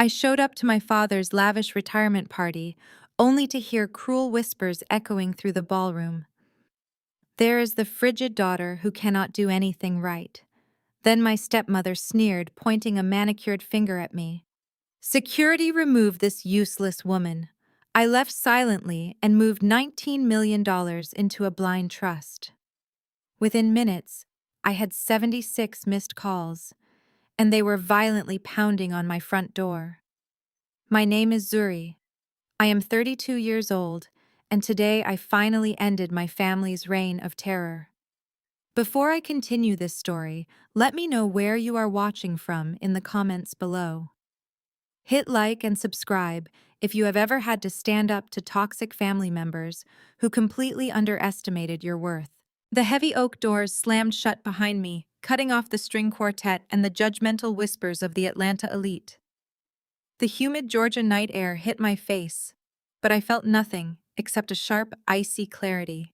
I showed up to my father's lavish retirement party, only to hear cruel whispers echoing through the ballroom. There is the frigid daughter who cannot do anything right. Then my stepmother sneered, pointing a manicured finger at me. Security removed this useless woman. I left silently and moved $19 million into a blind trust. Within minutes, I had 76 missed calls, and they were violently pounding on my front door. My name is Zuri. I am 32 years old, and today I finally ended my family's reign of terror. Before I continue this story, let me know where you are watching from in the comments below. Hit like and subscribe if you have ever had to stand up to toxic family members who completely underestimated your worth. The heavy oak doors slammed shut behind me, cutting off the string quartet and the judgmental whispers of the Atlanta elite. The humid Georgia night air hit my face, but I felt nothing except a sharp, icy clarity.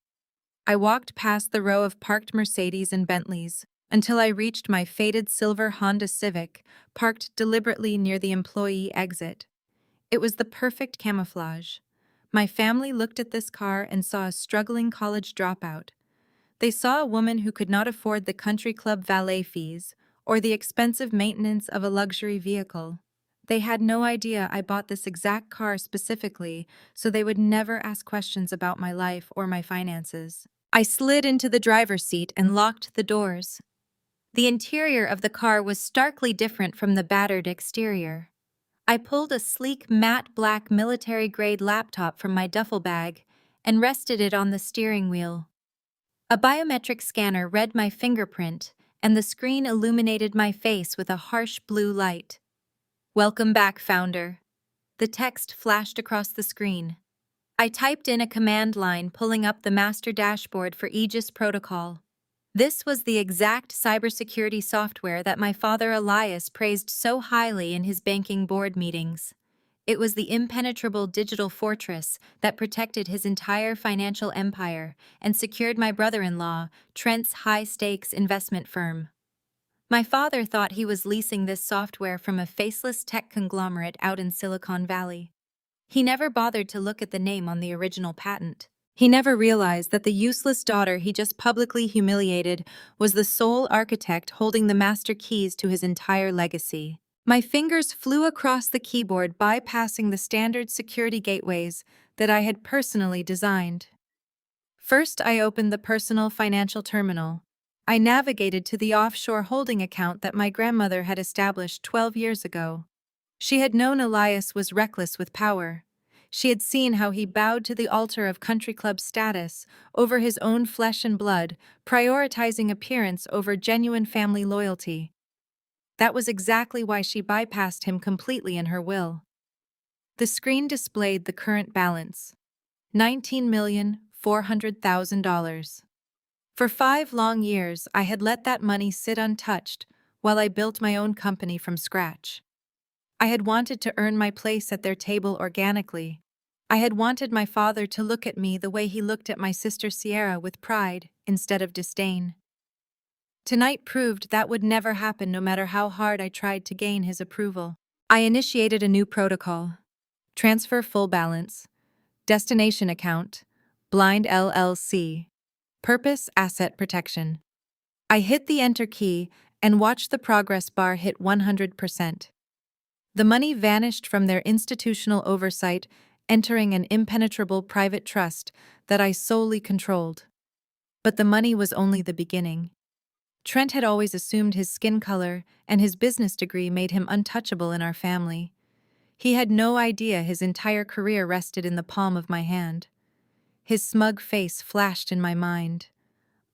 I walked past the row of parked Mercedes and Bentleys until I reached my faded silver Honda Civic, parked deliberately near the employee exit. It was the perfect camouflage. My family looked at this car and saw a struggling college dropout. They saw a woman who could not afford the country club valet fees or the expensive maintenance of a luxury vehicle. They had no idea I bought this exact car specifically, so they would never ask questions about my life or my finances. I slid into the driver's seat and locked the doors. The interior of the car was starkly different from the battered exterior. I pulled a sleek matte black military-grade laptop from my duffel bag and rested it on the steering wheel. A biometric scanner read my fingerprint, and the screen illuminated my face with a harsh blue light. "Welcome back, Founder." The text flashed across the screen. I typed in a command line, pulling up the master dashboard for Aegis Protocol. This was the exact cybersecurity software that my father Elias praised so highly in his banking board meetings. It was the impenetrable digital fortress that protected his entire financial empire and secured my brother-in-law, Trent's high-stakes investment firm. My father thought he was leasing this software from a faceless tech conglomerate out in Silicon Valley. He never bothered to look at the name on the original patent. He never realized that the useless daughter he just publicly humiliated was the sole architect holding the master keys to his entire legacy. My fingers flew across the keyboard, bypassing the standard security gateways that I had personally designed. First, I opened the personal financial terminal. I navigated to the offshore holding account that my grandmother had established 12 years ago. She had known Elias was reckless with power. She had seen how he bowed to the altar of country club status over his own flesh and blood, prioritizing appearance over genuine family loyalty. That was exactly why she bypassed him completely in her will. The screen displayed the current balance: $19,400,000. For 5 long years, I had let that money sit untouched while I built my own company from scratch. I had wanted to earn my place at their table organically. I had wanted my father to look at me the way he looked at my sister Sierra, with pride instead of disdain. Tonight proved that would never happen, no matter how hard I tried to gain his approval. I initiated a new protocol: transfer full balance, destination account, blind LLC, purpose asset protection. I hit the enter key and watched the progress bar hit 100%. The money vanished from their institutional oversight, entering an impenetrable private trust that I solely controlled. But the money was only the beginning. Trent had always assumed his skin color and his business degree made him untouchable in our family. He had no idea his entire career rested in the palm of my hand. His smug face flashed in my mind.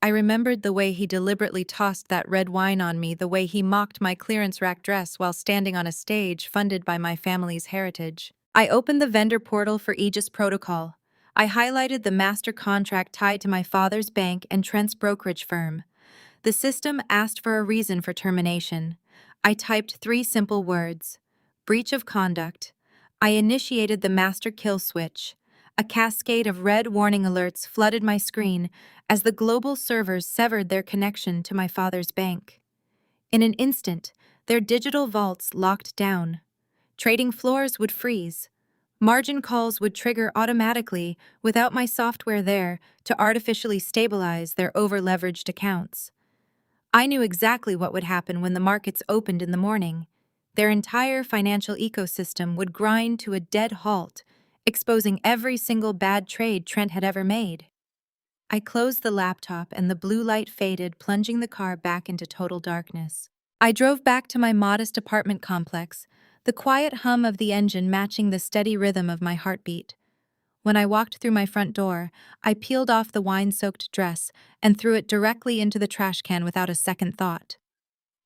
I remembered the way he deliberately tossed that red wine on me, the way he mocked my clearance rack dress while standing on a stage funded by my family's heritage. I opened the vendor portal for Aegis Protocol. I highlighted the master contract tied to my father's bank and Trent's brokerage firm. The system asked for a reason for termination. I typed 3 simple words: breach of conduct. I initiated the master kill switch. A cascade of red warning alerts flooded my screen as the global servers severed their connection to my father's bank. In an instant, their digital vaults locked down. Trading floors would freeze. Margin calls would trigger automatically without my software there to artificially stabilize their over-leveraged accounts. I knew exactly what would happen when the markets opened in the morning. Their entire financial ecosystem would grind to a dead halt, exposing every single bad trade Trent had ever made. I closed the laptop and the blue light faded, plunging the car back into total darkness. I drove back to my modest apartment complex, the quiet hum of the engine matching the steady rhythm of my heartbeat. When I walked through my front door, I peeled off the wine-soaked dress and threw it directly into the trash can without a second thought.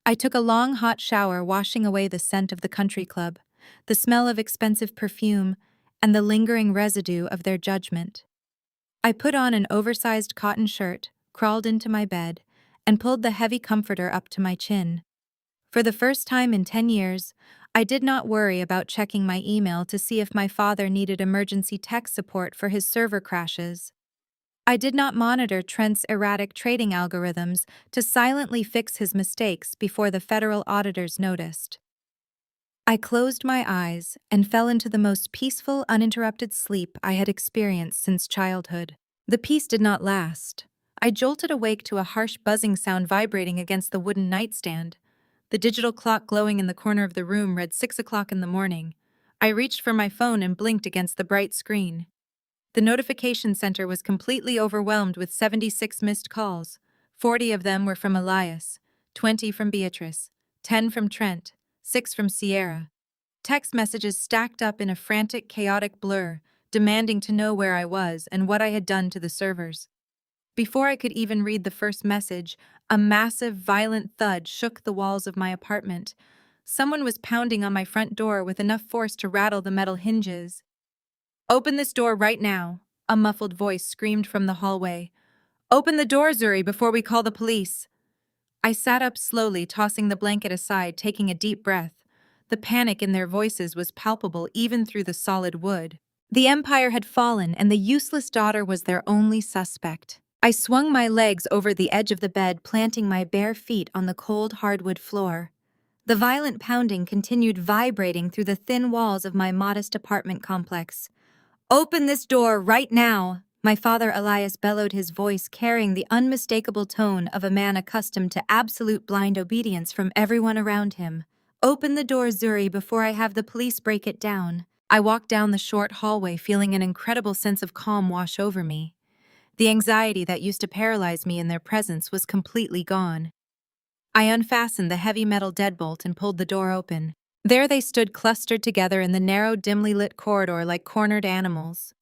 I took a long, hot shower, washing away the scent of the country club, the smell of expensive perfume, and the lingering residue of their judgment. I put on an oversized cotton shirt, crawled into my bed, and pulled the heavy comforter up to my chin. For the first time in 10 years, I did not worry about checking my email to see if my father needed emergency tech support for his server crashes. I did not monitor Trent's erratic trading algorithms to silently fix his mistakes before the federal auditors noticed. I closed my eyes and fell into the most peaceful, uninterrupted sleep I had experienced since childhood. The peace did not last. I jolted awake to a harsh buzzing sound vibrating against the wooden nightstand. The digital clock glowing in the corner of the room read 6 o'clock in the morning. I reached for my phone and blinked against the bright screen. The notification center was completely overwhelmed with 76 missed calls. 40 of them were from Elias, 20 from Beatrice, 10 from Trent, 6 from Sierra. Text messages stacked up in a frantic, chaotic blur, demanding to know where I was and what I had done to the servers. Before I could even read the first message, a massive, violent thud shook the walls of my apartment. Someone was pounding on my front door with enough force to rattle the metal hinges. "Open this door right now," a muffled voice screamed from the hallway. "Open the door, Zuri, before we call the police." I sat up slowly, tossing the blanket aside, taking a deep breath. The panic in their voices was palpable even through the solid wood. The empire had fallen, and the useless daughter was their only suspect. I swung my legs over the edge of the bed, planting my bare feet on the cold hardwood floor. The violent pounding continued, vibrating through the thin walls of my modest apartment complex. "Open this door right now!" My father Elias bellowed, his voice carrying the unmistakable tone of a man accustomed to absolute blind obedience from everyone around him. "Open the door, Zuri, before I have the police break it down." I walked down the short hallway, feeling an incredible sense of calm wash over me. The anxiety that used to paralyze me in their presence was completely gone. I unfastened the heavy metal deadbolt and pulled the door open. There they stood, clustered together in the narrow, dimly lit corridor like cornered animals.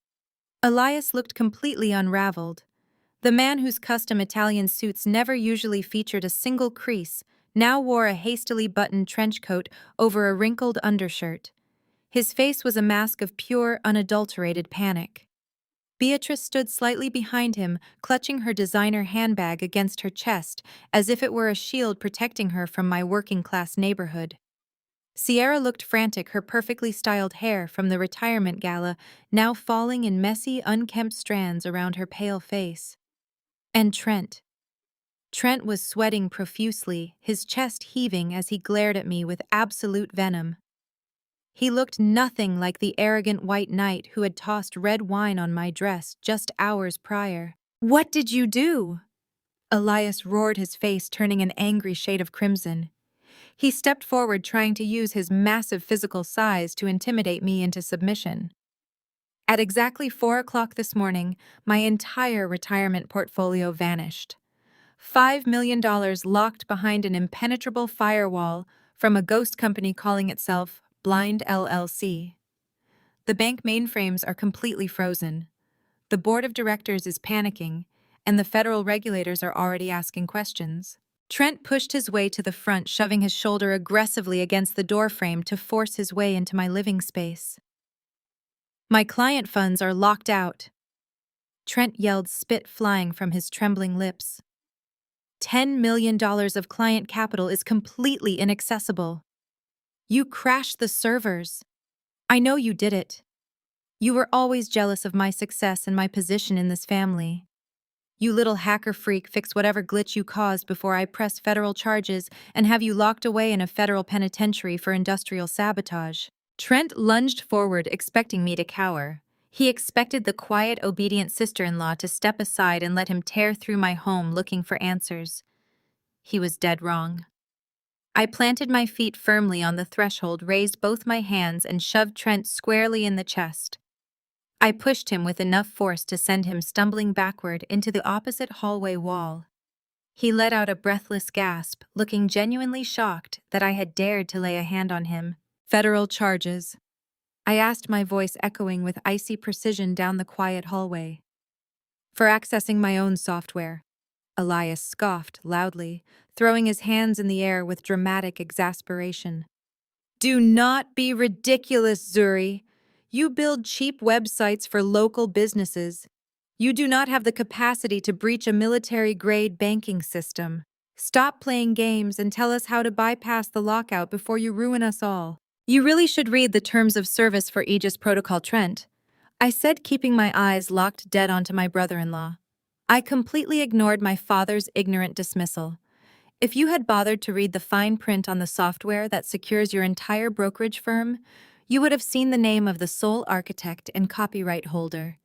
Elias looked completely unraveled. The man whose custom Italian suits never usually featured a single crease now wore a hastily buttoned trench coat over a wrinkled undershirt. His face was a mask of pure, unadulterated panic. Beatrice stood slightly behind him, clutching her designer handbag against her chest, as if it were a shield protecting her from my working-class neighborhood. Sierra looked frantic, her perfectly styled hair from the retirement gala now falling in messy, unkempt strands around her pale face. And Trent. Trent was sweating profusely, his chest heaving as he glared at me with absolute venom. He looked nothing like the arrogant white knight who had tossed red wine on my dress just hours prior. "What did you do?" Elias roared, his face turning an angry shade of crimson. He stepped forward, trying to use his massive physical size to intimidate me into submission. At exactly 4 o'clock this morning, my entire retirement portfolio vanished. $5 million locked behind an impenetrable firewall from a ghost company calling itself Blind LLC. The bank mainframes are completely frozen. The board of directors is panicking, and the federal regulators are already asking questions. Trent pushed his way to the front, shoving his shoulder aggressively against the doorframe to force his way into my living space. "My client funds are locked out," Trent yelled, spit flying from his trembling lips. $10 million of client capital is completely inaccessible. You crashed the servers. I know you did it. You were always jealous of my success and my position in this family. You little hacker freak, fix whatever glitch you caused before I press federal charges and have you locked away in a federal penitentiary for industrial sabotage. Trent lunged forward, expecting me to cower. He expected the quiet, obedient sister-in-law to step aside and let him tear through my home looking for answers. He was dead wrong. I planted my feet firmly on the threshold, raised both my hands, and shoved Trent squarely in the chest. I pushed him with enough force to send him stumbling backward into the opposite hallway wall. He let out a breathless gasp, looking genuinely shocked that I had dared to lay a hand on him. Federal charges, I asked, my voice echoing with icy precision down the quiet hallway. For accessing my own software. Elias scoffed loudly, throwing his hands in the air with dramatic exasperation. Do not be ridiculous, Zuri. You build cheap websites for local businesses. You do not have the capacity to breach a military-grade banking system. Stop playing games and tell us how to bypass the lockout before you ruin us all. You really should read the terms of service for Aegis Protocol, Trent, I said, keeping my eyes locked dead onto my brother-in-law. I completely ignored my father's ignorant dismissal. If you had bothered to read the fine print on the software that secures your entire brokerage firm, you would have seen the name of the sole architect and copyright holder.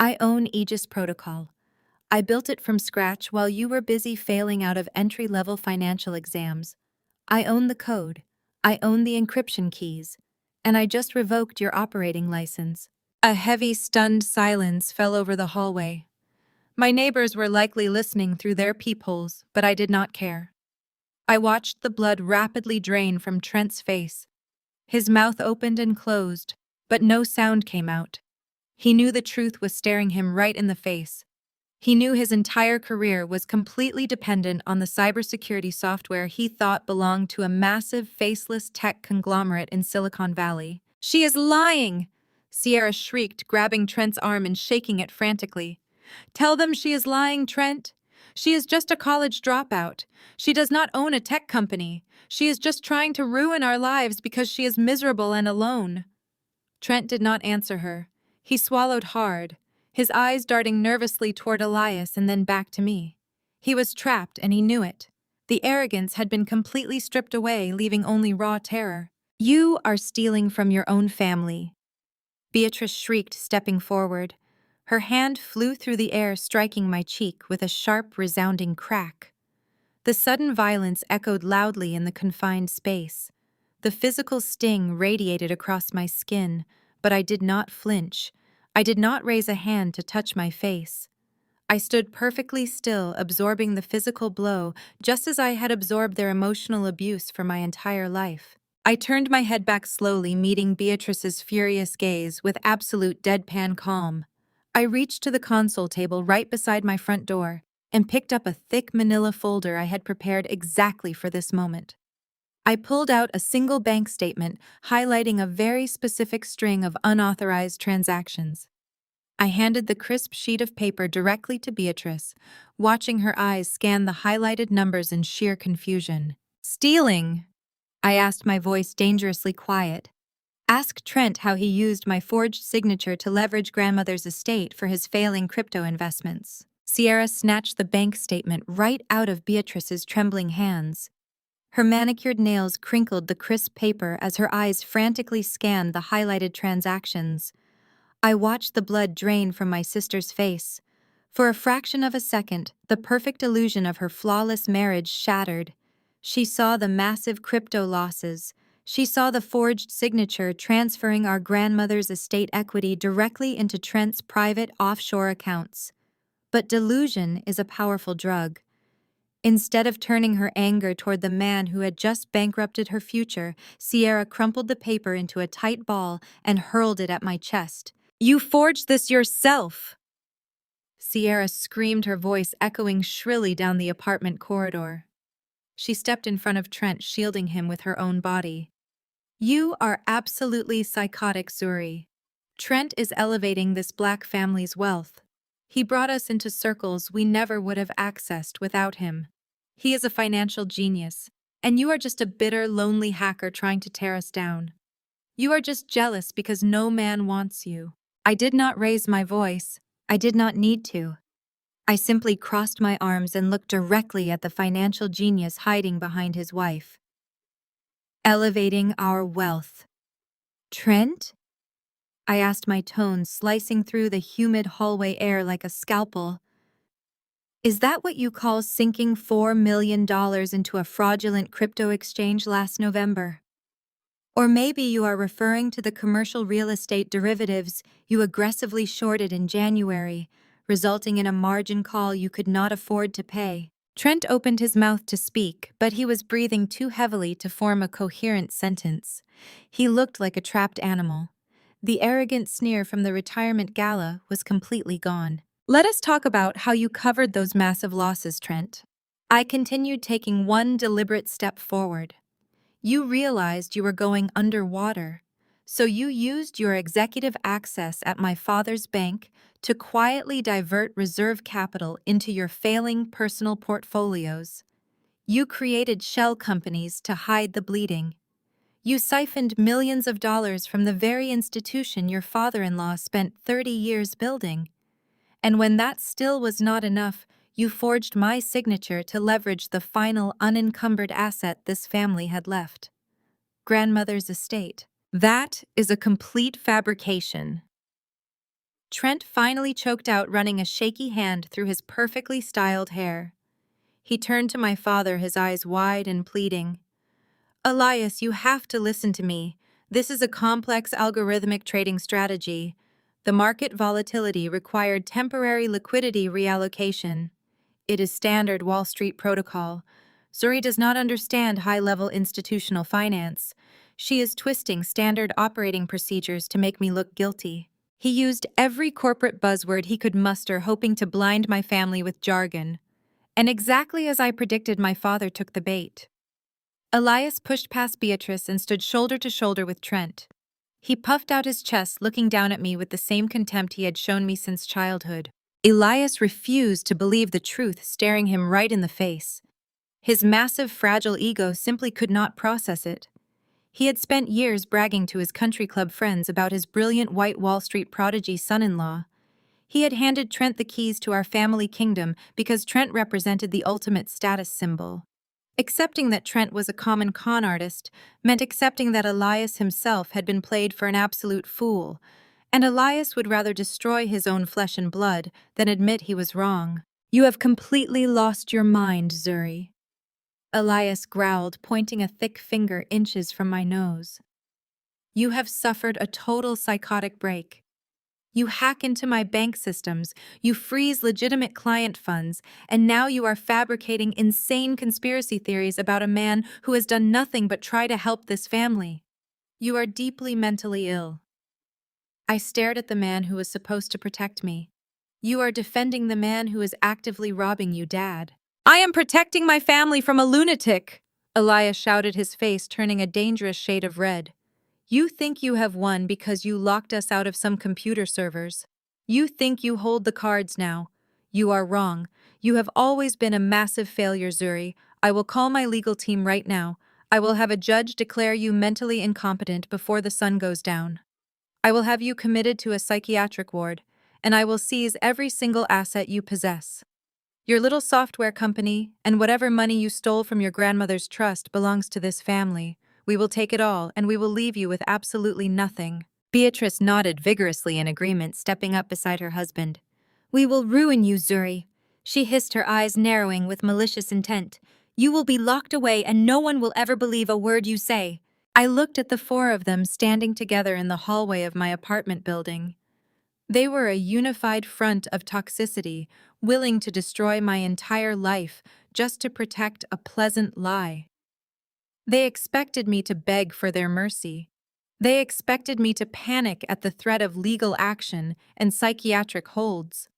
I own Aegis Protocol. I built it from scratch while you were busy failing out of entry-level financial exams. I own the code. I own the encryption keys. And I just revoked your operating license. A heavy, stunned silence fell over the hallway. My neighbors were likely listening through their peepholes, but I did not care. I watched the blood rapidly drain from Trent's face. His mouth opened and closed, but no sound came out. He knew the truth was staring him right in the face. He knew his entire career was completely dependent on the cybersecurity software he thought belonged to a massive, faceless tech conglomerate in Silicon Valley. She is lying! Sierra shrieked, grabbing Trent's arm and shaking it frantically. Tell them she is lying, Trent. She is just a college dropout. She does not own a tech company. She is just trying to ruin our lives because she is miserable and alone. Trent did not answer her. He swallowed hard, his eyes darting nervously toward Elias and then back to me. He was trapped and he knew it. The arrogance had been completely stripped away, leaving only raw terror. You are stealing from your own family. Beatrice shrieked, stepping forward. Her hand flew through the air, striking my cheek with a sharp, resounding crack. The sudden violence echoed loudly in the confined space. The physical sting radiated across my skin, but I did not flinch. I did not raise a hand to touch my face. I stood perfectly still, absorbing the physical blow, just as I had absorbed their emotional abuse for my entire life. I turned my head back slowly, meeting Beatrice's furious gaze with absolute deadpan calm. I reached to the console table right beside my front door and picked up a thick manila folder I had prepared exactly for this moment. I pulled out a single bank statement highlighting a very specific string of unauthorized transactions. I handed the crisp sheet of paper directly to Beatrice, watching her eyes scan the highlighted numbers in sheer confusion. Stealing? I asked, my voice dangerously quiet. Ask Trent how he used my forged signature to leverage grandmother's estate for his failing crypto investments. Sierra snatched the bank statement right out of Beatrice's trembling hands. Her manicured nails crinkled the crisp paper as her eyes frantically scanned the highlighted transactions. I watched the blood drain from my sister's face. For a fraction of a second, the perfect illusion of her flawless marriage shattered. She saw the massive crypto losses. She saw the forged signature transferring our grandmother's estate equity directly into Trent's private offshore accounts. But delusion is a powerful drug. Instead of turning her anger toward the man who had just bankrupted her future, Sierra crumpled the paper into a tight ball and hurled it at my chest. You forged this yourself! Sierra screamed, her voice echoing shrilly down the apartment corridor. She stepped in front of Trent, shielding him with her own body. You are absolutely psychotic, Zuri. Trent is elevating this black family's wealth. He brought us into circles we never would have accessed without him. He is a financial genius, and you are just a bitter, lonely hacker trying to tear us down. You are just jealous because no man wants you. I did not raise my voice. I did not need to. I simply crossed my arms and looked directly at the financial genius hiding behind his wife. Elevating our wealth. Trent? I asked, my tone slicing through the humid hallway air like a scalpel. Is that what you call sinking $4 million into a fraudulent crypto exchange last November? Or maybe you are referring to the commercial real estate derivatives you aggressively shorted in January, resulting in a margin call you could not afford to pay. Trent opened his mouth to speak, but he was breathing too heavily to form a coherent sentence. He looked like a trapped animal. The arrogant sneer from the retirement gala was completely gone. Let us talk about how you covered those massive losses, Trent. I continued, taking one deliberate step forward. You realized you were going underwater, so you used your executive access at my father's bank to quietly divert reserve capital into your failing personal portfolios. You created shell companies to hide the bleeding. You siphoned millions of dollars from the very institution your father-in-law spent 30 years building. And when that still was not enough, you forged my signature to leverage the final unencumbered asset this family had left: grandmother's estate. That is a complete fabrication. Trent finally choked out, running a shaky hand through his perfectly styled hair. He turned to my father, his eyes wide and pleading. Elias, you have to listen to me. This is a complex algorithmic trading strategy. The market volatility required temporary liquidity reallocation. It is standard Wall Street protocol. Zuri does not understand high-level institutional finance. She is twisting standard operating procedures to make me look guilty. He used every corporate buzzword he could muster, hoping to blind my family with jargon. And exactly as I predicted, my father took the bait. Elias pushed past Beatrice and stood shoulder to shoulder with Trent. He puffed out his chest, looking down at me with the same contempt he had shown me since childhood. Elias refused to believe the truth staring him right in the face. His massive, fragile ego simply could not process it. He had spent years bragging to his country club friends about his brilliant white Wall Street prodigy son-in-law. He had handed Trent the keys to our family kingdom because Trent represented the ultimate status symbol. Accepting that Trent was a common con artist meant accepting that Elias himself had been played for an absolute fool, and Elias would rather destroy his own flesh and blood than admit he was wrong. You have completely lost your mind, Zuri. Elias growled, pointing a thick finger inches from my nose. You have suffered a total psychotic break. You hack into my bank systems, you freeze legitimate client funds, and now you are fabricating insane conspiracy theories about a man who has done nothing but try to help this family. You are deeply mentally ill. I stared at the man who was supposed to protect me. You are defending the man who is actively robbing you, Dad. I am protecting my family from a lunatic, Elias shouted, his face turning a dangerous shade of red. You think you have won because you locked us out of some computer servers. You think you hold the cards now. You are wrong. You have always been a massive failure, Zuri. I will call my legal team right now. I will have a judge declare you mentally incompetent before the sun goes down. I will have you committed to a psychiatric ward, and I will seize every single asset you possess. Your little software company and whatever money you stole from your grandmother's trust belongs to this family. We will take it all, and we will leave you with absolutely nothing. Beatrice nodded vigorously in agreement, stepping up beside her husband. We will ruin you, Zuri. She hissed, her eyes narrowing with malicious intent. You will be locked away, and no one will ever believe a word you say. I looked at the four of them standing together in the hallway of my apartment building. They were a unified front of toxicity, willing to destroy my entire life just to protect a pleasant lie. They expected me to beg for their mercy. They expected me to panic at the threat of legal action and psychiatric holds.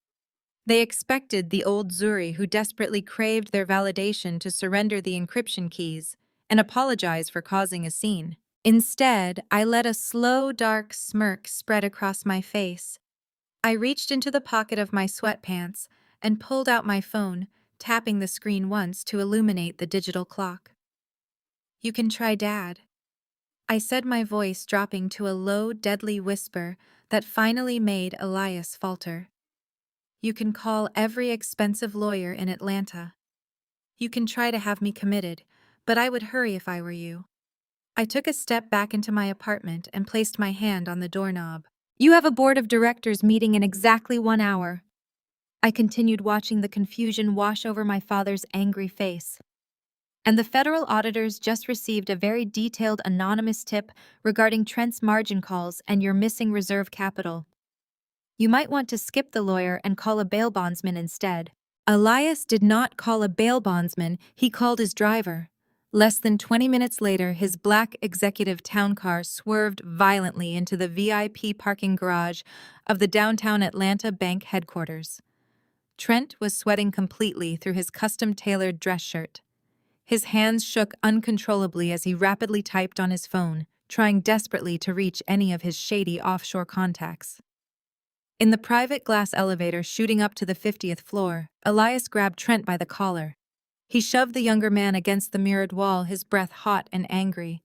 They expected the old Zuri who desperately craved their validation to surrender the encryption keys and apologize for causing a scene. Instead, I let a slow, dark smirk spread across my face. I reached into the pocket of my sweatpants and pulled out my phone, tapping the screen once to illuminate the digital clock. You can try Dad, I said, my voice dropping to a low, deadly whisper that finally made Elias falter. You can call every expensive lawyer in Atlanta. You can try to have me committed, but I would hurry if I were you. I took a step back into my apartment and placed my hand on the doorknob. You have a board of directors meeting in exactly 1 hour. I continued watching the confusion wash over my father's angry face. And the federal auditors just received a very detailed anonymous tip regarding Trent's margin calls and your missing reserve capital. You might want to skip the lawyer and call a bail bondsman instead. Elias did not call a bail bondsman, he called his driver. Less than 20 minutes later, his black executive town car swerved violently into the VIP parking garage of the downtown Atlanta bank headquarters. Trent was sweating completely through his custom-tailored dress shirt. His hands shook uncontrollably as he rapidly typed on his phone, trying desperately to reach any of his shady offshore contacts. In the private glass elevator shooting up to the 50th floor, Elias grabbed Trent by the collar. He shoved the younger man against the mirrored wall, his breath hot and angry.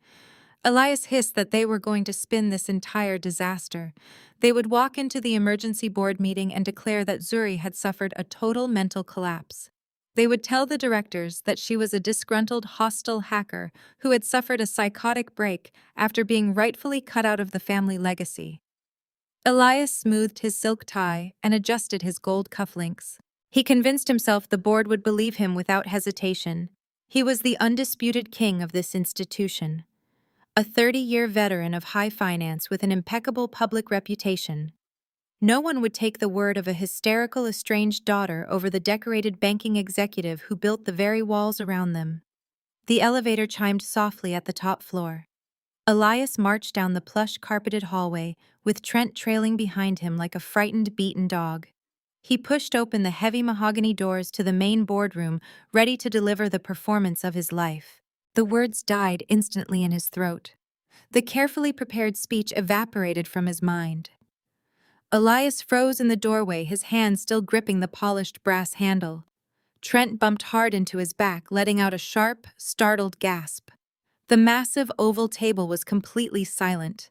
Elias hissed that they were going to spin this entire disaster. They would walk into the emergency board meeting and declare that Zuri had suffered a total mental collapse. They would tell the directors that she was a disgruntled, hostile hacker who had suffered a psychotic break after being rightfully cut out of the family legacy. Elias smoothed his silk tie and adjusted his gold cufflinks. He convinced himself the board would believe him without hesitation. He was the undisputed king of this institution. A 30-year veteran of high finance with an impeccable public reputation. No one would take the word of a hysterical, estranged daughter over the decorated banking executive who built the very walls around them. The elevator chimed softly at the top floor. Elias marched down the plush-carpeted hallway, with Trent trailing behind him like a frightened, beaten dog. He pushed open the heavy mahogany doors to the main boardroom, ready to deliver the performance of his life. The words died instantly in his throat. The carefully prepared speech evaporated from his mind. Elias froze in the doorway, his hand still gripping the polished brass handle. Trent bumped hard into his back, letting out a sharp, startled gasp. The massive oval table was completely silent.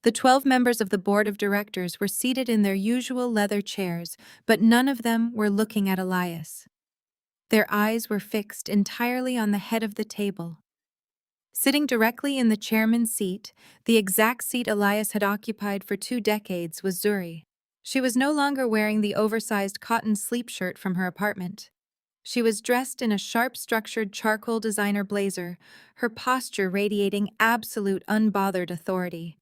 The 12 members of the board of directors were seated in their usual leather chairs, but none of them were looking at Elias. Their eyes were fixed entirely on the head of the table. Sitting directly in the chairman's seat, the exact seat Elias had occupied for 2 decades, was Zuri. She was no longer wearing the oversized cotton sleep shirt from her apartment. She was dressed in a sharp-structured charcoal designer blazer, her posture radiating absolute unbothered authority.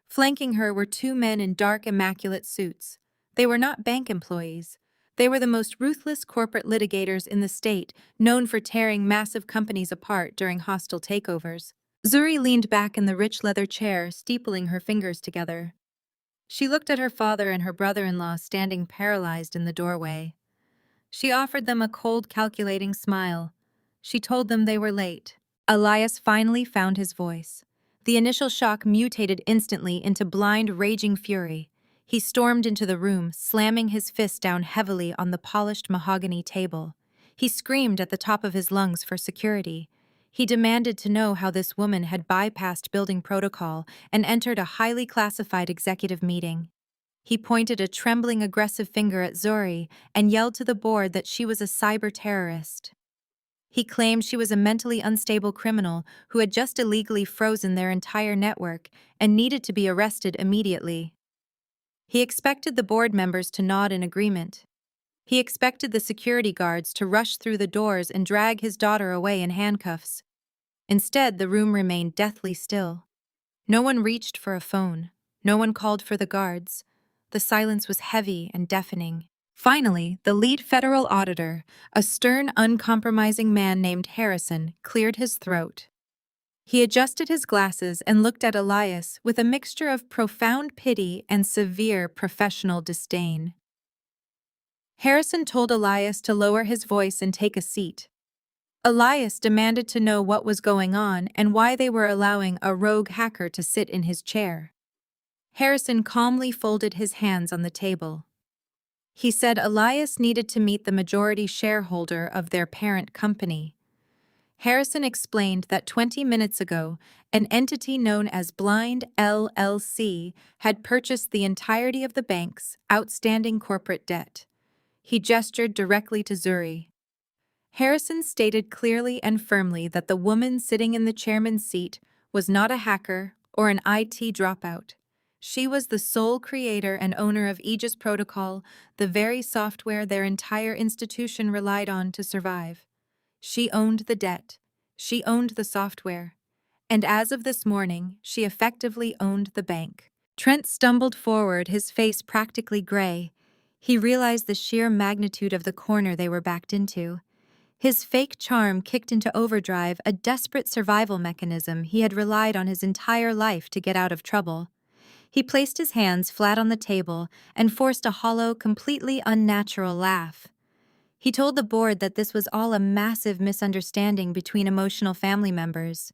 Flanking her were 2 men in dark, immaculate suits. They were not bank employees. They were the most ruthless corporate litigators in the state, known for tearing massive companies apart during hostile takeovers. Zuri leaned back in the rich leather chair, steepling her fingers together. She looked at her father and her brother-in-law standing paralyzed in the doorway. She offered them a cold, calculating smile. She told them they were late. Elias finally found his voice. The initial shock mutated instantly into blind, raging fury. He stormed into the room, slamming his fist down heavily on the polished mahogany table. He screamed at the top of his lungs for security. He demanded to know how this woman had bypassed building protocol and entered a highly classified executive meeting. He pointed a trembling, aggressive finger at Zuri and yelled to the board that she was a cyber terrorist. He claimed she was a mentally unstable criminal who had just illegally frozen their entire network and needed to be arrested immediately. He expected the board members to nod in agreement. He expected the security guards to rush through the doors and drag his daughter away in handcuffs. Instead, the room remained deathly still. No one reached for a phone. No one called for the guards. The silence was heavy and deafening. Finally, the lead federal auditor, a stern, uncompromising man named Harrison, cleared his throat. He adjusted his glasses and looked at Elias with a mixture of profound pity and severe professional disdain. Harrison told Elias to lower his voice and take a seat. Elias demanded to know what was going on and why they were allowing a rogue hacker to sit in his chair. Harrison calmly folded his hands on the table. He said Elias needed to meet the majority shareholder of their parent company. Harrison explained that 20 minutes ago, an entity known as Blind LLC had purchased the entirety of the bank's outstanding corporate debt. He gestured directly to Zuri. Harrison stated clearly and firmly that the woman sitting in the chairman's seat was not a hacker or an IT dropout. She was the sole creator and owner of Aegis Protocol, the very software their entire institution relied on to survive. She owned the debt. She owned the software. And as of this morning, she effectively owned the bank. Trent stumbled forward, his face practically gray. He realized the sheer magnitude of the corner they were backed into. His fake charm kicked into overdrive, a desperate survival mechanism he had relied on his entire life to get out of trouble. He placed his hands flat on the table and forced a hollow, completely unnatural laugh. He told the board that this was all a massive misunderstanding between emotional family members.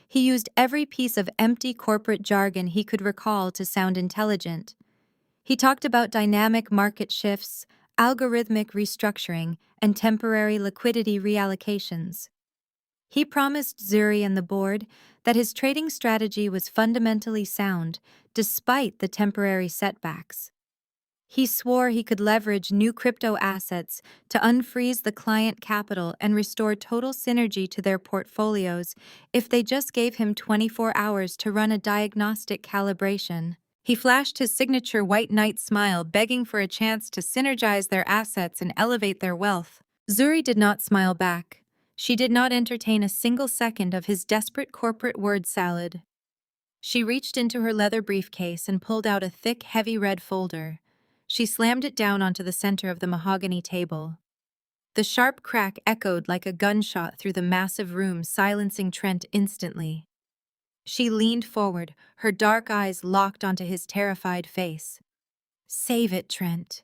He used every piece of empty corporate jargon he could recall to sound intelligent. He talked about dynamic market shifts, algorithmic restructuring, and temporary liquidity reallocations. He promised Zuri and the board that his trading strategy was fundamentally sound, despite the temporary setbacks. He swore he could leverage new crypto assets to unfreeze the client capital and restore total synergy to their portfolios if they just gave him 24 hours to run a diagnostic calibration. He flashed his signature white knight smile, begging for a chance to synergize their assets and elevate their wealth. Zuri did not smile back. She did not entertain a single second of his desperate corporate word salad. She reached into her leather briefcase and pulled out a thick, heavy red folder. She slammed it down onto the center of the mahogany table. The sharp crack echoed like a gunshot through the massive room, silencing Trent instantly. She leaned forward, her dark eyes locked onto his terrified face. "Save it, Trent,"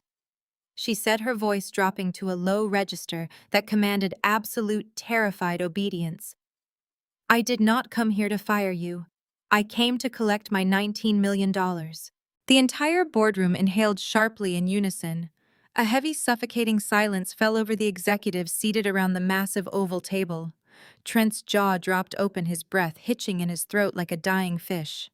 she said, her voice dropping to a low register that commanded absolute terrified obedience. "I did not come here to fire you. I came to collect my $19 million. The entire boardroom inhaled sharply in unison. A heavy, suffocating silence fell over the executives seated around the massive oval table. Trent's jaw dropped open, his breath hitching in his throat like a dying fish.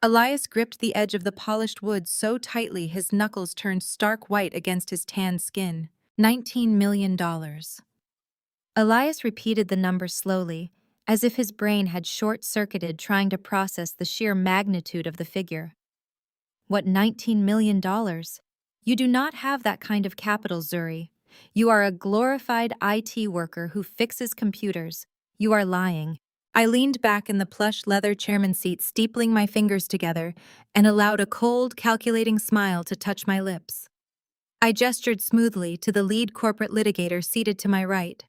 Elias gripped the edge of the polished wood so tightly his knuckles turned stark white against his tanned skin. $19 million. Elias repeated the number slowly, as if his brain had short-circuited trying to process the sheer magnitude of the figure. What, $19 million? You do not have that kind of capital, Zuri. You are a glorified IT worker who fixes computers. You are lying. I leaned back in the plush leather chairman seat, steepling my fingers together, and allowed a cold, calculating smile to touch my lips. I gestured smoothly to the lead corporate litigator seated to my right.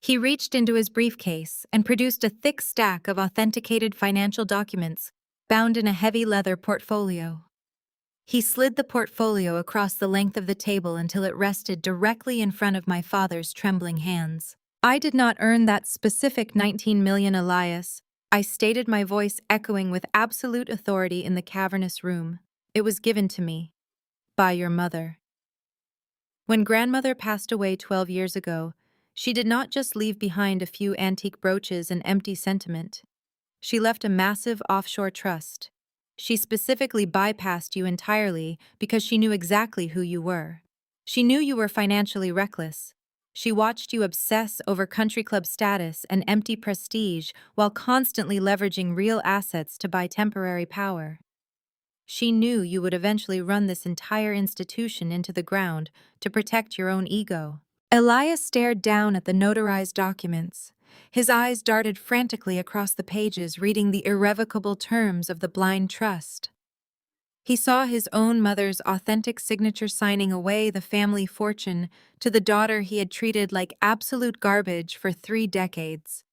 He reached into his briefcase and produced a thick stack of authenticated financial documents, bound in a heavy leather portfolio. He slid the portfolio across the length of the table until it rested directly in front of my father's trembling hands. "I did not earn that specific $19 million, Elias," I stated, my voice echoing with absolute authority in the cavernous room. "It was given to me. By your mother." When grandmother passed away 12 years ago, she did not just leave behind a few antique brooches and empty sentiment. She left a massive offshore trust. She specifically bypassed you entirely because she knew exactly who you were. She knew you were financially reckless. She watched you obsess over country club status and empty prestige while constantly leveraging real assets to buy temporary power. She knew you would eventually run this entire institution into the ground to protect your own ego. Elias stared down at the notarized documents. His eyes darted frantically across the pages, reading the irrevocable terms of the blind trust. He saw his own mother's authentic signature signing away the family fortune to the daughter he had treated like absolute garbage for 3 decades.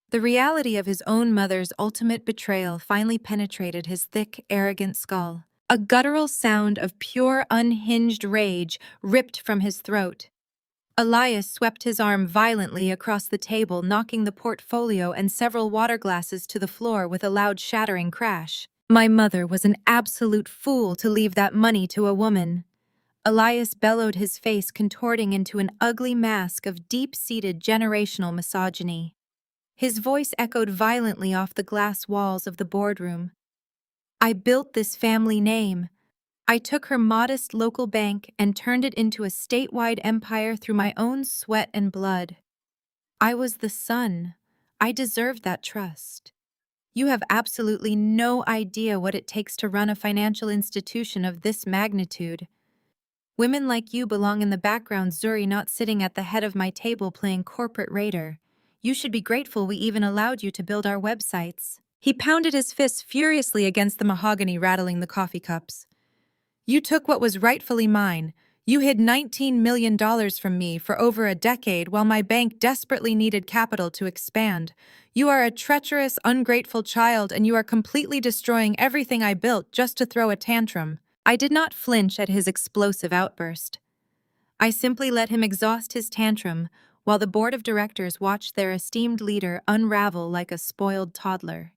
The reality of his own mother's ultimate betrayal finally penetrated his thick, arrogant skull. A guttural sound of pure, unhinged rage ripped from his throat. Elias swept his arm violently across the table, knocking the portfolio and several water glasses to the floor with a loud shattering crash. "My mother was an absolute fool to leave that money to a woman." Elias bellowed, his face contorting into an ugly mask of deep-seated generational misogyny. His voice echoed violently off the glass walls of the boardroom. "I built this family name. I took her modest local bank and turned it into a statewide empire through my own sweat and blood. I was the son. I deserved that trust. You have absolutely no idea what it takes to run a financial institution of this magnitude. Women like you belong in the background, Zuri, not sitting at the head of my table playing corporate raider. You should be grateful we even allowed you to build our websites. He pounded his fists furiously against the mahogany, rattling the coffee cups. You took what was rightfully mine. You hid $19 million from me for over a decade while my bank desperately needed capital to expand. You are a treacherous, ungrateful child, and you are completely destroying everything I built just to throw a tantrum. I did not flinch at his explosive outburst. I simply let him exhaust his tantrum while the board of directors watched their esteemed leader unravel like a spoiled toddler.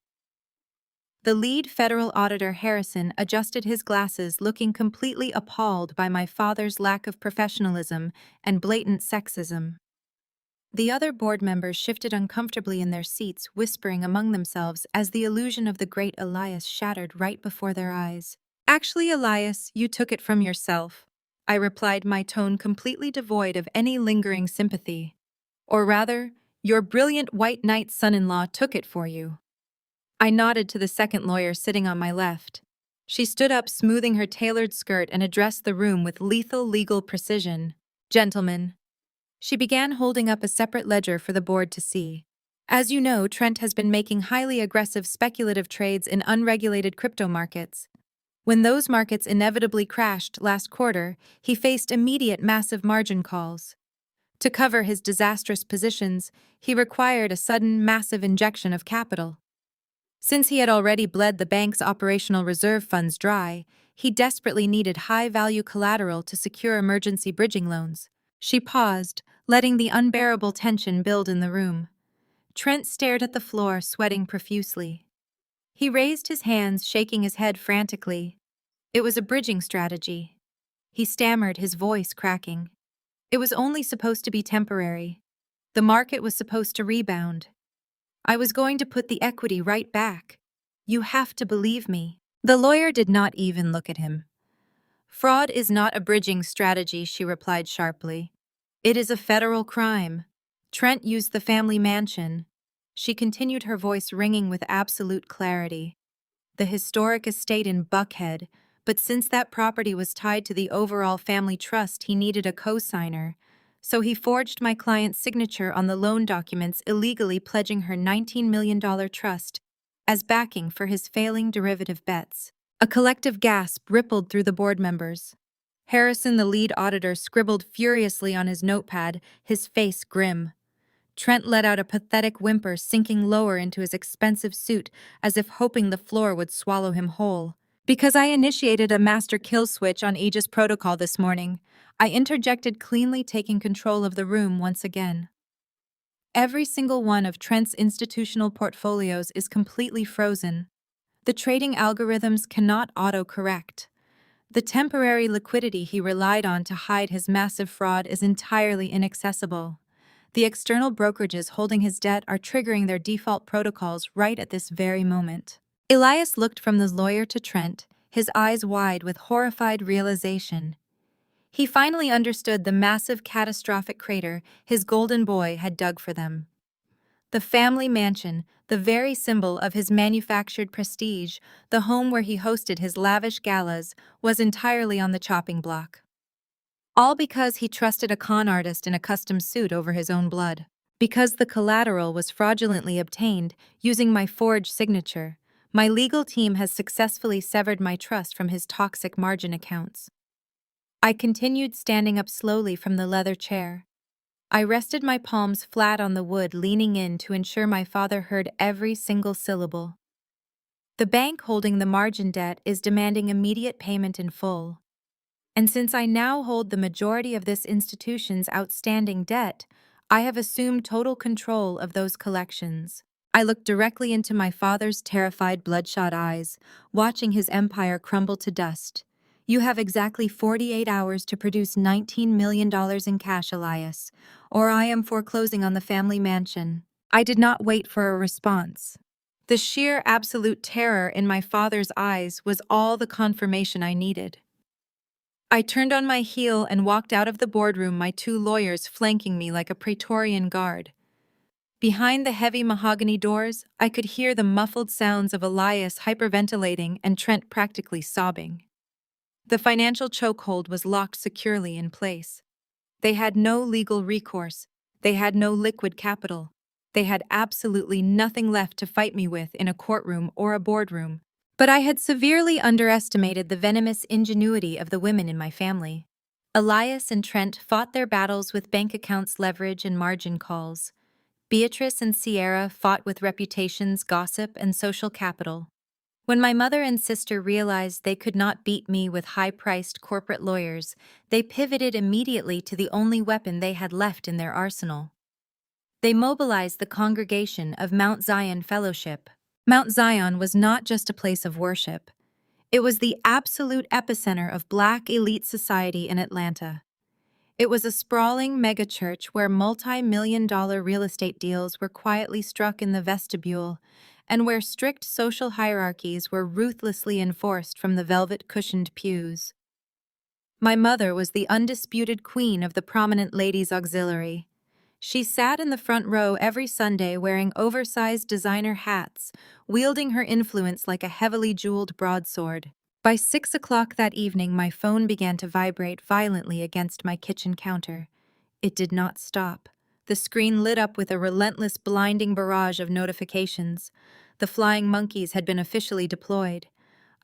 The lead federal auditor, Harrison, adjusted his glasses, looking completely appalled by my father's lack of professionalism and blatant sexism. The other board members shifted uncomfortably in their seats, whispering among themselves as the illusion of the great Elias shattered right before their eyes. Actually, Elias, you took it from yourself, I replied, my tone completely devoid of any lingering sympathy. Or rather, your brilliant white knight son-in-law took it for you. I nodded to the second lawyer sitting on my left. She stood up, smoothing her tailored skirt, and addressed the room with lethal legal precision. Gentlemen. She began, holding up a separate ledger for the board to see. As you know, Trent has been making highly aggressive speculative trades in unregulated crypto markets. When those markets inevitably crashed last quarter, he faced immediate massive margin calls. To cover his disastrous positions, he required a sudden, massive injection of capital. Since he had already bled the bank's operational reserve funds dry, he desperately needed high-value collateral to secure emergency bridging loans. She paused, letting the unbearable tension build in the room. Trent stared at the floor, sweating profusely. He raised his hands, shaking his head frantically. It was a bridging strategy. He stammered, his voice cracking. It was only supposed to be temporary. The market was supposed to rebound. I was going to put the equity right back. You have to believe me. The lawyer did not even look at him. Fraud is not a bridging strategy, she replied sharply. It is a federal crime. Trent used the family mansion. She continued, her voice ringing with absolute clarity. The historic estate in Buckhead, but since that property was tied to the overall family trust, he needed a co-signer. So he forged my client's signature on the loan documents, illegally pledging her $19 million trust as backing for his failing derivative bets. A collective gasp rippled through the board members. Harrison, the lead auditor, scribbled furiously on his notepad, his face grim. Trent let out a pathetic whimper, sinking lower into his expensive suit as if hoping the floor would swallow him whole. Because I initiated a master kill switch on Aegis protocol this morning, I interjected, cleanly taking control of the room once again. Every single one of Trent's institutional portfolios is completely frozen. The trading algorithms cannot auto-correct. The temporary liquidity he relied on to hide his massive fraud is entirely inaccessible. The external brokerages holding his debt are triggering their default protocols right at this very moment. Elias looked from the lawyer to Trent, his eyes wide with horrified realization. He finally understood the massive, catastrophic crater his golden boy had dug for them. The family mansion, the very symbol of his manufactured prestige, the home where he hosted his lavish galas, was entirely on the chopping block. All because he trusted a con artist in a custom suit over his own blood. Because the collateral was fraudulently obtained using my forged signature, my legal team has successfully severed my trust from his toxic margin accounts. I continued, standing up slowly from the leather chair. I rested my palms flat on the wood, leaning in to ensure my father heard every single syllable. The bank holding the margin debt is demanding immediate payment in full. And since I now hold the majority of this institution's outstanding debt, I have assumed total control of those collections. I looked directly into my father's terrified, bloodshot eyes, watching his empire crumble to dust. You have exactly 48 hours to produce $19 million in cash, Elias, or I am foreclosing on the family mansion. I did not wait for a response. The sheer absolute terror in my father's eyes was all the confirmation I needed. I turned on my heel and walked out of the boardroom, my two lawyers flanking me like a Praetorian guard. Behind the heavy mahogany doors, I could hear the muffled sounds of Elias hyperventilating and Trent practically sobbing. The financial chokehold was locked securely in place. They had no legal recourse. They had no liquid capital. They had absolutely nothing left to fight me with in a courtroom or a boardroom. But I had severely underestimated the venomous ingenuity of the women in my family. Elias and Trent fought their battles with bank accounts leverage and margin calls. Beatrice and Sierra fought with reputations, gossip, and social capital. When my mother and sister realized they could not beat me with high-priced corporate lawyers, they pivoted immediately to the only weapon they had left in their arsenal. They mobilized the congregation of Mount Zion Fellowship. Mount Zion was not just a place of worship. It was the absolute epicenter of Black elite society in Atlanta. It was a sprawling megachurch where multi-million-dollar real estate deals were quietly struck in the vestibule, and where strict social hierarchies were ruthlessly enforced from the velvet-cushioned pews. My mother was the undisputed queen of the prominent ladies' auxiliary. She sat in the front row every Sunday wearing oversized designer hats, wielding her influence like a heavily jeweled broadsword. By 6 o'clock that evening, my phone began to vibrate violently against my kitchen counter. It did not stop. The screen lit up with a relentless, blinding barrage of notifications. The flying monkeys had been officially deployed.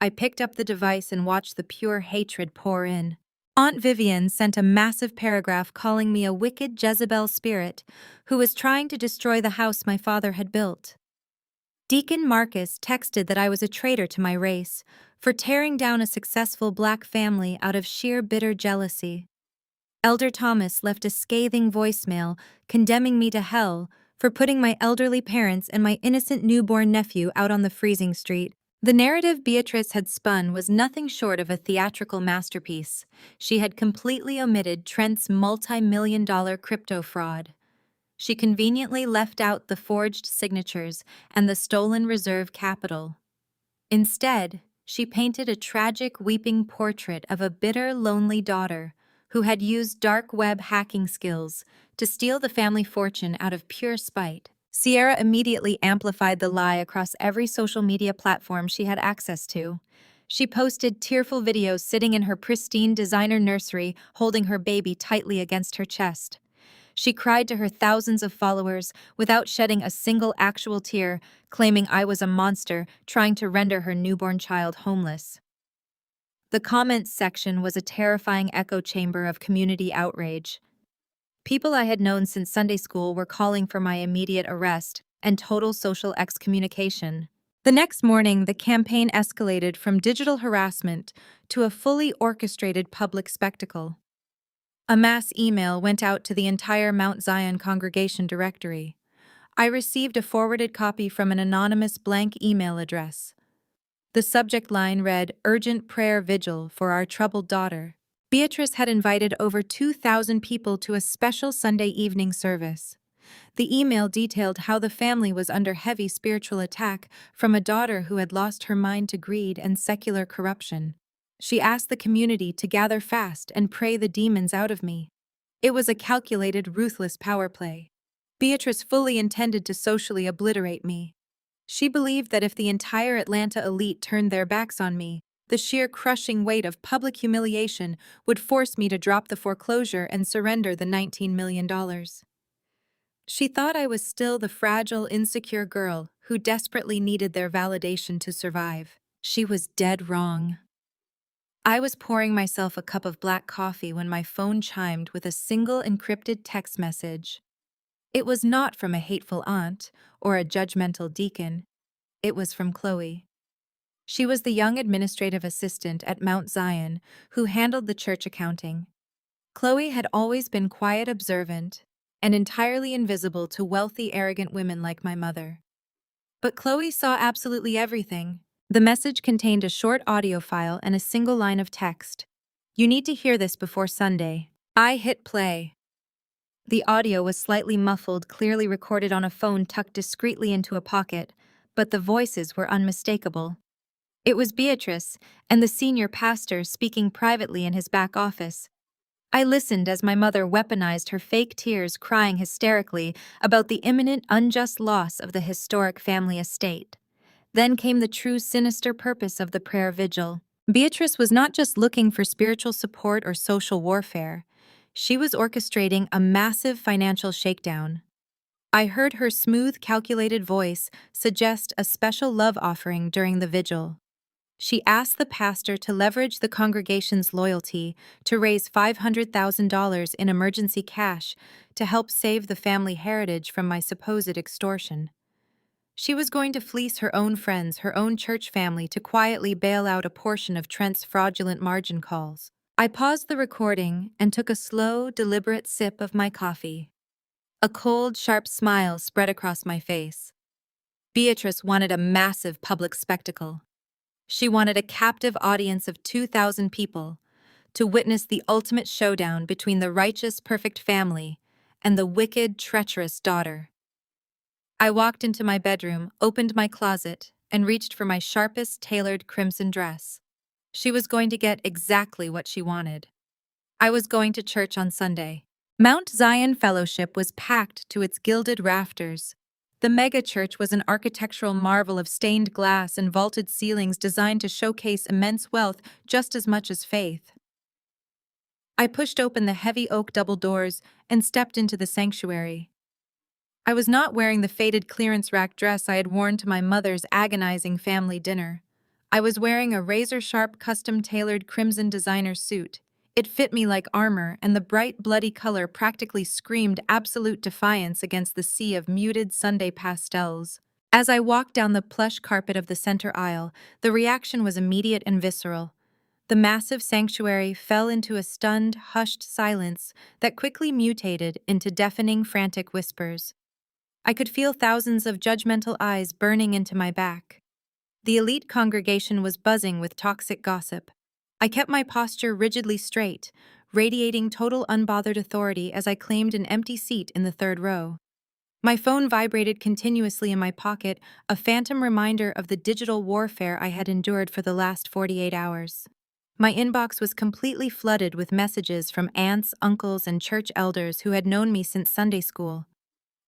I picked up the device and watched the pure hatred pour in. Aunt Vivian sent a massive paragraph calling me a wicked Jezebel spirit who was trying to destroy the house my father had built. Deacon Marcus texted that I was a traitor to my race for tearing down a successful Black family out of sheer bitter jealousy. Elder Thomas left a scathing voicemail condemning me to hell for putting my elderly parents and my innocent newborn nephew out on the freezing street. The narrative Beatrice had spun was nothing short of a theatrical masterpiece. She had completely omitted Trent's multi-million-dollar crypto fraud. She conveniently left out the forged signatures and the stolen reserve capital. Instead, she painted a tragic, weeping portrait of a bitter, lonely daughter who had used dark web hacking skills to steal the family fortune out of pure spite. Sierra immediately amplified the lie across every social media platform she had access to. She posted tearful videos sitting in her pristine designer nursery, holding her baby tightly against her chest. She cried to her thousands of followers without shedding a single actual tear, claiming I was a monster trying to render her newborn child homeless. The comments section was a terrifying echo chamber of community outrage. People I had known since Sunday school were calling for my immediate arrest and total social excommunication. The next morning, the campaign escalated from digital harassment to a fully orchestrated public spectacle. A mass email went out to the entire Mount Zion congregation directory. I received a forwarded copy from an anonymous blank email address. The subject line read, "Urgent prayer vigil for our troubled daughter." Beatrice had invited over 2,000 people to a special Sunday evening service. The email detailed how the family was under heavy spiritual attack from a daughter who had lost her mind to greed and secular corruption. She asked the community to gather fast and pray the demons out of me. It was a calculated, ruthless power play. Beatrice fully intended to socially obliterate me. She believed that if the entire Atlanta elite turned their backs on me, the sheer crushing weight of public humiliation would force me to drop the foreclosure and surrender the $19 million. She thought I was still the fragile, insecure girl who desperately needed their validation to survive. She was dead wrong. I was pouring myself a cup of black coffee when my phone chimed with a single encrypted text message. It was not from a hateful aunt or a judgmental deacon. It was from Chloe. She was the young administrative assistant at Mount Zion who handled the church accounting. Chloe had always been quiet, observant, and entirely invisible to wealthy, arrogant women like my mother. But Chloe saw absolutely everything. The message contained a short audio file and a single line of text. "You need to hear this before Sunday." I hit play. The audio was slightly muffled, clearly recorded on a phone tucked discreetly into a pocket, but the voices were unmistakable. It was Beatrice and the senior pastor speaking privately in his back office. I listened as my mother weaponized her fake tears, crying hysterically about the imminent unjust loss of the historic family estate. Then came the true sinister purpose of the prayer vigil. Beatrice was not just looking for spiritual support or social warfare. She was orchestrating a massive financial shakedown. I heard her smooth, calculated voice suggest a special love offering during the vigil. She asked the pastor to leverage the congregation's loyalty to raise $500,000 in emergency cash to help save the family heritage from my supposed extortion. She was going to fleece her own friends, her own church family, to quietly bail out a portion of Trent's fraudulent margin calls. I paused the recording and took a slow, deliberate sip of my coffee. A cold, sharp smile spread across my face. Beatrice wanted a massive public spectacle. She wanted a captive audience of 2,000 people to witness the ultimate showdown between the righteous, perfect family and the wicked, treacherous daughter. I walked into my bedroom, opened my closet, and reached for my sharpest tailored crimson dress. She was going to get exactly what she wanted. I was going to church on Sunday. Mount Zion Fellowship was packed to its gilded rafters. The megachurch was an architectural marvel of stained glass and vaulted ceilings designed to showcase immense wealth just as much as faith. I pushed open the heavy oak double doors and stepped into the sanctuary. I was not wearing the faded clearance rack dress I had worn to my mother's agonizing family dinner. I was wearing a razor-sharp, custom-tailored crimson designer suit. It fit me like armor, and the bright, bloody color practically screamed absolute defiance against the sea of muted Sunday pastels. As I walked down the plush carpet of the center aisle, the reaction was immediate and visceral. The massive sanctuary fell into a stunned, hushed silence that quickly mutated into deafening, frantic whispers. I could feel thousands of judgmental eyes burning into my back. The elite congregation was buzzing with toxic gossip. I kept my posture rigidly straight, radiating total unbothered authority as I claimed an empty seat in the third row. My phone vibrated continuously in my pocket, a phantom reminder of the digital warfare I had endured for the last 48 hours. My inbox was completely flooded with messages from aunts, uncles, and church elders who had known me since Sunday school.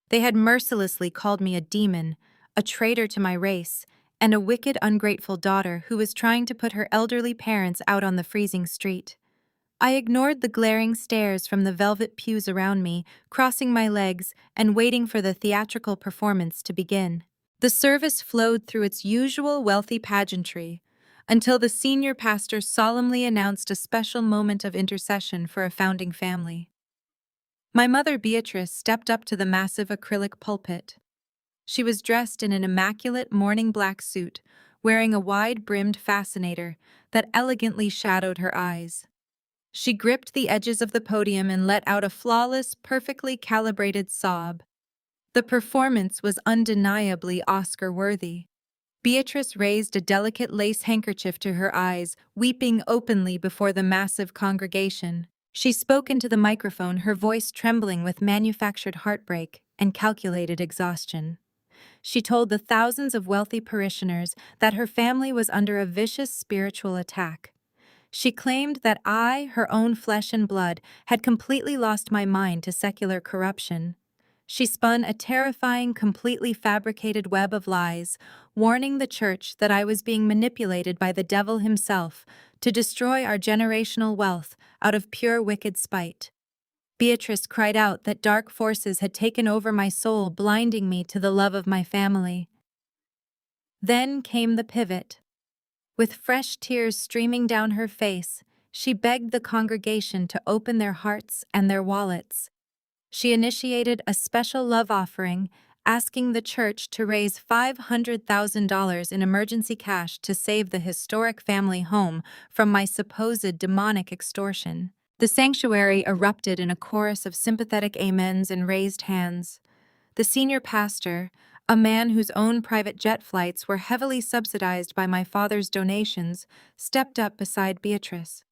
They had mercilessly called me a demon, a traitor to my race, and a wicked, ungrateful daughter who was trying to put her elderly parents out on the freezing street. I ignored the glaring stares from the velvet pews around me, crossing my legs and waiting for the theatrical performance to begin. The service flowed through its usual wealthy pageantry until the senior pastor solemnly announced a special moment of intercession for a founding family. My mother Beatrice stepped up to the massive acrylic pulpit. She was dressed in an immaculate morning black suit, wearing a wide-brimmed fascinator that elegantly shadowed her eyes. She gripped the edges of the podium and let out a flawless, perfectly calibrated sob. The performance was undeniably Oscar-worthy. Beatrice raised a delicate lace handkerchief to her eyes, weeping openly before the massive congregation. She spoke into the microphone, her voice trembling with manufactured heartbreak and calculated exhaustion. She told the thousands of wealthy parishioners that her family was under a vicious spiritual attack. She claimed that I, her own flesh and blood, had completely lost my mind to secular corruption. She spun a terrifying, completely fabricated web of lies, warning the church that I was being manipulated by the devil himself to destroy our generational wealth out of pure wicked spite. Beatrice cried out that dark forces had taken over my soul, blinding me to the love of my family. Then came the pivot. With fresh tears streaming down her face, she begged the congregation to open their hearts and their wallets. She initiated a special love offering, asking the church to raise $500,000 in emergency cash to save the historic family home from my supposed demonic extortion. The sanctuary erupted in a chorus of sympathetic amens and raised hands. The senior pastor, a man whose own private jet flights were heavily subsidized by my father's donations, stepped up beside Beatrice.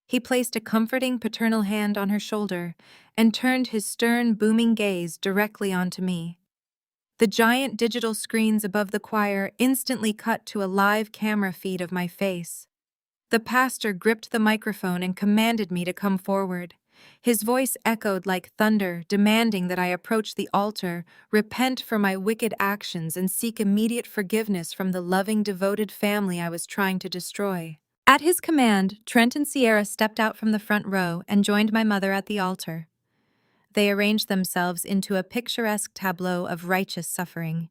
He placed a comforting paternal hand on her shoulder and turned his stern, booming gaze directly onto me. The giant digital screens above the choir instantly cut to a live camera feed of my face. The pastor gripped the microphone and commanded me to come forward. His voice echoed like thunder, demanding that I approach the altar, repent for my wicked actions, and seek immediate forgiveness from the loving, devoted family I was trying to destroy. At his command, Trent and Sierra stepped out from the front row and joined my mother at the altar. They arranged themselves into a picturesque tableau of righteous suffering.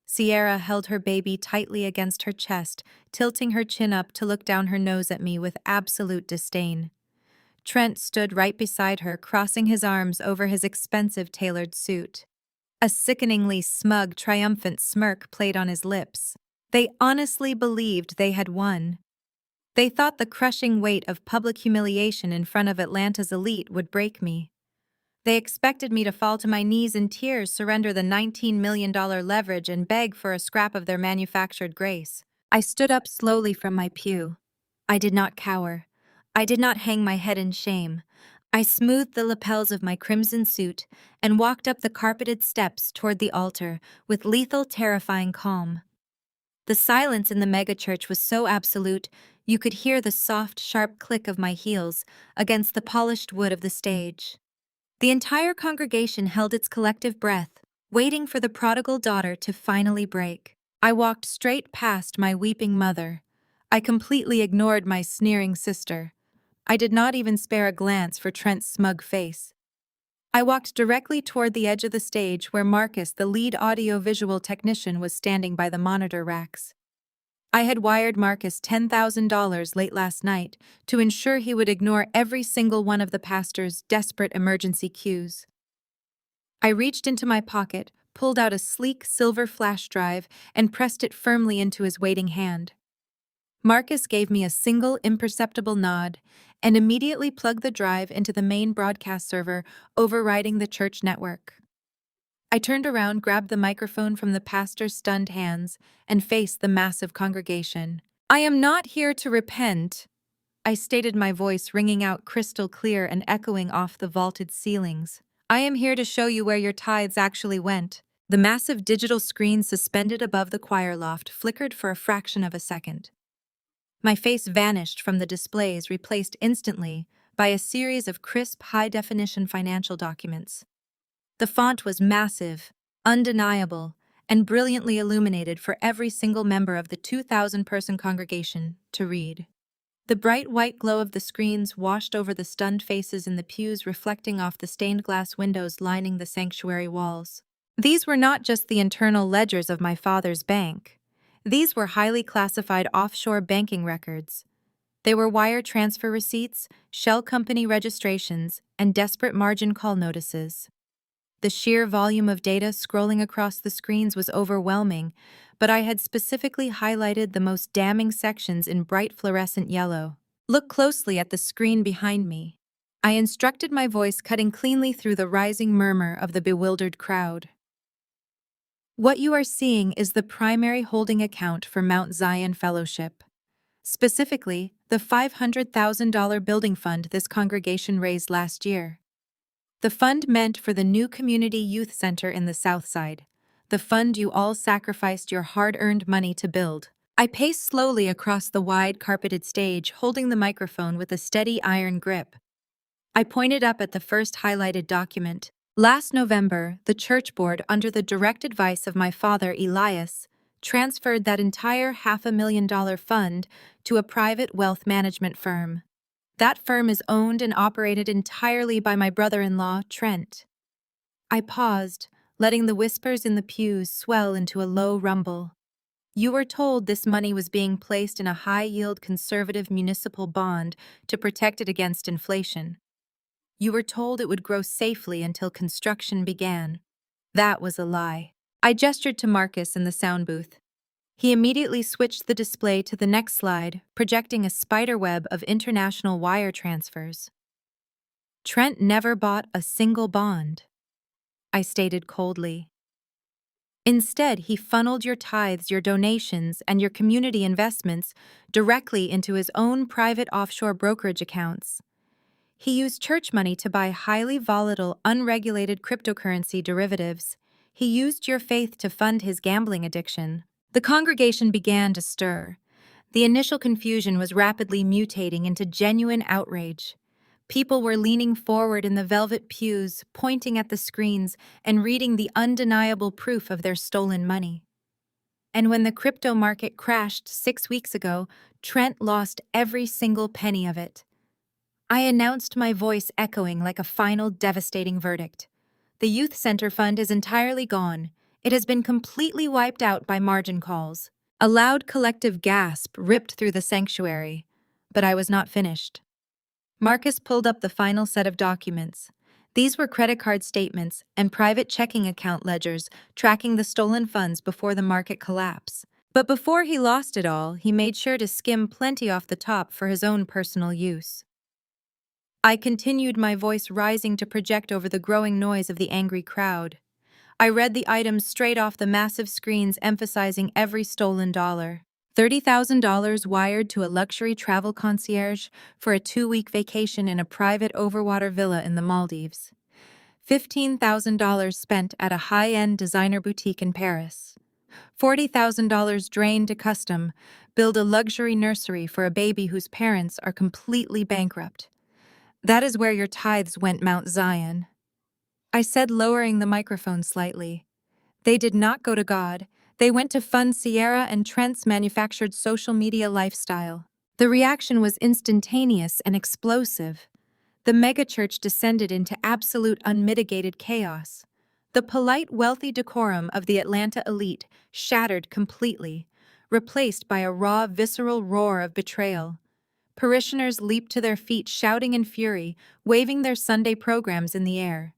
Sierra held her baby tightly against her chest, tilting her chin up to look down her nose at me with absolute disdain. Trent stood right beside her, crossing his arms over his expensive tailored suit. A sickeningly smug, triumphant smirk played on his lips. They honestly believed they had won. They thought the crushing weight of public humiliation in front of Atlanta's elite would break me. They expected me to fall to my knees in tears, surrender the $19 million leverage, and beg for a scrap of their manufactured grace. I stood up slowly from my pew. I did not cower. I did not hang my head in shame. I smoothed the lapels of my crimson suit and walked up the carpeted steps toward the altar with lethal, terrifying calm. The silence in the megachurch was so absolute, you could hear the soft, sharp click of my heels against the polished wood of the stage. The entire congregation held its collective breath, waiting for the prodigal daughter to finally break. I walked straight past my weeping mother. I completely ignored my sneering sister. I did not even spare a glance for Trent's smug face. I walked directly toward the edge of the stage where Marcus, the lead audio-visual technician, was standing by the monitor racks. I had wired Marcus $10,000 late last night to ensure he would ignore every single one of the pastor's desperate emergency cues. I reached into my pocket, pulled out a sleek silver flash drive, and pressed it firmly into his waiting hand. Marcus gave me a single imperceptible nod and immediately plugged the drive into the main broadcast server, overriding the church network. I turned around, grabbed the microphone from the pastor's stunned hands, and faced the massive congregation. "I am not here to repent," I stated, my voice ringing out crystal clear and echoing off the vaulted ceilings. "I am here to show you where your tithes actually went." The massive digital screen suspended above the choir loft flickered for a fraction of a second. My face vanished from the displays, replaced instantly by a series of crisp, high-definition financial documents. The font was massive, undeniable, and brilliantly illuminated for every single member of the 2,000-person congregation to read. The bright white glow of the screens washed over the stunned faces in the pews, reflecting off the stained glass windows lining the sanctuary walls. These were not just the internal ledgers of my father's bank. These were highly classified offshore banking records. They were wire transfer receipts, shell company registrations, and desperate margin call notices. The sheer volume of data scrolling across the screens was overwhelming, but I had specifically highlighted the most damning sections in bright fluorescent yellow. "Look closely at the screen behind me," I instructed, my voice cutting cleanly through the rising murmur of the bewildered crowd. "What you are seeing is the primary holding account for Mount Zion Fellowship. Specifically, the $500,000 building fund this congregation raised last year. The fund meant for the new community youth center in the South Side. The fund you all sacrificed your hard-earned money to build." I paced slowly across the wide carpeted stage, holding the microphone with a steady iron grip. I pointed up at the first highlighted document. Last November, the church board, under the direct advice of my father Elias, transferred that entire $500,000 fund to a private wealth management firm. That firm is owned and operated entirely by my brother-in-law, Trent. I paused, letting the whispers in the pews swell into a low rumble. You were told this money was being placed in a high-yield conservative municipal bond to protect it against inflation. You were told it would grow safely until construction began. That was a lie. I gestured to Marcus in the sound booth. He immediately switched the display to the next slide, projecting a spiderweb of international wire transfers. "Trent never bought a single bond," I stated coldly. "Instead, he funneled your tithes, your donations, and your community investments directly into his own private offshore brokerage accounts. He used church money to buy highly volatile, unregulated cryptocurrency derivatives. He used your faith to fund his gambling addiction." The congregation began to stir. The initial confusion was rapidly mutating into genuine outrage. People were leaning forward in the velvet pews, pointing at the screens and reading the undeniable proof of their stolen money. And when the crypto market crashed 6 weeks ago, Trent lost every single penny of it. I announced, my voice echoing like a final devastating verdict. The youth center fund is entirely gone. It has been completely wiped out by margin calls. A loud collective gasp ripped through the sanctuary, but I was not finished. Marcus pulled up the final set of documents. These were credit card statements and private checking account ledgers tracking the stolen funds before the market collapse. But before he lost it all, he made sure to skim plenty off the top for his own personal use. I continued, my voice rising to project over the growing noise of the angry crowd. I read the items straight off the massive screens, emphasizing every stolen dollar. $30,000 wired to a luxury travel concierge for a 2-week vacation in a private overwater villa in the Maldives. $15,000 spent at a high-end designer boutique in Paris. $40,000 drained to custom, build a luxury nursery for a baby whose parents are completely bankrupt. That is where your tithes went, Mount Zion. I said, lowering the microphone slightly. They did not go to God. They went to fund Sierra and Trent's manufactured social media lifestyle. The reaction was instantaneous and explosive. The megachurch descended into absolute unmitigated chaos. The polite, wealthy decorum of the Atlanta elite shattered completely, replaced by a raw, visceral roar of betrayal. Parishioners leaped to their feet, shouting in fury, waving their Sunday programs in the air.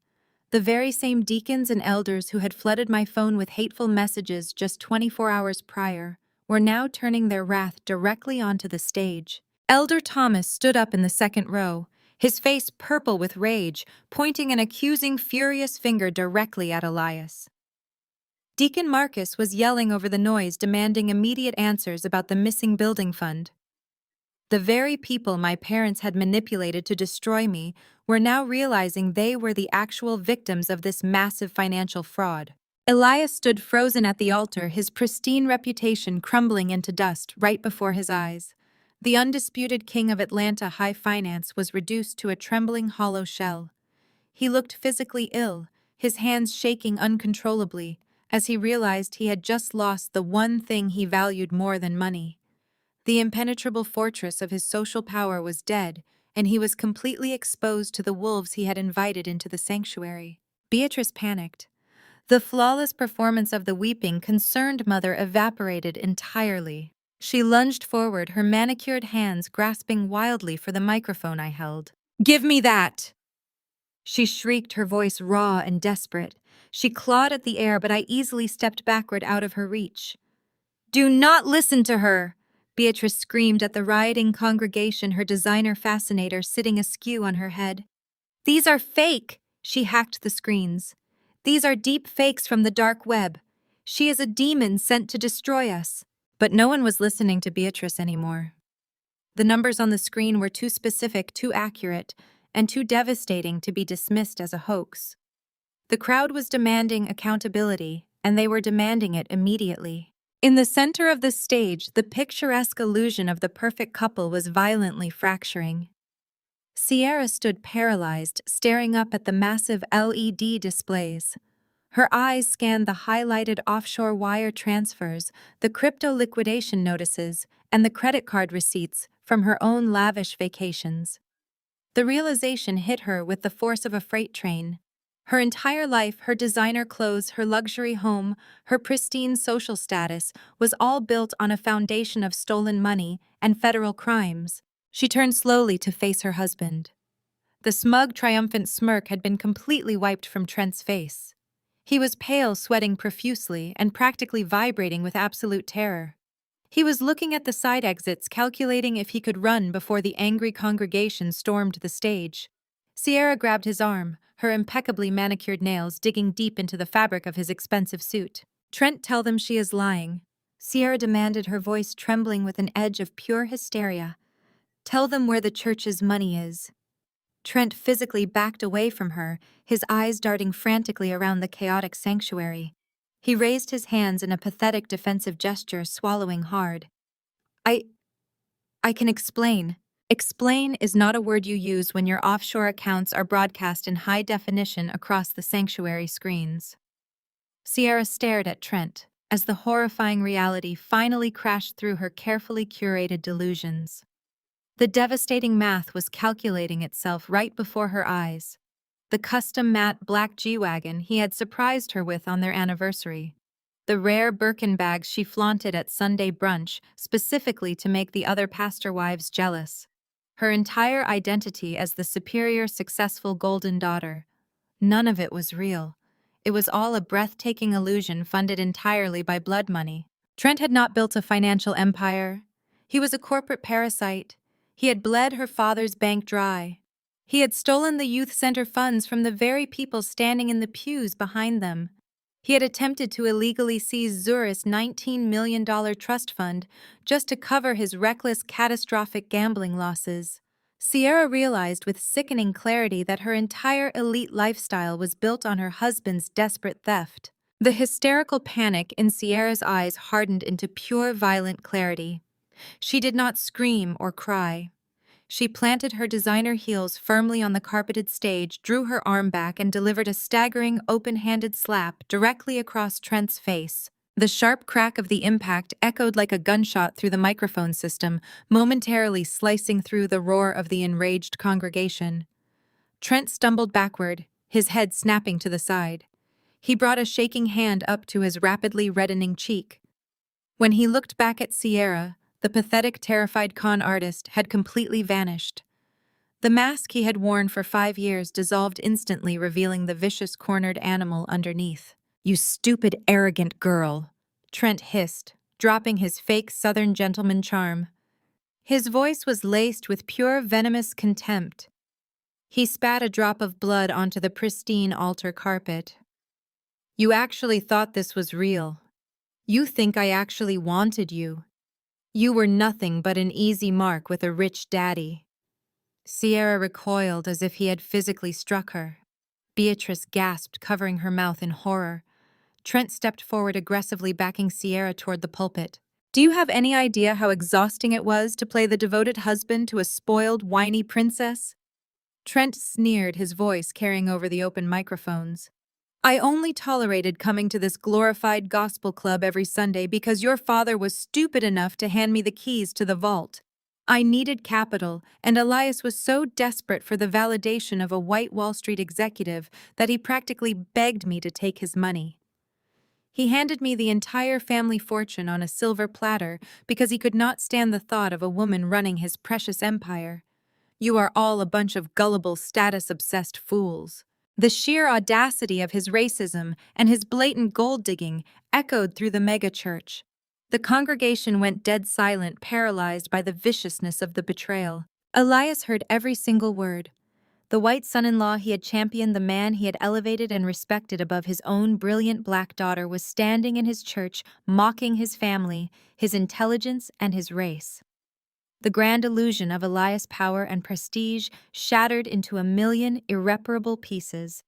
The very same deacons and elders who had flooded my phone with hateful messages just 24 hours prior were now turning their wrath directly onto the stage. Elder Thomas stood up in the second row, his face purple with rage, pointing an accusing, furious finger directly at Elias. Deacon Marcus was yelling over the noise, demanding immediate answers about the missing building fund. The very people my parents had manipulated to destroy me were now realizing they were the actual victims of this massive financial fraud. Elias stood frozen at the altar, his pristine reputation crumbling into dust right before his eyes. The undisputed king of Atlanta high finance was reduced to a trembling hollow shell. He looked physically ill, his hands shaking uncontrollably, as he realized he had just lost the one thing he valued more than money. The impenetrable fortress of his social power was dead, and he was completely exposed to the wolves he had invited into the sanctuary. Beatrice panicked. The flawless performance of the weeping, concerned mother evaporated entirely. She lunged forward, her manicured hands grasping wildly for the microphone I held. "Give me that!" She shrieked, her voice raw and desperate. She clawed at the air, but I easily stepped backward out of her reach. "Do not listen to her!" Beatrice screamed at the rioting congregation, her designer fascinator sitting askew on her head. "These are fake!" She hacked the screens. "These are deep fakes from the dark web. She is a demon sent to destroy us." But no one was listening to Beatrice anymore. The numbers on the screen were too specific, too accurate, and too devastating to be dismissed as a hoax. The crowd was demanding accountability, and they were demanding it immediately. In the center of the stage, the picturesque illusion of the perfect couple was violently fracturing. Sierra stood paralyzed, staring up at the massive LED displays. Her eyes scanned the highlighted offshore wire transfers, the crypto liquidation notices, and the credit card receipts from her own lavish vacations. The realization hit her with the force of a freight train. Her entire life, her designer clothes, her luxury home, her pristine social status was all built on a foundation of stolen money and federal crimes. She turned slowly to face her husband. The smug, triumphant smirk had been completely wiped from Trent's face. He was pale, sweating profusely, and practically vibrating with absolute terror. He was looking at the side exits, calculating if he could run before the angry congregation stormed the stage. Sierra grabbed his arm, her impeccably manicured nails digging deep into the fabric of his expensive suit. "Trent, tell them she is lying," Sierra demanded, her voice trembling with an edge of pure hysteria. "Tell them where the church's money is." Trent physically backed away from her, his eyes darting frantically around the chaotic sanctuary. He raised his hands in a pathetic defensive gesture, swallowing hard. I can explain. Explain is not a word you use when your offshore accounts are broadcast in high definition across the sanctuary screens. Sierra stared at Trent as the horrifying reality finally crashed through her carefully curated delusions. The devastating math was calculating itself right before her eyes. The custom matte black G-Wagon he had surprised her with on their anniversary. The rare Birkin bags she flaunted at Sunday brunch specifically to make the other pastor wives jealous. Her entire identity as the superior, successful golden daughter. None of it was real. It was all a breathtaking illusion funded entirely by blood money. Trent had not built a financial empire. He was a corporate parasite. He had bled her father's bank dry. He had stolen the youth center funds from the very people standing in the pews behind them. He had attempted to illegally seize Zurich's $19 million trust fund just to cover his reckless, catastrophic gambling losses. Sierra realized with sickening clarity that her entire elite lifestyle was built on her husband's desperate theft. The hysterical panic in Sierra's eyes hardened into pure violent clarity. She did not scream or cry. She planted her designer heels firmly on the carpeted stage, drew her arm back, and delivered a staggering, open-handed slap directly across Trent's face. The sharp crack of the impact echoed like a gunshot through the microphone system, momentarily slicing through the roar of the enraged congregation. Trent stumbled backward, his head snapping to the side. He brought a shaking hand up to his rapidly reddening cheek. When he looked back at Sierra, the pathetic, terrified con artist had completely vanished. The mask he had worn for 5 years dissolved instantly, revealing the vicious, cornered animal underneath. "You stupid, arrogant girl," Trent hissed, dropping his fake Southern gentleman charm. His voice was laced with pure, venomous contempt. He spat a drop of blood onto the pristine altar carpet. "You actually thought this was real. You think I actually wanted you. You were nothing but an easy mark with a rich daddy." Sierra recoiled as if he had physically struck her. Beatrice gasped, covering her mouth in horror. Trent stepped forward, aggressively backing Sierra toward the pulpit. "Do you have any idea how exhausting it was to play the devoted husband to a spoiled, whiny princess?" Trent sneered, his voice carrying over the open microphones. "I only tolerated coming to this glorified gospel club every Sunday because your father was stupid enough to hand me the keys to the vault. I needed capital, and Elias was so desperate for the validation of a white Wall Street executive that he practically begged me to take his money. He handed me the entire family fortune on a silver platter because he could not stand the thought of a woman running his precious empire. You are all a bunch of gullible, status-obsessed fools." The sheer audacity of his racism and his blatant gold-digging echoed through the megachurch. The congregation went dead silent, paralyzed by the viciousness of the betrayal. Elias heard every single word. The white son-in-law he had championed, the man he had elevated and respected above his own brilliant black daughter, was standing in his church, mocking his family, his intelligence, and his race. The grand illusion of Elias' power and prestige shattered into a million irreparable pieces.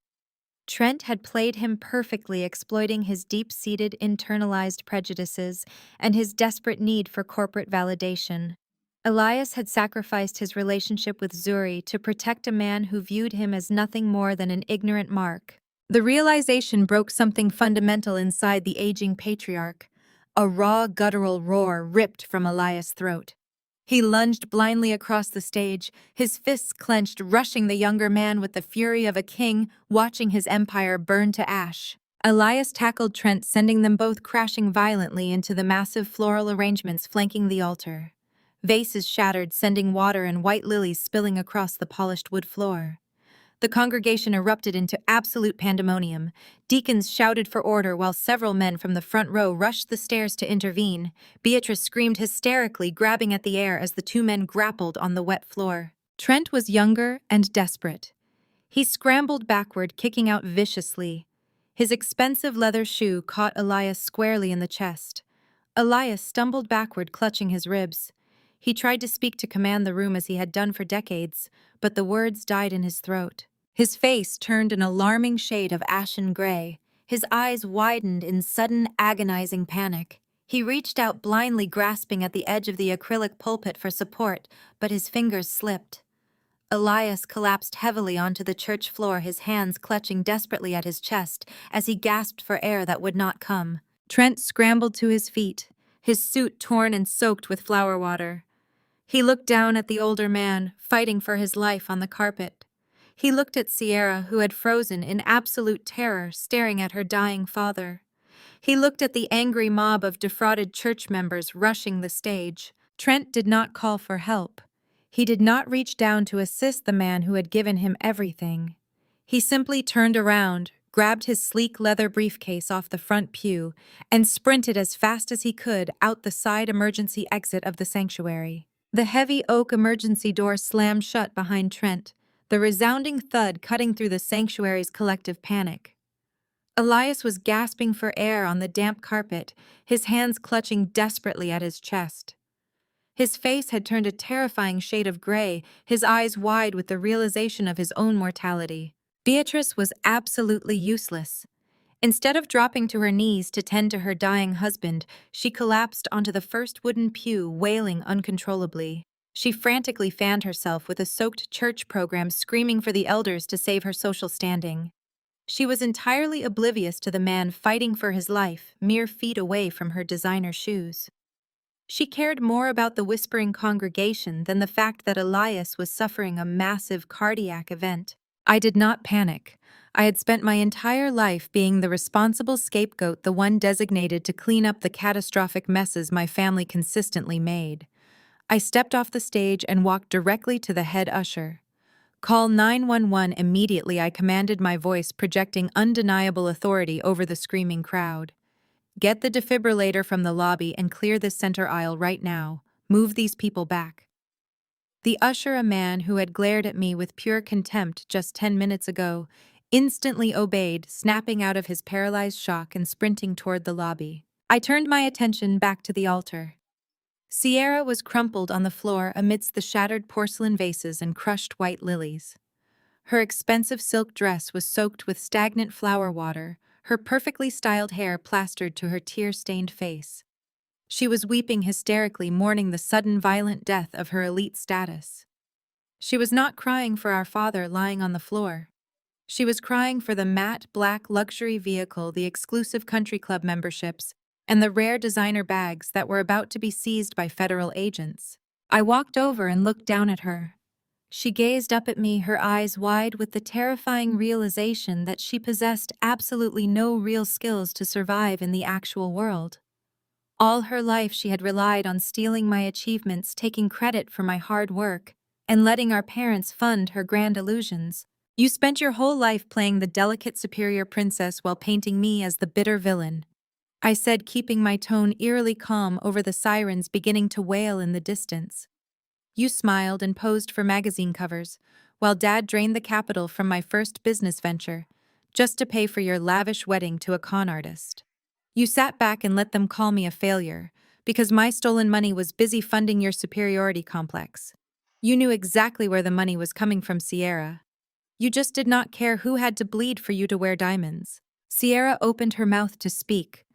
Trent had played him perfectly, exploiting his deep-seated, internalized prejudices and his desperate need for corporate validation. Elias had sacrificed his relationship with Zuri to protect a man who viewed him as nothing more than an ignorant mark. The realization broke something fundamental inside the aging patriarch. A raw, guttural roar ripped from Elias' throat. He lunged blindly across the stage, his fists clenched, rushing the younger man with the fury of a king watching his empire burn to ash. Elias tackled Trent, sending them both crashing violently into the massive floral arrangements flanking the altar. Vases shattered, sending water and white lilies spilling across the polished wood floor. The congregation erupted into absolute pandemonium. Deacons shouted for order while several men from the front row rushed the stairs to intervene. Beatrice screamed hysterically, grabbing at the air as the two men grappled on the wet floor. Trent was younger and desperate. He scrambled backward, kicking out viciously. His expensive leather shoe caught Elias squarely in the chest. Elias stumbled backward, clutching his ribs. He tried to speak, to command the room as he had done for decades, but the words died in his throat. His face turned an alarming shade of ashen gray. His eyes widened in sudden, agonizing panic. He reached out blindly, grasping at the edge of the acrylic pulpit for support, but his fingers slipped. Elias collapsed heavily onto the church floor, his hands clutching desperately at his chest as he gasped for air that would not come. Trent scrambled to his feet, his suit torn and soaked with flower water. He looked down at the older man, fighting for his life on the carpet. He looked at Sierra, who had frozen in absolute terror, staring at her dying father. He looked at the angry mob of defrauded church members rushing the stage. Trent did not call for help. He did not reach down to assist the man who had given him everything. He simply turned around, grabbed his sleek leather briefcase off the front pew, and sprinted as fast as he could out the side emergency exit of the sanctuary. The heavy oak emergency door slammed shut behind Trent, the resounding thud cutting through the sanctuary's collective panic. Elias was gasping for air on the damp carpet, his hands clutching desperately at his chest. His face had turned a terrifying shade of gray, his eyes wide with the realization of his own mortality. Beatrice was absolutely useless. Instead of dropping to her knees to tend to her dying husband, she collapsed onto the first wooden pew, wailing uncontrollably. She frantically fanned herself with a soaked church program, screaming for the elders to save her social standing. She was entirely oblivious to the man fighting for his life, mere feet away from her designer shoes. She cared more about the whispering congregation than the fact that Elias was suffering a massive cardiac event. I did not panic. I had spent my entire life being the responsible scapegoat, the one designated to clean up the catastrophic messes my family consistently made. I stepped off the stage and walked directly to the head usher. "Call 911 immediately," I commanded, my voice projecting undeniable authority over the screaming crowd. "Get the defibrillator from the lobby and clear this center aisle right now. Move these people back." The usher, a man who had glared at me with pure contempt just 10 minutes ago, instantly obeyed, snapping out of his paralyzed shock and sprinting toward the lobby. I turned my attention back to the altar. Sierra was crumpled on the floor amidst the shattered porcelain vases and crushed white lilies. Her expensive silk dress was soaked with stagnant flower water, her perfectly styled hair plastered to her tear-stained face. She was weeping hysterically, mourning the sudden violent death of her elite status. She was not crying for our father lying on the floor. She was crying for the matte black luxury vehicle, the exclusive country club memberships, and the rare designer bags that were about to be seized by federal agents. I walked over and looked down at her. She gazed up at me, her eyes wide with the terrifying realization that she possessed absolutely no real skills to survive in the actual world. All her life she had relied on stealing my achievements, taking credit for my hard work, and letting our parents fund her grand illusions. "You spent your whole life playing the delicate superior princess while painting me as the bitter villain," I said, keeping my tone eerily calm over the sirens beginning to wail in the distance. "You smiled and posed for magazine covers, while Dad drained the capital from my first business venture, just to pay for your lavish wedding to a con artist. You sat back and let them call me a failure, because my stolen money was busy funding your superiority complex. You knew exactly where the money was coming from, Sierra. You just did not care who had to bleed for you to wear diamonds." Sierra opened her mouth to speak,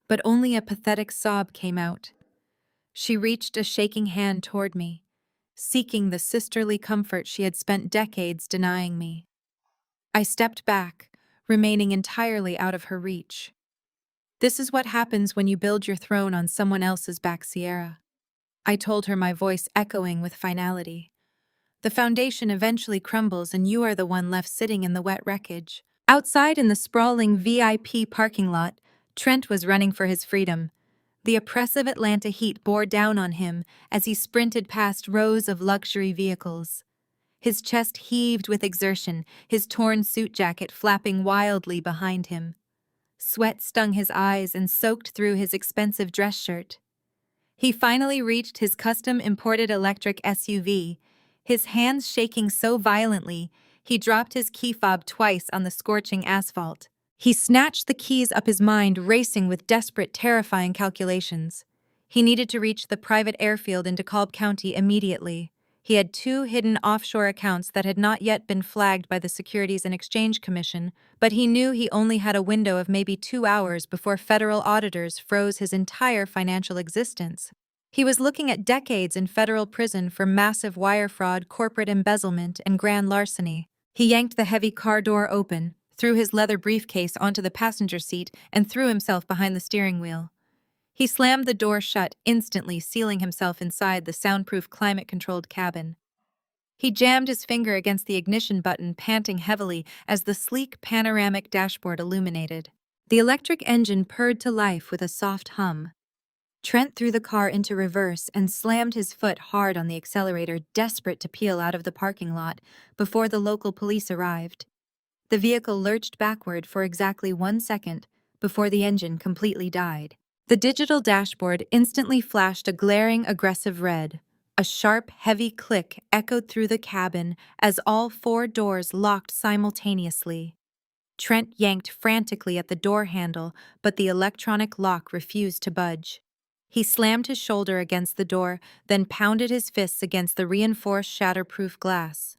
but only a pathetic sob came out. She reached a shaking hand toward me, seeking the sisterly comfort she had spent decades denying me. I stepped back, remaining entirely out of her reach. "This is what happens when you build your throne on someone else's back, Sierra," I told her, my voice echoing with finality. "The foundation eventually crumbles and you are the one left sitting in the wet wreckage." Outside in the sprawling VIP parking lot, Trent was running for his freedom. The oppressive Atlanta heat bore down on him as he sprinted past rows of luxury vehicles. His chest heaved with exertion, his torn suit jacket flapping wildly behind him. Sweat stung his eyes and soaked through his expensive dress shirt. He finally reached his custom-imported electric SUV, his hands shaking so violently he dropped his key fob twice on the scorching asphalt. He snatched the keys up, his mind racing with desperate, terrifying calculations. He needed to reach the private airfield in DeKalb County immediately. He had 2 hidden offshore accounts that had not yet been flagged by the Securities and Exchange Commission, but he knew he only had a window of maybe 2 hours before federal auditors froze his entire financial existence. He was looking at decades in federal prison for massive wire fraud, corporate embezzlement, and grand larceny. He yanked the heavy car door open, threw his leather briefcase onto the passenger seat, and threw himself behind the steering wheel. He slammed the door shut, instantly sealing himself inside the soundproof climate-controlled cabin. He jammed his finger against the ignition button, panting heavily as the sleek panoramic dashboard illuminated. The electric engine purred to life with a soft hum. Trent threw the car into reverse and slammed his foot hard on the accelerator, desperate to peel out of the parking lot before the local police arrived. The vehicle lurched backward for exactly 1 second before the engine completely died. The digital dashboard instantly flashed a glaring, aggressive red. A sharp, heavy click echoed through the cabin as all 4 doors locked simultaneously. Trent yanked frantically at the door handle, but the electronic lock refused to budge. He slammed his shoulder against the door, then pounded his fists against the reinforced shatterproof glass.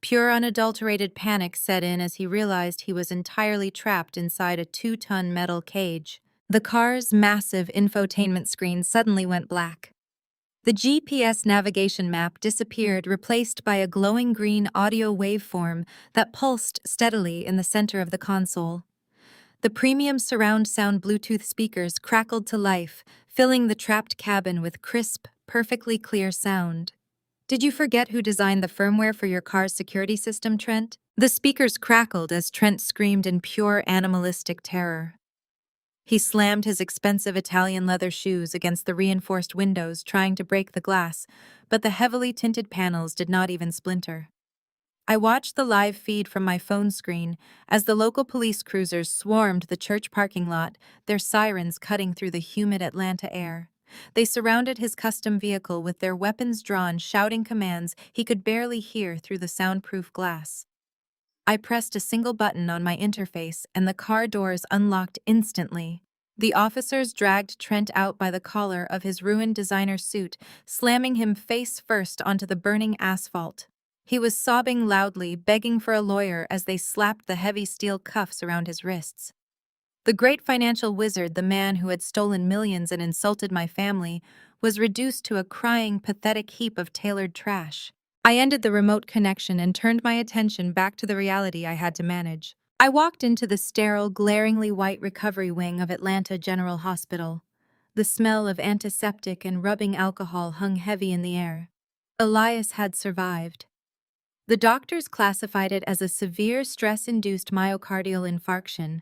Pure unadulterated panic set in as he realized he was entirely trapped inside a 2-ton metal cage. The car's massive infotainment screen suddenly went black. The GPS navigation map disappeared, replaced by a glowing green audio waveform that pulsed steadily in the center of the console. The premium surround sound Bluetooth speakers crackled to life, filling the trapped cabin with crisp, perfectly clear sound. Did you forget who designed the firmware for your car's security system, Trent? The speakers crackled as Trent screamed in pure animalistic terror. He slammed his expensive Italian leather shoes against the reinforced windows, trying to break the glass, but the heavily tinted panels did not even splinter. I watched the live feed from my phone screen as the local police cruisers swarmed the church parking lot, their sirens cutting through the humid Atlanta air. They surrounded his custom vehicle with their weapons drawn, shouting commands he could barely hear through the soundproof glass. I pressed a single button on my interface and the car doors unlocked instantly. The officers dragged Trent out by the collar of his ruined designer suit, slamming him face first onto the burning asphalt. He was sobbing loudly, begging for a lawyer as they slapped the heavy steel cuffs around his wrists. The great financial wizard, the man who had stolen millions and insulted my family, was reduced to a crying, pathetic heap of tailored trash. I ended the remote connection and turned my attention back to the reality I had to manage. I walked into the sterile, glaringly white recovery wing of Atlanta General Hospital. The smell of antiseptic and rubbing alcohol hung heavy in the air. Elias had survived. The doctors classified it as a severe stress-induced myocardial infarction.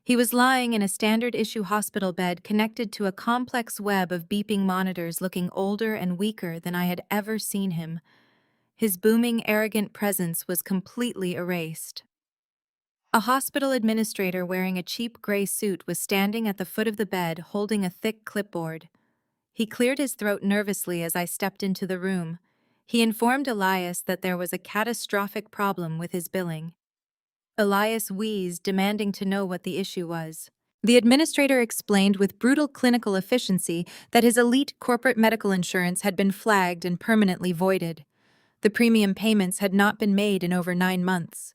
He was lying in a standard-issue hospital bed connected to a complex web of beeping monitors, looking older and weaker than I had ever seen him. His booming, arrogant presence was completely erased. A hospital administrator wearing a cheap gray suit was standing at the foot of the bed, holding a thick clipboard. He cleared his throat nervously as I stepped into the room. He informed Elias that there was a catastrophic problem with his billing. Elias wheezed, demanding to know what the issue was. The administrator explained with brutal clinical efficiency that his elite corporate medical insurance had been flagged and permanently voided. The premium payments had not been made in over 9 months.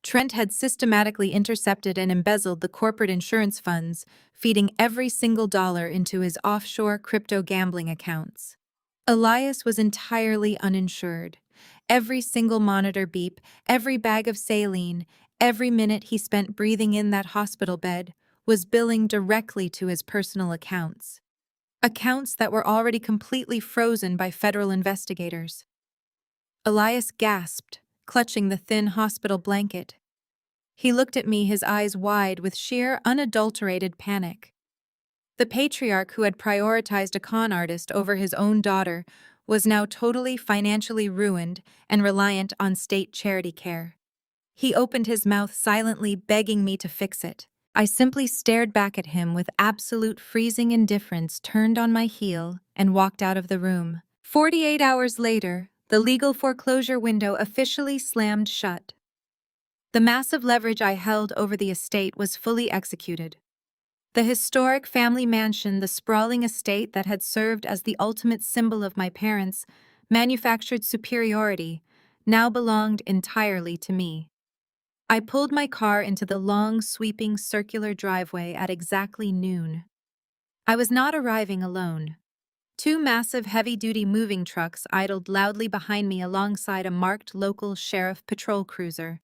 Trent had systematically intercepted and embezzled the corporate insurance funds, feeding every single dollar into his offshore crypto gambling accounts. Elias was entirely uninsured. Every single monitor beep, every bag of saline, every minute he spent breathing in that hospital bed was billing directly to his personal accounts. Accounts that were already completely frozen by federal investigators. Elias gasped, clutching the thin hospital blanket. He looked at me, his eyes wide with sheer, unadulterated panic. The patriarch who had prioritized a con artist over his own daughter was now totally financially ruined and reliant on state charity care. He opened his mouth silently, begging me to fix it. I simply stared back at him with absolute freezing indifference, turned on my heel, and walked out of the room. 48 hours later, the legal foreclosure window officially slammed shut. The massive leverage I held over the estate was fully executed. The historic family mansion, the sprawling estate that had served as the ultimate symbol of my parents, Manufactured superiority now belonged entirely to me. I pulled my car into the long, sweeping, circular driveway at exactly noon. I was not arriving alone. Two massive heavy-duty moving trucks idled loudly behind me alongside a marked local sheriff patrol cruiser.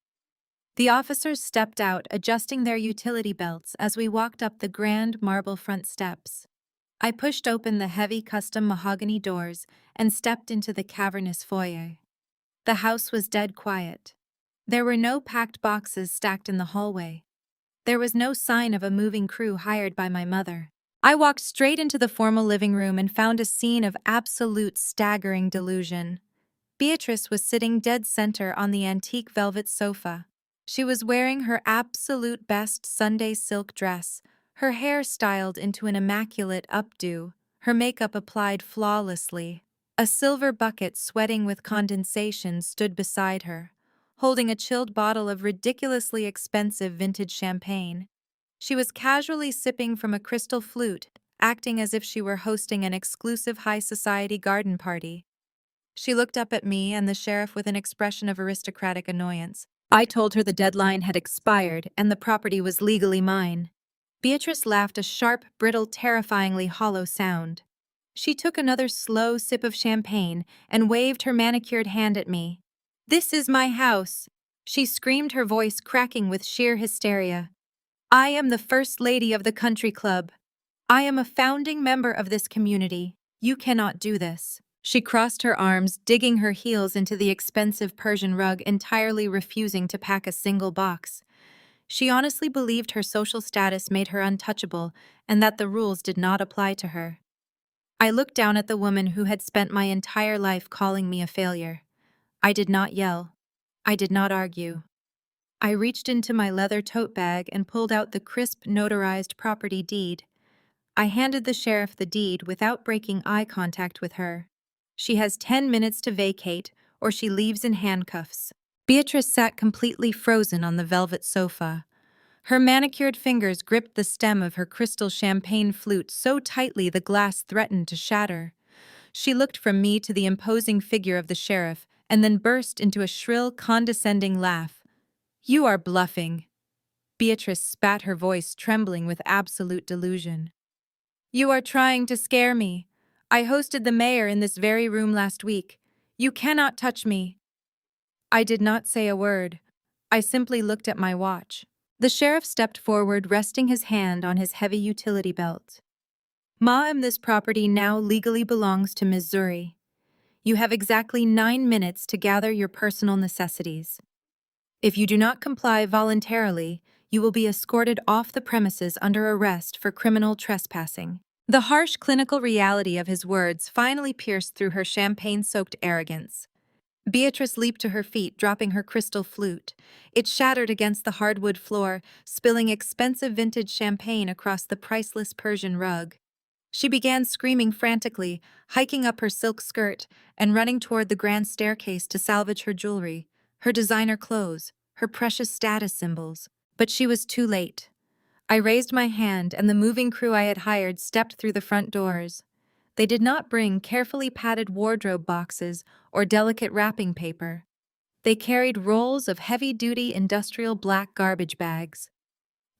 The officers stepped out, adjusting their utility belts as we walked up the grand marble front steps. I pushed open the heavy custom mahogany doors and stepped into the cavernous foyer. The house was dead quiet. There were no packed boxes stacked in the hallway. There was no sign of a moving crew hired by my mother. I walked straight into the formal living room and found a scene of absolute staggering delusion. Beatrice was sitting dead center on the antique velvet sofa. She was wearing her absolute best Sunday silk dress, her hair styled into an immaculate updo, her makeup applied flawlessly. A silver bucket sweating with condensation stood beside her, holding a chilled bottle of ridiculously expensive vintage champagne. She was casually sipping from a crystal flute, acting as if she were hosting an exclusive high society garden party. She looked up at me and the sheriff with an expression of aristocratic annoyance. I told her the deadline had expired and the property was legally mine. Beatrice laughed a sharp, brittle, terrifyingly hollow sound. She took another slow sip of champagne and waved her manicured hand at me. "This is my house," she screamed, her voice cracking with sheer hysteria. "I am the first lady of the country club. I am a founding member of this community. You cannot do this." She crossed her arms, digging her heels into the expensive Persian rug, entirely refusing to pack a single box. She honestly believed her social status made her untouchable and that the rules did not apply to her. I looked down at the woman who had spent my entire life calling me a failure. I did not yell. I did not argue. I reached into my leather tote bag and pulled out the crisp, notarized property deed. I handed the sheriff the deed without breaking eye contact with her. She has 10 minutes to vacate, or she leaves in handcuffs. Beatrice sat completely frozen on the velvet sofa. Her manicured fingers gripped the stem of her crystal champagne flute so tightly the glass threatened to shatter. She looked from me to the imposing figure of the sheriff and then burst into a shrill, condescending laugh. "You are bluffing." Beatrice spat, her voice trembling with absolute delusion. "You are trying to scare me. I hosted the mayor in this very room last week. You cannot touch me." I did not say a word. I simply looked at my watch. The sheriff stepped forward, resting his hand on his heavy utility belt. "Ma'am, this property now legally belongs to Missouri. You have exactly 9 minutes to gather your personal necessities. If you do not comply voluntarily, you will be escorted off the premises under arrest for criminal trespassing." The harsh clinical reality of his words finally pierced through her champagne-soaked arrogance. Beatrice leaped to her feet, dropping her crystal flute. It shattered against the hardwood floor, spilling expensive vintage champagne across the priceless Persian rug. She began screaming frantically, hiking up her silk skirt and running toward the grand staircase to salvage her jewelry, her designer clothes, her precious status symbols. But she was too late. I raised my hand, and the moving crew I had hired stepped through the front doors. They did not bring carefully padded wardrobe boxes or delicate wrapping paper. They carried rolls of heavy-duty industrial black garbage bags.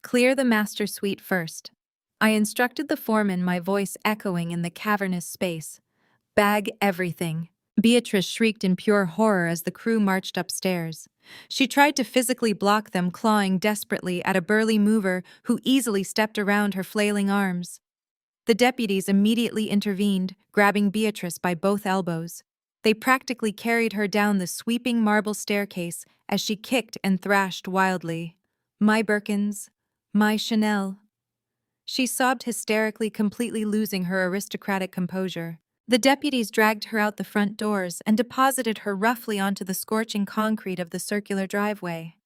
"Clear the master suite first," I instructed the foreman, my voice echoing in the cavernous space. "Bag everything." Beatrice shrieked in pure horror as the crew marched upstairs. She tried to physically block them, clawing desperately at a burly mover who easily stepped around her flailing arms. The deputies immediately intervened, grabbing Beatrice by both elbows. They practically carried her down the sweeping marble staircase as she kicked and thrashed wildly. "My Birkins, my Chanel." She sobbed hysterically, completely losing her aristocratic composure. The deputies dragged her out the front doors and deposited her roughly onto the scorching concrete of the circular driveway.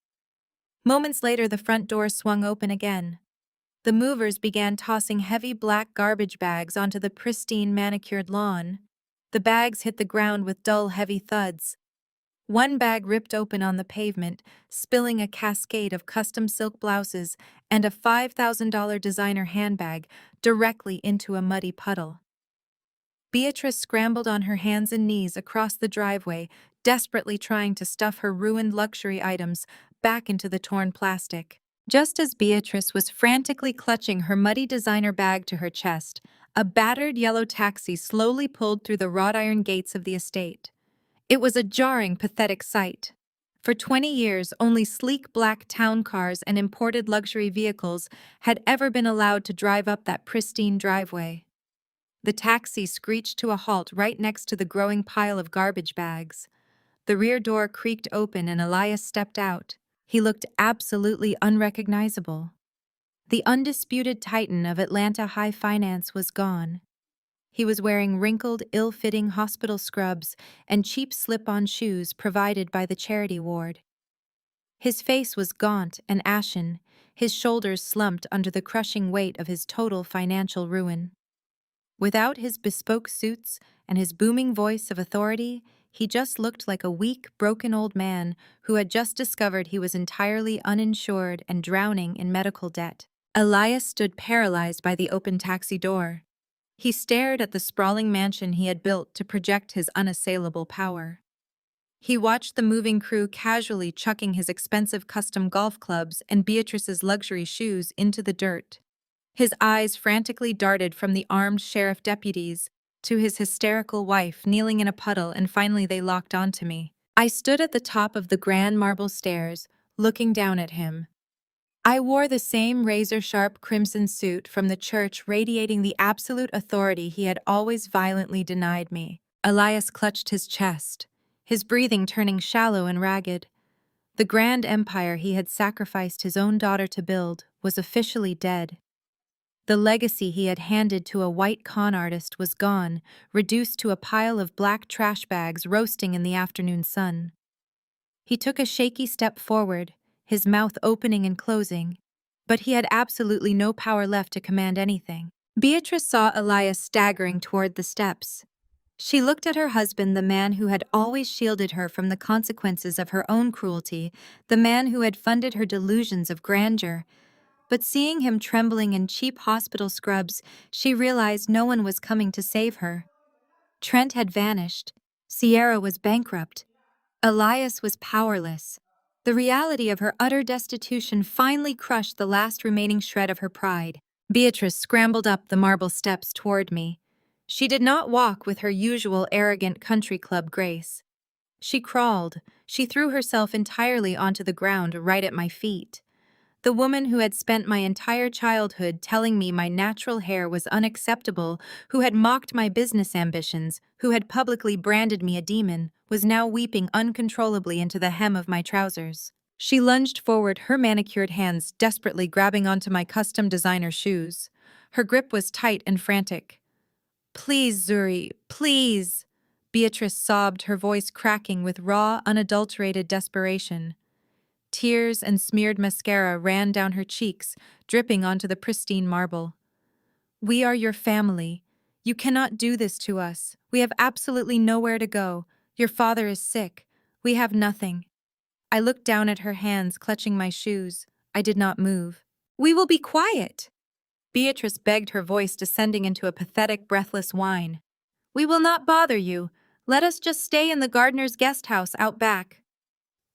Moments later, the front door swung open again. The movers began tossing heavy black garbage bags onto the pristine manicured lawn. The bags hit the ground with dull, heavy thuds. One bag ripped open on the pavement, spilling a cascade of custom silk blouses and a $5,000 designer handbag directly into a muddy puddle. Beatrice scrambled on her hands and knees across the driveway, desperately trying to stuff her ruined luxury items back into the torn plastic. Just as Beatrice was frantically clutching her muddy designer bag to her chest, a battered yellow taxi slowly pulled through the wrought iron gates of the estate. It was a jarring, pathetic sight. For 20 years, only sleek black town cars and imported luxury vehicles had ever been allowed to drive up that pristine driveway. The taxi screeched to a halt right next to the growing pile of garbage bags. The rear door creaked open and Elias stepped out. He looked absolutely unrecognizable. The undisputed titan of Atlanta high finance was gone. He was wearing wrinkled, ill-fitting hospital scrubs and cheap slip-on shoes provided by the charity ward. His face was gaunt and ashen, his shoulders slumped under the crushing weight of his total financial ruin. Without his bespoke suits and his booming voice of authority, he just looked like a weak, broken old man who had just discovered he was entirely uninsured and drowning in medical debt. Elias stood paralyzed by the open taxi door. He stared at the sprawling mansion he had built to project his unassailable power. He watched the moving crew casually chucking his expensive custom golf clubs and Beatrice's luxury shoes into the dirt. His eyes frantically darted from the armed sheriff deputies to his hysterical wife kneeling in a puddle, and finally they locked onto me. I stood at the top of the grand marble stairs, looking down at him. I wore the same razor-sharp crimson suit from the church, radiating the absolute authority he had always violently denied me. Elias clutched his chest, his breathing turning shallow and ragged. The grand empire he had sacrificed his own daughter to build was officially dead. The legacy he had handed to a white con artist was gone, reduced to a pile of black trash bags roasting in the afternoon sun. He took a shaky step forward, his mouth opening and closing, but he had absolutely no power left to command anything. Beatrice saw Elias staggering toward the steps. She looked at her husband, the man who had always shielded her from the consequences of her own cruelty, the man who had funded her delusions of grandeur. But seeing him trembling in cheap hospital scrubs, she realized no one was coming to save her. Trent had vanished. Sierra was bankrupt. Elias was powerless. The reality of her utter destitution finally crushed the last remaining shred of her pride. Beatrice scrambled up the marble steps toward me. She did not walk with her usual arrogant country club grace. She crawled. She threw herself entirely onto the ground right at my feet. The woman who had spent my entire childhood telling me my natural hair was unacceptable, who had mocked my business ambitions, who had publicly branded me a demon, was now weeping uncontrollably into the hem of my trousers. She lunged forward, her manicured hands desperately grabbing onto my custom designer shoes. Her grip was tight and frantic. "Please, Zuri, please," Beatrice sobbed, her voice cracking with raw, unadulterated desperation. Tears and smeared mascara ran down her cheeks, dripping onto the pristine marble. "We are your family. You cannot do this to us. We have absolutely nowhere to go. Your father is sick. We have nothing." I looked down at her hands, clutching my shoes. I did not move. "We will be quiet," Beatrice begged, her voice descending into a pathetic, breathless whine. "We will not bother you. Let us just stay in the gardener's guest house out back."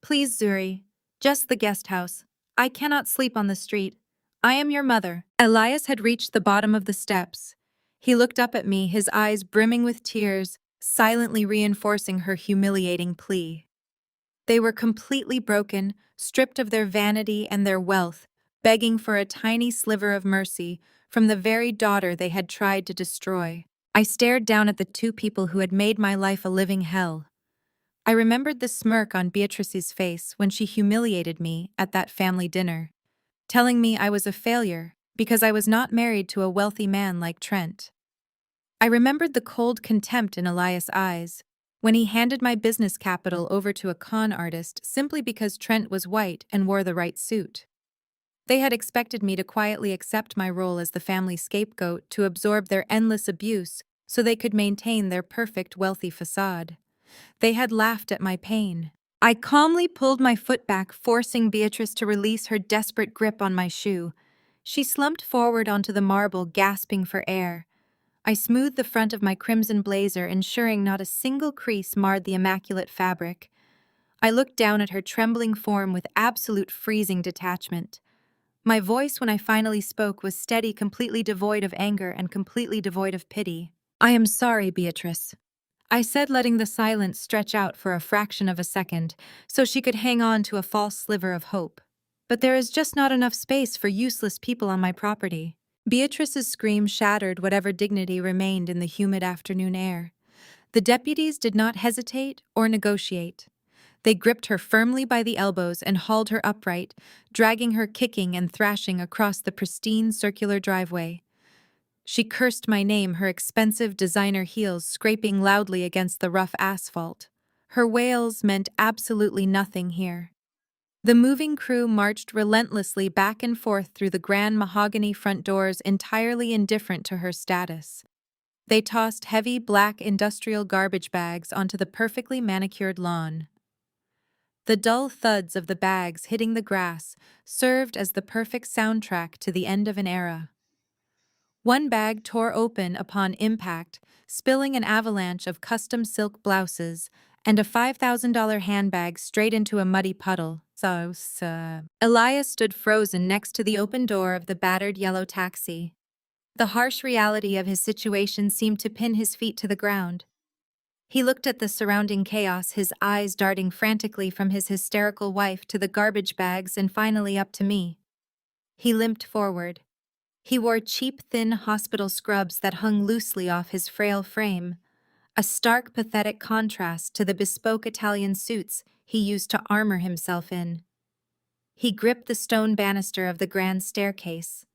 "Please, Zuri. Just the guest house. I cannot sleep on the street. I am your mother." Elias had reached the bottom of the steps. He looked up at me, his eyes brimming with tears, silently reinforcing her humiliating plea. They were completely broken, stripped of their vanity and their wealth, begging for a tiny sliver of mercy from the very daughter they had tried to destroy. I stared down at the two people who had made my life a living hell. I remembered the smirk on Beatrice's face when she humiliated me at that family dinner, telling me I was a failure because I was not married to a wealthy man like Trent. I remembered the cold contempt in Elias' eyes when he handed my business capital over to a con artist simply because Trent was white and wore the right suit. They had expected me to quietly accept my role as the family scapegoat, to absorb their endless abuse so they could maintain their perfect wealthy facade. They had laughed at my pain. I calmly pulled my foot back, forcing Beatrice to release her desperate grip on my shoe. She slumped forward onto the marble, gasping for air. I smoothed the front of my crimson blazer, ensuring not a single crease marred the immaculate fabric. I looked down at her trembling form with absolute freezing detachment. My voice, when I finally spoke, was steady, completely devoid of anger and completely devoid of pity. "I am sorry, Beatrice," I said, letting the silence stretch out for a fraction of a second, so she could hang on to a false sliver of hope. "But there is just not enough space for useless people on my property." Beatrice's scream shattered whatever dignity remained in the humid afternoon air. The deputies did not hesitate or negotiate. They gripped her firmly by the elbows and hauled her upright, dragging her kicking and thrashing across the pristine circular driveway. She cursed my name, her expensive designer heels scraping loudly against the rough asphalt. Her wails meant absolutely nothing here. The moving crew marched relentlessly back and forth through the grand mahogany front doors, entirely indifferent to her status. They tossed heavy black industrial garbage bags onto the perfectly manicured lawn. The dull thuds of the bags hitting the grass served as the perfect soundtrack to the end of an era. One bag tore open upon impact, spilling an avalanche of custom silk blouses and a $5,000 handbag straight into a muddy puddle. Elias stood frozen next to the open door of the battered yellow taxi. The harsh reality of his situation seemed to pin his feet to the ground. He looked at the surrounding chaos, his eyes darting frantically from his hysterical wife to the garbage bags and finally up to me. He limped forward. He wore cheap, thin hospital scrubs that hung loosely off his frail frame, a stark, pathetic contrast to the bespoke Italian suits he used to armor himself in. He gripped the stone banister of the grand staircase,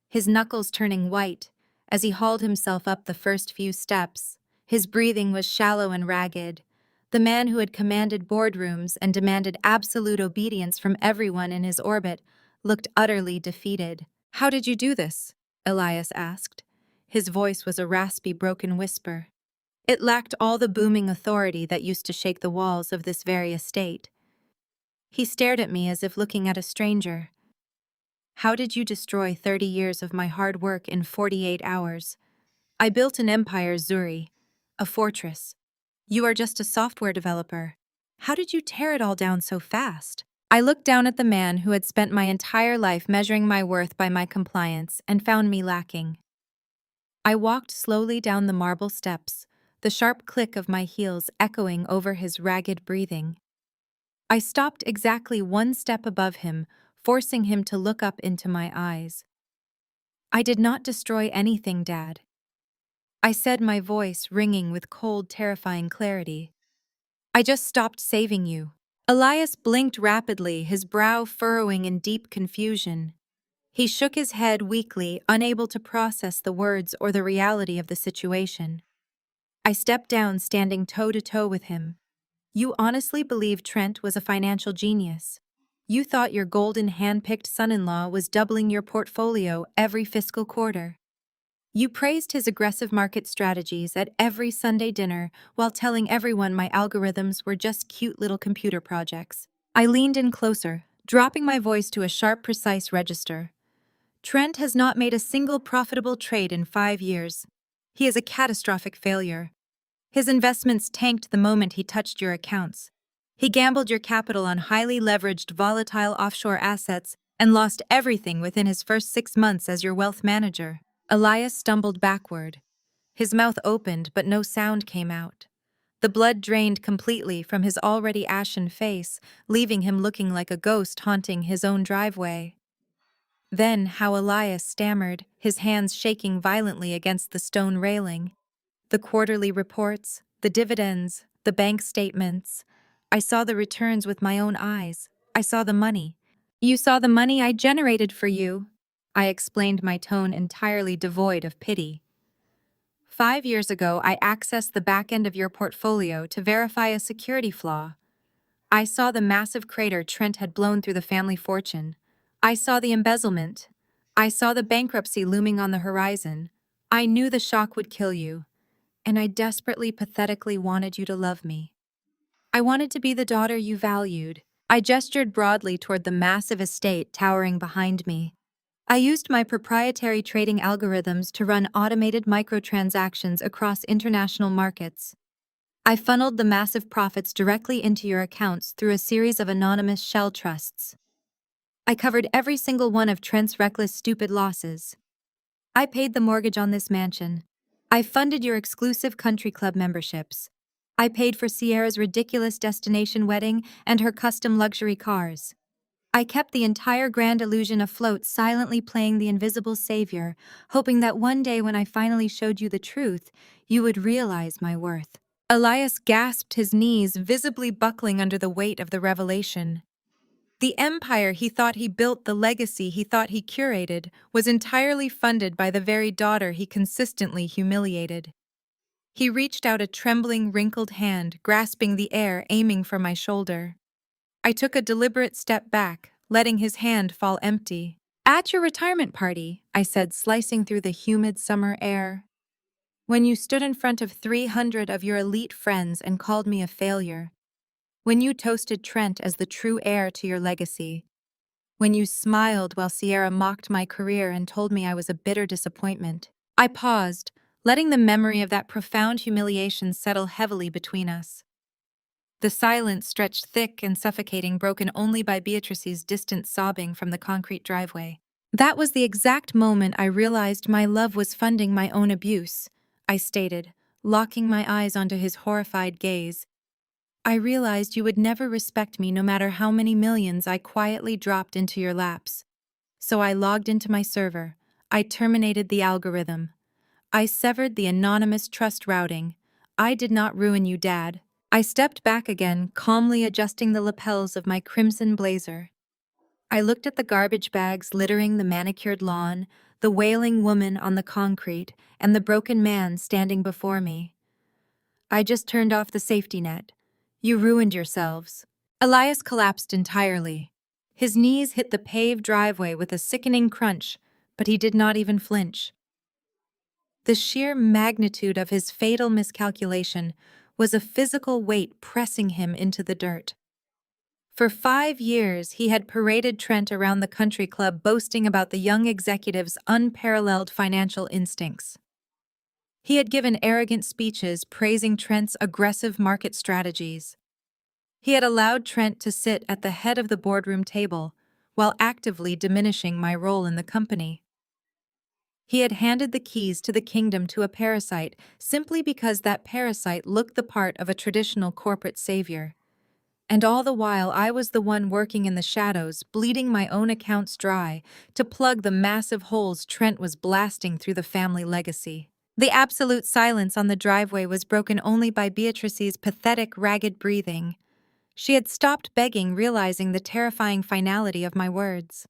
his knuckles turning white as he hauled himself up the first few steps. His breathing was shallow and ragged. The man who had commanded boardrooms and demanded absolute obedience from everyone in his orbit looked utterly defeated. "How did you do this?" Elias asked. His voice was a raspy, broken whisper. It lacked all the booming authority that used to shake the walls of this very estate. He stared at me as if looking at a stranger. "How did you destroy 30 years of my hard work in 48 hours? I built an empire, Zuri. A fortress. You are just a software developer. How did you tear it all down so fast?" I looked down at the man who had spent my entire life measuring my worth by my compliance and found me lacking. I walked slowly down the marble steps, the sharp click of my heels echoing over his ragged breathing. I stopped exactly one step above him, forcing him to look up into my eyes. "I did not destroy anything, Dad," I said, my voice ringing with cold, terrifying clarity. "I just stopped saving you." Elias blinked rapidly, his brow furrowing in deep confusion. He shook his head weakly, unable to process the words or the reality of the situation. I stepped down, standing toe-to-toe with him. "You honestly believe Trent was a financial genius? You thought your golden hand-picked son-in-law was doubling your portfolio every fiscal quarter? You praised his aggressive market strategies at every Sunday dinner while telling everyone my algorithms were just cute little computer projects." I leaned in closer, dropping my voice to a sharp, precise register. "Trent has not made a single profitable trade in 5 years. He is a catastrophic failure. His investments tanked the moment he touched your accounts. He gambled your capital on highly leveraged, volatile offshore assets and lost everything within his first 6 months as your wealth manager." Elias stumbled backward. His mouth opened, but no sound came out. The blood drained completely from his already ashen face, leaving him looking like a ghost haunting his own driveway. Then how Elias stammered, his hands shaking violently against the stone railing. "The quarterly reports, the dividends, the bank statements. I saw the returns with my own eyes. I saw the money." "You saw the money I generated for you," I explained, my tone entirely devoid of pity. 5 years ago, I accessed the back end of your portfolio to verify a security flaw. I saw the massive crater Trent had blown through the family fortune. I saw the embezzlement. I saw the bankruptcy looming on the horizon. I knew the shock would kill you, and I desperately, pathetically wanted you to love me. I wanted to be the daughter you valued." I gestured broadly toward the massive estate towering behind me. I used my proprietary trading algorithms to run automated microtransactions across international markets. I funneled the massive profits directly into your accounts through a series of anonymous shell trusts. I covered every single one of Trent's reckless, stupid losses. I paid the mortgage on this mansion. I funded your exclusive country club memberships. I paid for Sierra's ridiculous destination wedding and her custom luxury cars. I kept the entire grand illusion afloat, silently playing the invisible savior, hoping that one day when I finally showed you the truth, you would realize my worth. Elias gasped, his knees visibly buckling under the weight of the revelation. The empire he thought he built, the legacy he thought he curated, was entirely funded by the very daughter he consistently humiliated. He reached out a trembling, wrinkled hand, grasping the air, aiming for my shoulder. I took a deliberate step back, letting his hand fall empty. "At your retirement party," I said, slicing through the humid summer air. "When you stood in front of 300 of your elite friends and called me a failure. When you toasted Trent as the true heir to your legacy. When you smiled while Sierra mocked my career and told me I was a bitter disappointment." I paused, letting the memory of that profound humiliation settle heavily between us. The silence stretched thick and suffocating, broken only by Beatrice's distant sobbing from the concrete driveway. "That was the exact moment I realized my love was funding my own abuse," I stated, locking my eyes onto his horrified gaze. "I realized you would never respect me no matter how many millions I quietly dropped into your laps. So I logged into my server. I terminated the algorithm. I severed the anonymous trust routing. I did not ruin you, Dad." I stepped back again, calmly adjusting the lapels of my crimson blazer. I looked at the garbage bags littering the manicured lawn, the wailing woman on the concrete, and the broken man standing before me. "I just turned off the safety net. You ruined yourselves." Elias collapsed entirely. His knees hit the paved driveway with a sickening crunch, but he did not even flinch. The sheer magnitude of his fatal miscalculation was a physical weight pressing him into the dirt. For 5 years, he had paraded Trent around the country club, boasting about the young executive's unparalleled financial instincts. He had given arrogant speeches praising Trent's aggressive market strategies. He had allowed Trent to sit at the head of the boardroom table while actively diminishing my role in the company. He had handed the keys to the kingdom to a parasite simply because that parasite looked the part of a traditional corporate savior. And all the while I was the one working in the shadows, bleeding my own accounts dry to plug the massive holes Trent was blasting through the family legacy. The absolute silence on the driveway was broken only by Beatrice's pathetic, ragged breathing. She had stopped begging, realizing the terrifying finality of my words.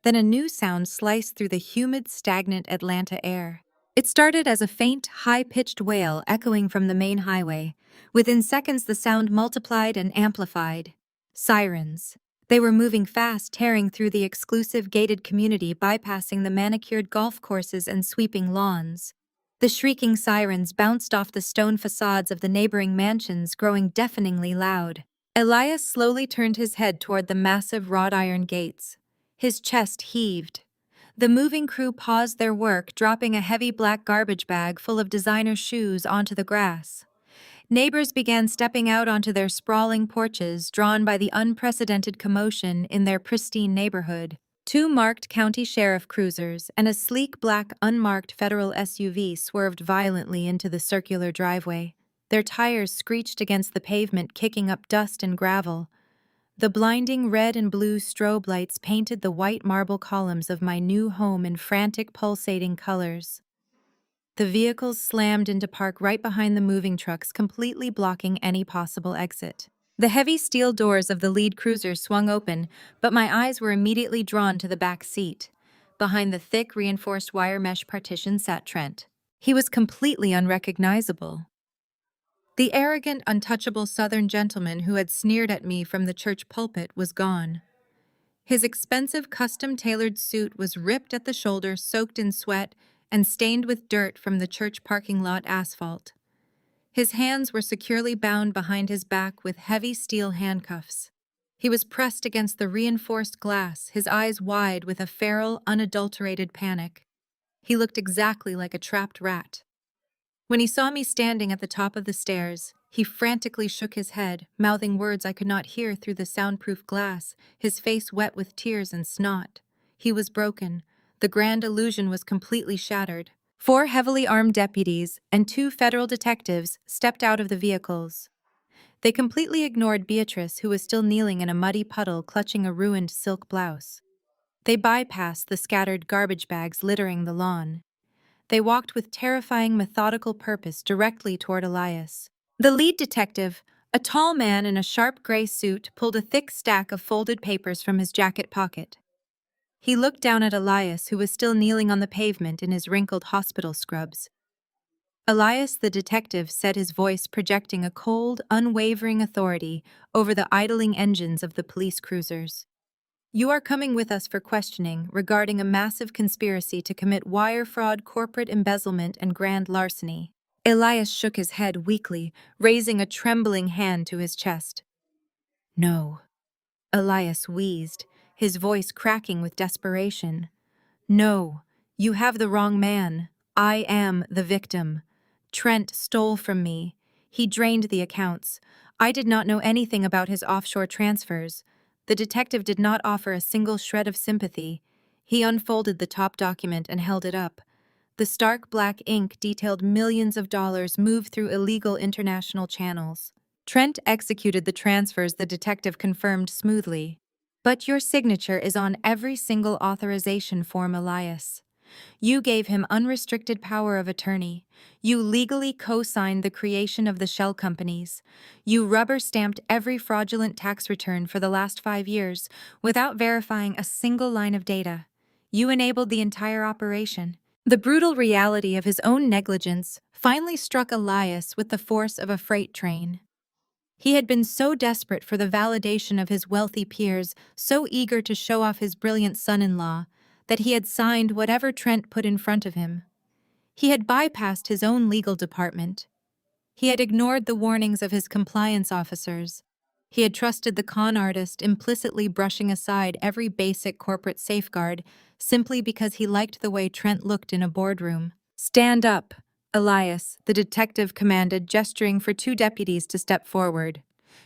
Then a new sound sliced through the humid, stagnant Atlanta air. It started as a faint, high-pitched wail echoing from the main highway. Within seconds, the sound multiplied and amplified. Sirens. They were moving fast, tearing through the exclusive gated community, bypassing the manicured golf courses and sweeping lawns. The shrieking sirens bounced off the stone facades of the neighboring mansions, growing deafeningly loud. Elias slowly turned his head toward the massive wrought iron gates. His chest heaved. The moving crew paused their work, dropping a heavy black garbage bag full of designer shoes onto the grass. Neighbors began stepping out onto their sprawling porches, drawn by the unprecedented commotion in their pristine neighborhood. 2 marked county sheriff cruisers and a sleek black unmarked federal SUV swerved violently into the circular driveway. Their tires screeched against the pavement, kicking up dust and gravel. The blinding red and blue strobe lights painted the white marble columns of my new home in frantic, pulsating colors. The vehicles slammed into park right behind the moving trucks, completely blocking any possible exit. The heavy steel doors of the lead cruiser swung open, but my eyes were immediately drawn to the back seat. Behind the thick, reinforced wire mesh partition sat Trent. He was completely unrecognizable. The arrogant, untouchable Southern gentleman who had sneered at me from the church pulpit was gone. His expensive, custom-tailored suit was ripped at the shoulder, soaked in sweat, and stained with dirt from the church parking lot asphalt. His hands were securely bound behind his back with heavy steel handcuffs. He was pressed against the reinforced glass, his eyes wide with a feral, unadulterated panic. He looked exactly like a trapped rat. When he saw me standing at the top of the stairs, he frantically shook his head, mouthing words I could not hear through the soundproof glass, his face wet with tears and snot. He was broken. The grand illusion was completely shattered. 4 heavily armed deputies and 2 federal detectives stepped out of the vehicles. They completely ignored Beatrice, who was still kneeling in a muddy puddle clutching a ruined silk blouse. They bypassed the scattered garbage bags littering the lawn. They walked with terrifying methodical purpose directly toward Elias. The lead detective, a tall man in a sharp gray suit, pulled a thick stack of folded papers from his jacket pocket. He looked down at Elias, who was still kneeling on the pavement in his wrinkled hospital scrubs. Elias, the detective, said, his voice projecting a cold, unwavering authority over the idling engines of the police cruisers. "You are coming with us for questioning regarding a massive conspiracy to commit wire fraud, corporate embezzlement, and grand larceny." Elias shook his head weakly, raising a trembling hand to his chest. "No." Elias wheezed, his voice cracking with desperation. "No, you have the wrong man. I am the victim. Trent stole from me. He drained the accounts. I did not know anything about his offshore transfers." The detective did not offer a single shred of sympathy. He unfolded the top document and held it up. The stark black ink detailed millions of dollars moved through illegal international channels. Trent executed the transfers, the detective confirmed smoothly. "But your signature is on every single authorization form, Elias. You gave him unrestricted power of attorney. You legally co-signed the creation of the shell companies. You rubber-stamped every fraudulent tax return for the last 5 years without verifying a single line of data. You enabled the entire operation." The brutal reality of his own negligence finally struck Elias with the force of a freight train. He had been so desperate for the validation of his wealthy peers, so eager to show off his brilliant son-in-law, that he had signed whatever Trent put in front of him. He had bypassed his own legal department. He had ignored the warnings of his compliance officers. He had trusted the con artist, implicitly brushing aside every basic corporate safeguard simply because he liked the way Trent looked in a boardroom. "Stand up," Elias, the detective commanded, gesturing for 2 deputies to step forward.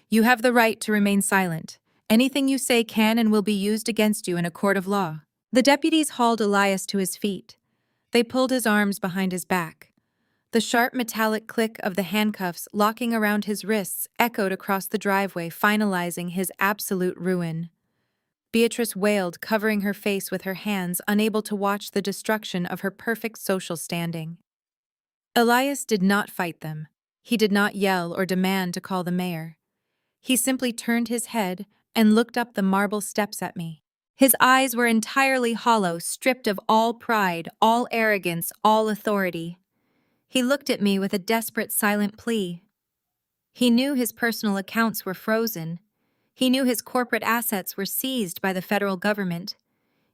"You have the right to remain silent. Anything you say can and will be used against you in a court of law." The deputies hauled Elias to his feet. They pulled his arms behind his back. The sharp metallic click of the handcuffs locking around his wrists echoed across the driveway, finalizing his absolute ruin. Beatrice wailed, covering her face with her hands, unable to watch the destruction of her perfect social standing. Elias did not fight them. He did not yell or demand to call the mayor. He simply turned his head and looked up the marble steps at me. His eyes were entirely hollow, stripped of all pride, all arrogance, all authority. He looked at me with a desperate, silent plea. He knew his personal accounts were frozen. He knew his corporate assets were seized by the federal government.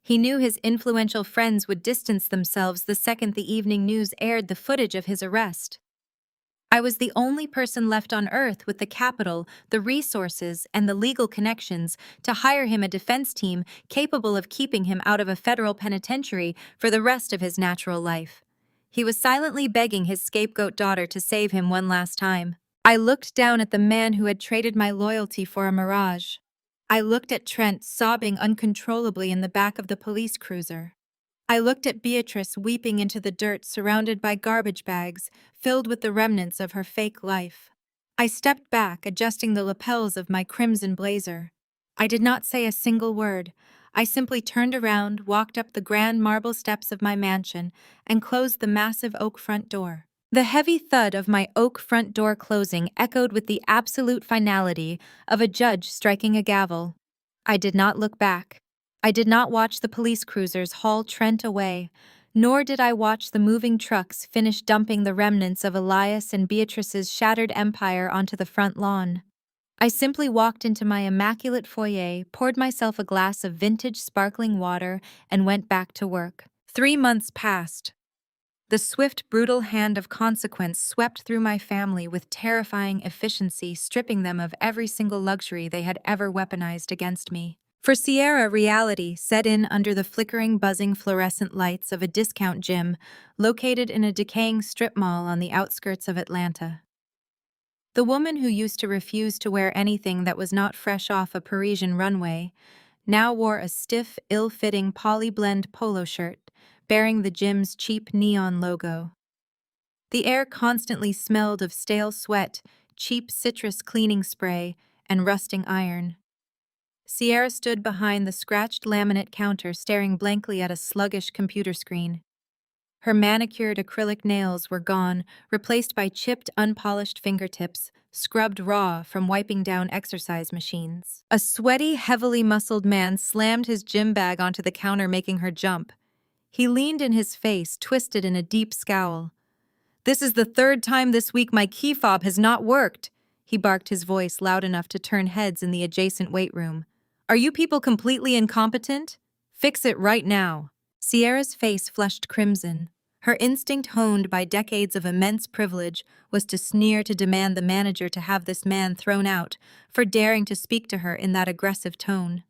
He knew his influential friends would distance themselves the second the evening news aired the footage of his arrest. I was the only person left on Earth with the capital, the resources, and the legal connections to hire him a defense team capable of keeping him out of a federal penitentiary for the rest of his natural life. He was silently begging his scapegoat daughter to save him one last time. I looked down at the man who had traded my loyalty for a mirage. I looked at Trent sobbing uncontrollably in the back of the police cruiser. I looked at Beatrice weeping into the dirt, surrounded by garbage bags filled with the remnants of her fake life. I stepped back, adjusting the lapels of my crimson blazer. I did not say a single word. I simply turned around, walked up the grand marble steps of my mansion, and closed the massive oak front door. The heavy thud of my oak front door closing echoed with the absolute finality of a judge striking a gavel. I did not look back. I did not watch the police cruisers haul Trent away, nor did I watch the moving trucks finish dumping the remnants of Elias and Beatrice's shattered empire onto the front lawn. I simply walked into my immaculate foyer, poured myself a glass of vintage sparkling water, and went back to work. 3 months passed. The swift, brutal hand of consequence swept through my family with terrifying efficiency, stripping them of every single luxury they had ever weaponized against me. For Sierra, reality set in under the flickering, buzzing fluorescent lights of a discount gym located in a decaying strip mall on the outskirts of Atlanta. The woman who used to refuse to wear anything that was not fresh off a Parisian runway now wore a stiff, ill-fitting poly-blend polo shirt bearing the gym's cheap neon logo. The air constantly smelled of stale sweat, cheap citrus cleaning spray, and rusting iron. Sierra stood behind the scratched laminate counter staring blankly at a sluggish computer screen. Her manicured acrylic nails were gone, replaced by chipped, unpolished fingertips, scrubbed raw from wiping down exercise machines. A sweaty, heavily muscled man slammed his gym bag onto the counter, making her jump. He leaned in, his face twisted in a deep scowl. "This is the third time this week my key fob has not worked," he barked, his voice loud enough to turn heads in the adjacent weight room. "Are you people completely incompetent? Fix it right now." Sierra's face flushed crimson. Her instinct, honed by decades of immense privilege, was to sneer, to demand the manager to have this man thrown out for daring to speak to her in that aggressive tone.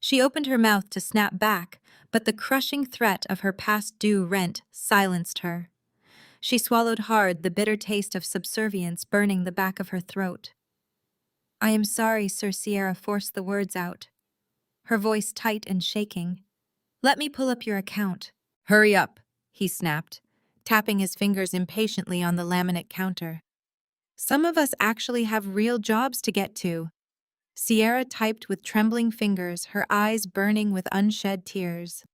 She opened her mouth to snap back, but the crushing threat of her past due rent silenced her. She swallowed hard, the bitter taste of subservience burning the back of her throat. "I am sorry, Sir." Sierra forced the words out, her voice tight and shaking. "Let me pull up your account." "Hurry up," he snapped, tapping his fingers impatiently on the laminate counter. "Some of us actually have real jobs to get to." Sierra typed with trembling fingers, her eyes burning with unshed tears.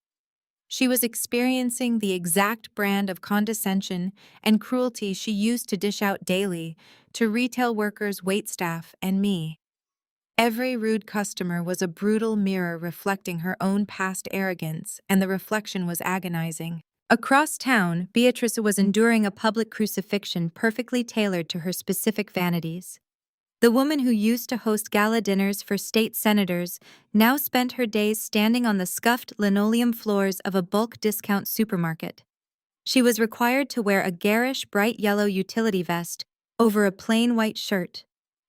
She was experiencing the exact brand of condescension and cruelty she used to dish out daily to retail workers, waitstaff, and me. Every rude customer was a brutal mirror reflecting her own past arrogance, and the reflection was agonizing. Across town, Beatrice was enduring a public crucifixion perfectly tailored to her specific vanities. The woman who used to host gala dinners for state senators now spent her days standing on the scuffed linoleum floors of a bulk discount supermarket. She was required to wear a garish, bright yellow utility vest over a plain white shirt.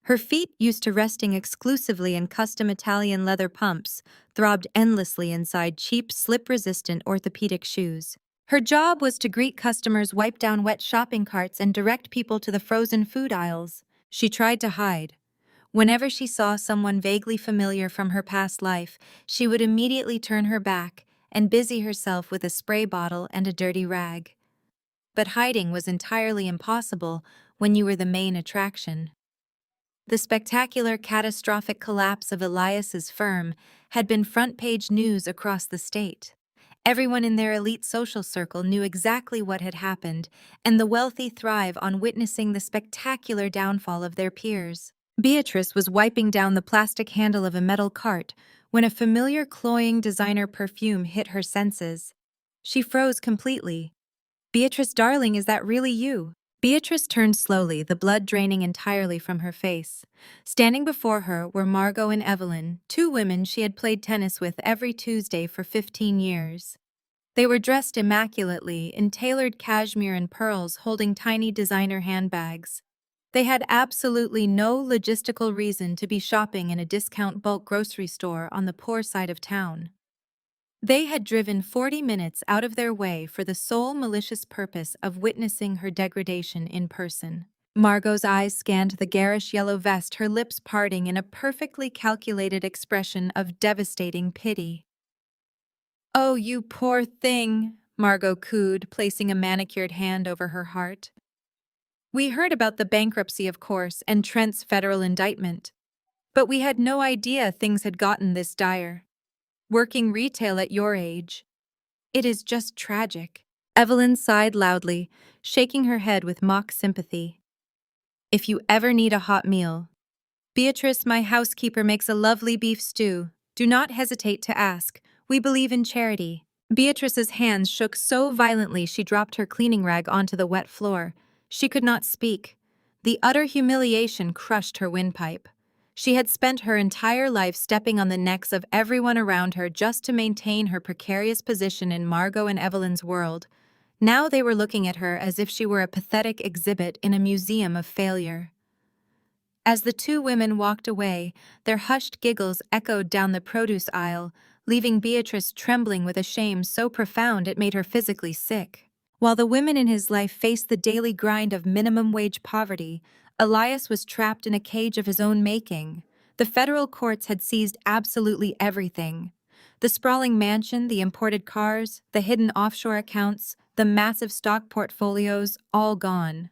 Her feet, used to resting exclusively in custom Italian leather pumps, throbbed endlessly inside cheap, slip-resistant orthopedic shoes. Her job was to greet customers, wipe down wet shopping carts, and direct people to the frozen food aisles. She tried to hide. Whenever she saw someone vaguely familiar from her past life, she would immediately turn her back and busy herself with a spray bottle and a dirty rag. But hiding was entirely impossible when you were the main attraction. The spectacular, catastrophic collapse of Elias's firm had been front-page news across the state. Everyone in their elite social circle knew exactly what had happened, and the wealthy thrive on witnessing the spectacular downfall of their peers. Beatrice was wiping down the plastic handle of a metal cart when a familiar, cloying designer perfume hit her senses. She froze completely. "Beatrice, darling, is that really you?" Beatrice turned slowly, the blood draining entirely from her face. Standing before her were Margot and Evelyn, two women she had played tennis with every Tuesday for 15 years. They were dressed immaculately in tailored cashmere and pearls, holding tiny designer handbags. They had absolutely no logistical reason to be shopping in a discount bulk grocery store on the poor side of town. They had driven 40 minutes out of their way for the sole malicious purpose of witnessing her degradation in person. Margot's eyes scanned the garish yellow vest, her lips parting in a perfectly calculated expression of devastating pity. "Oh, you poor thing," Margot cooed, placing a manicured hand over her heart. "We heard about the bankruptcy, of course, and Trent's federal indictment. But we had no idea things had gotten this dire. Working retail at your age. It is just tragic." Evelyn sighed loudly, shaking her head with mock sympathy. "If you ever need a hot meal, Beatrice, my housekeeper, makes a lovely beef stew. Do not hesitate to ask. We believe in charity." Beatrice's hands shook so violently she dropped her cleaning rag onto the wet floor. She could not speak. The utter humiliation crushed her windpipe. She had spent her entire life stepping on the necks of everyone around her just to maintain her precarious position in Margot and Evelyn's world. Now they were looking at her as if she were a pathetic exhibit in a museum of failure. As the two women walked away, their hushed giggles echoed down the produce aisle, leaving Beatrice trembling with a shame so profound it made her physically sick. While the women in his life faced the daily grind of minimum-wage poverty, Elias was trapped in a cage of his own making. The federal courts had seized absolutely everything. The sprawling mansion, the imported cars, the hidden offshore accounts, the massive stock portfolios, all gone.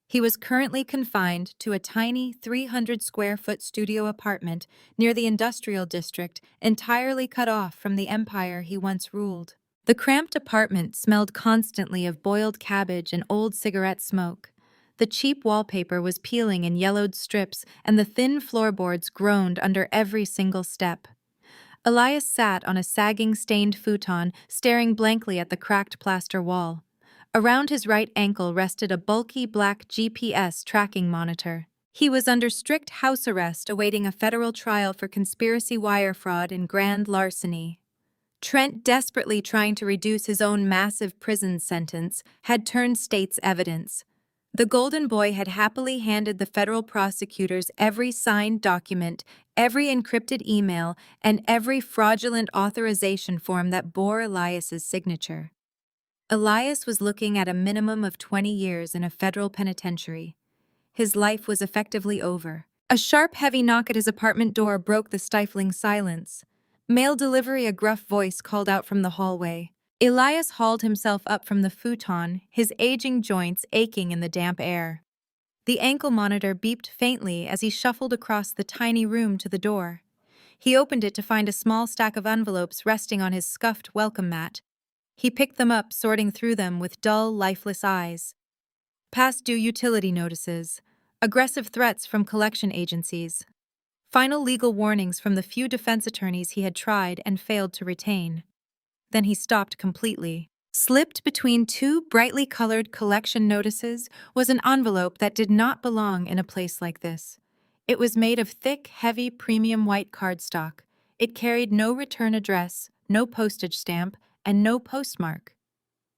He was currently confined to a tiny 300-square-foot studio apartment near the industrial district, entirely cut off from the empire he once ruled. The cramped apartment smelled constantly of boiled cabbage and old cigarette smoke. The cheap wallpaper was peeling in yellowed strips, and the thin floorboards groaned under every single step. Elias sat on a sagging, stained futon, staring blankly at the cracked plaster wall. Around his right ankle rested a bulky black GPS tracking monitor. He was under strict house arrest awaiting a federal trial for conspiracy wire fraud and grand larceny. Trent, desperately trying to reduce his own massive prison sentence, had turned state's evidence. The Golden Boy had happily handed the federal prosecutors every signed document, every encrypted email, and every fraudulent authorization form that bore Elias's signature. Elias was looking at a minimum of 20 years in a federal penitentiary. His life was effectively over. A sharp, heavy knock at his apartment door broke the stifling silence. Mail delivery, a gruff voice called out from the hallway. Elias hauled himself up from the futon, his aging joints aching in the damp air. The ankle monitor beeped faintly as he shuffled across the tiny room to the door. He opened it to find a small stack of envelopes resting on his scuffed welcome mat. He picked them up, sorting through them with dull, lifeless eyes. Past due utility notices, aggressive threats from collection agencies, final legal warnings from the few defense attorneys he had tried and failed to retain. Then he stopped completely. Slipped between two brightly colored collection notices was an envelope that did not belong in a place like this. It was made of thick, heavy, premium white cardstock. It carried no return address, no postage stamp, and no postmark.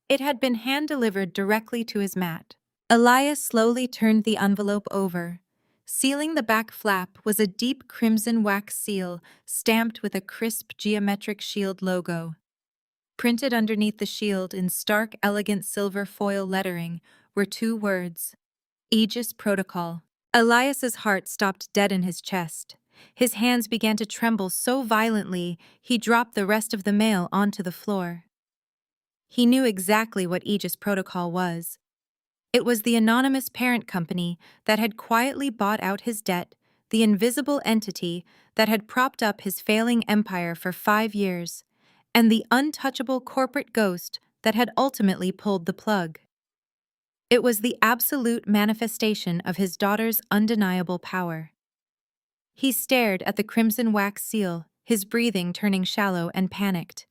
It had been hand-delivered directly to his mat. Elias slowly turned the envelope over. Sealing the back flap was a deep crimson wax seal stamped with a crisp geometric shield logo. Printed underneath the shield in stark, elegant silver foil lettering were two words: Aegis Protocol. Elias's heart stopped dead in his chest. His hands began to tremble so violently he dropped the rest of the mail onto the floor. He knew exactly what Aegis Protocol was. It was the anonymous parent company that had quietly bought out his debt, the invisible entity that had propped up his failing empire for 5 years, and the untouchable corporate ghost that had ultimately pulled the plug. It was the absolute manifestation of his daughter's undeniable power. He stared at the crimson wax seal, his breathing turning shallow and panicked,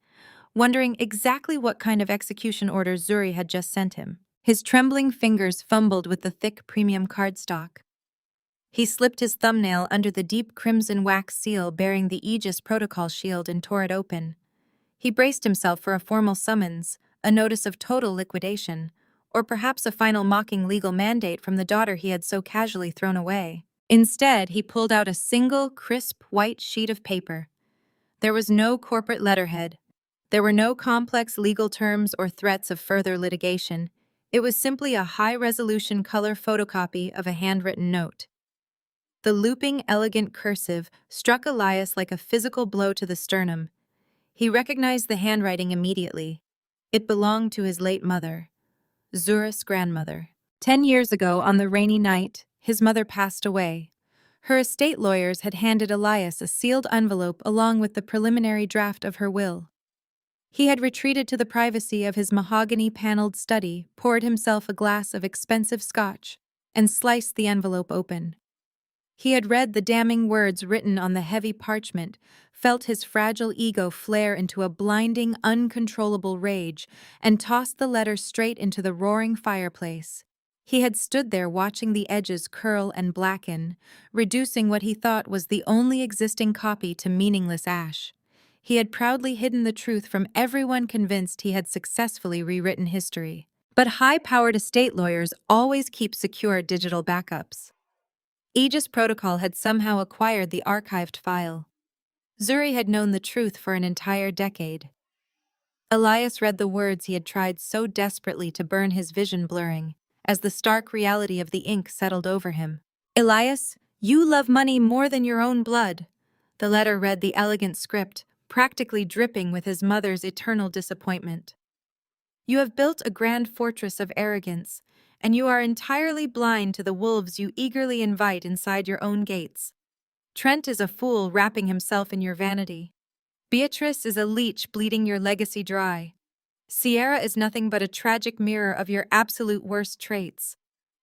wondering exactly what kind of execution order Zuri had just sent him. His trembling fingers fumbled with the thick premium cardstock. He slipped his thumbnail under the deep crimson wax seal bearing the Aegis Protocol shield and tore it open. He braced himself for a formal summons, a notice of total liquidation, or perhaps a final mocking legal mandate from the daughter he had so casually thrown away. Instead, he pulled out a single, crisp, white sheet of paper. There was no corporate letterhead. There were no complex legal terms or threats of further litigation. It was simply a high-resolution color photocopy of a handwritten note. The looping, elegant cursive struck Elias like a physical blow to the sternum. He recognized the handwriting immediately. It belonged to his late mother, Zuri's grandmother. 10 years ago, on the rainy night, his mother passed away. Her estate lawyers had handed Elias a sealed envelope along with the preliminary draft of her will. He had retreated to the privacy of his mahogany-paneled study, poured himself a glass of expensive scotch, and sliced the envelope open. He had read the damning words written on the heavy parchment, felt his fragile ego flare into a blinding, uncontrollable rage, and tossed the letter straight into the roaring fireplace. He had stood there watching the edges curl and blacken, reducing what he thought was the only existing copy to meaningless ash. He had proudly hidden the truth from everyone, convinced he had successfully rewritten history. But high-powered estate lawyers always keep secure digital backups. Aegis Protocol had somehow acquired the archived file. Zuri had known the truth for an entire decade. Elias read the words he had tried so desperately to burn, his vision blurring, as the stark reality of the ink settled over him. Elias, you love money more than your own blood. The letter read, the elegant script, practically dripping with his mother's eternal disappointment. You have built a grand fortress of arrogance, and you are entirely blind to the wolves you eagerly invite inside your own gates. Trent is a fool wrapping himself in your vanity. Beatrice is a leech bleeding your legacy dry. Sierra is nothing but a tragic mirror of your absolute worst traits.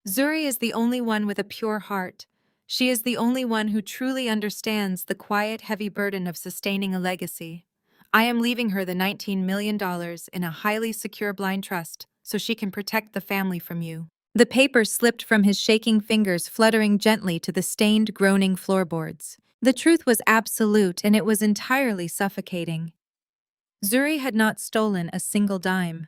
Zuri is the only one with a pure heart. She is the only one who truly understands the quiet, heavy burden of sustaining a legacy. I am leaving her the $19 million in a highly secure blind trust so she can protect the family from you. The paper slipped from his shaking fingers, fluttering gently to the stained, groaning floorboards. The truth was absolute, and it was entirely suffocating. Zuri had not stolen a single dime.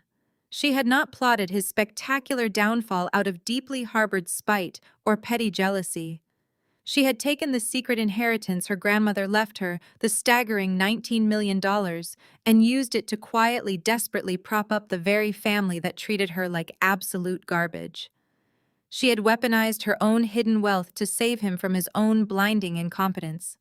She had not plotted his spectacular downfall out of deeply harbored spite or petty jealousy. She had taken the secret inheritance her grandmother left her, the staggering $19 million, and used it to quietly, desperately prop up the very family that treated her like absolute garbage. She had weaponized her own hidden wealth to save him from his own blinding incompetence.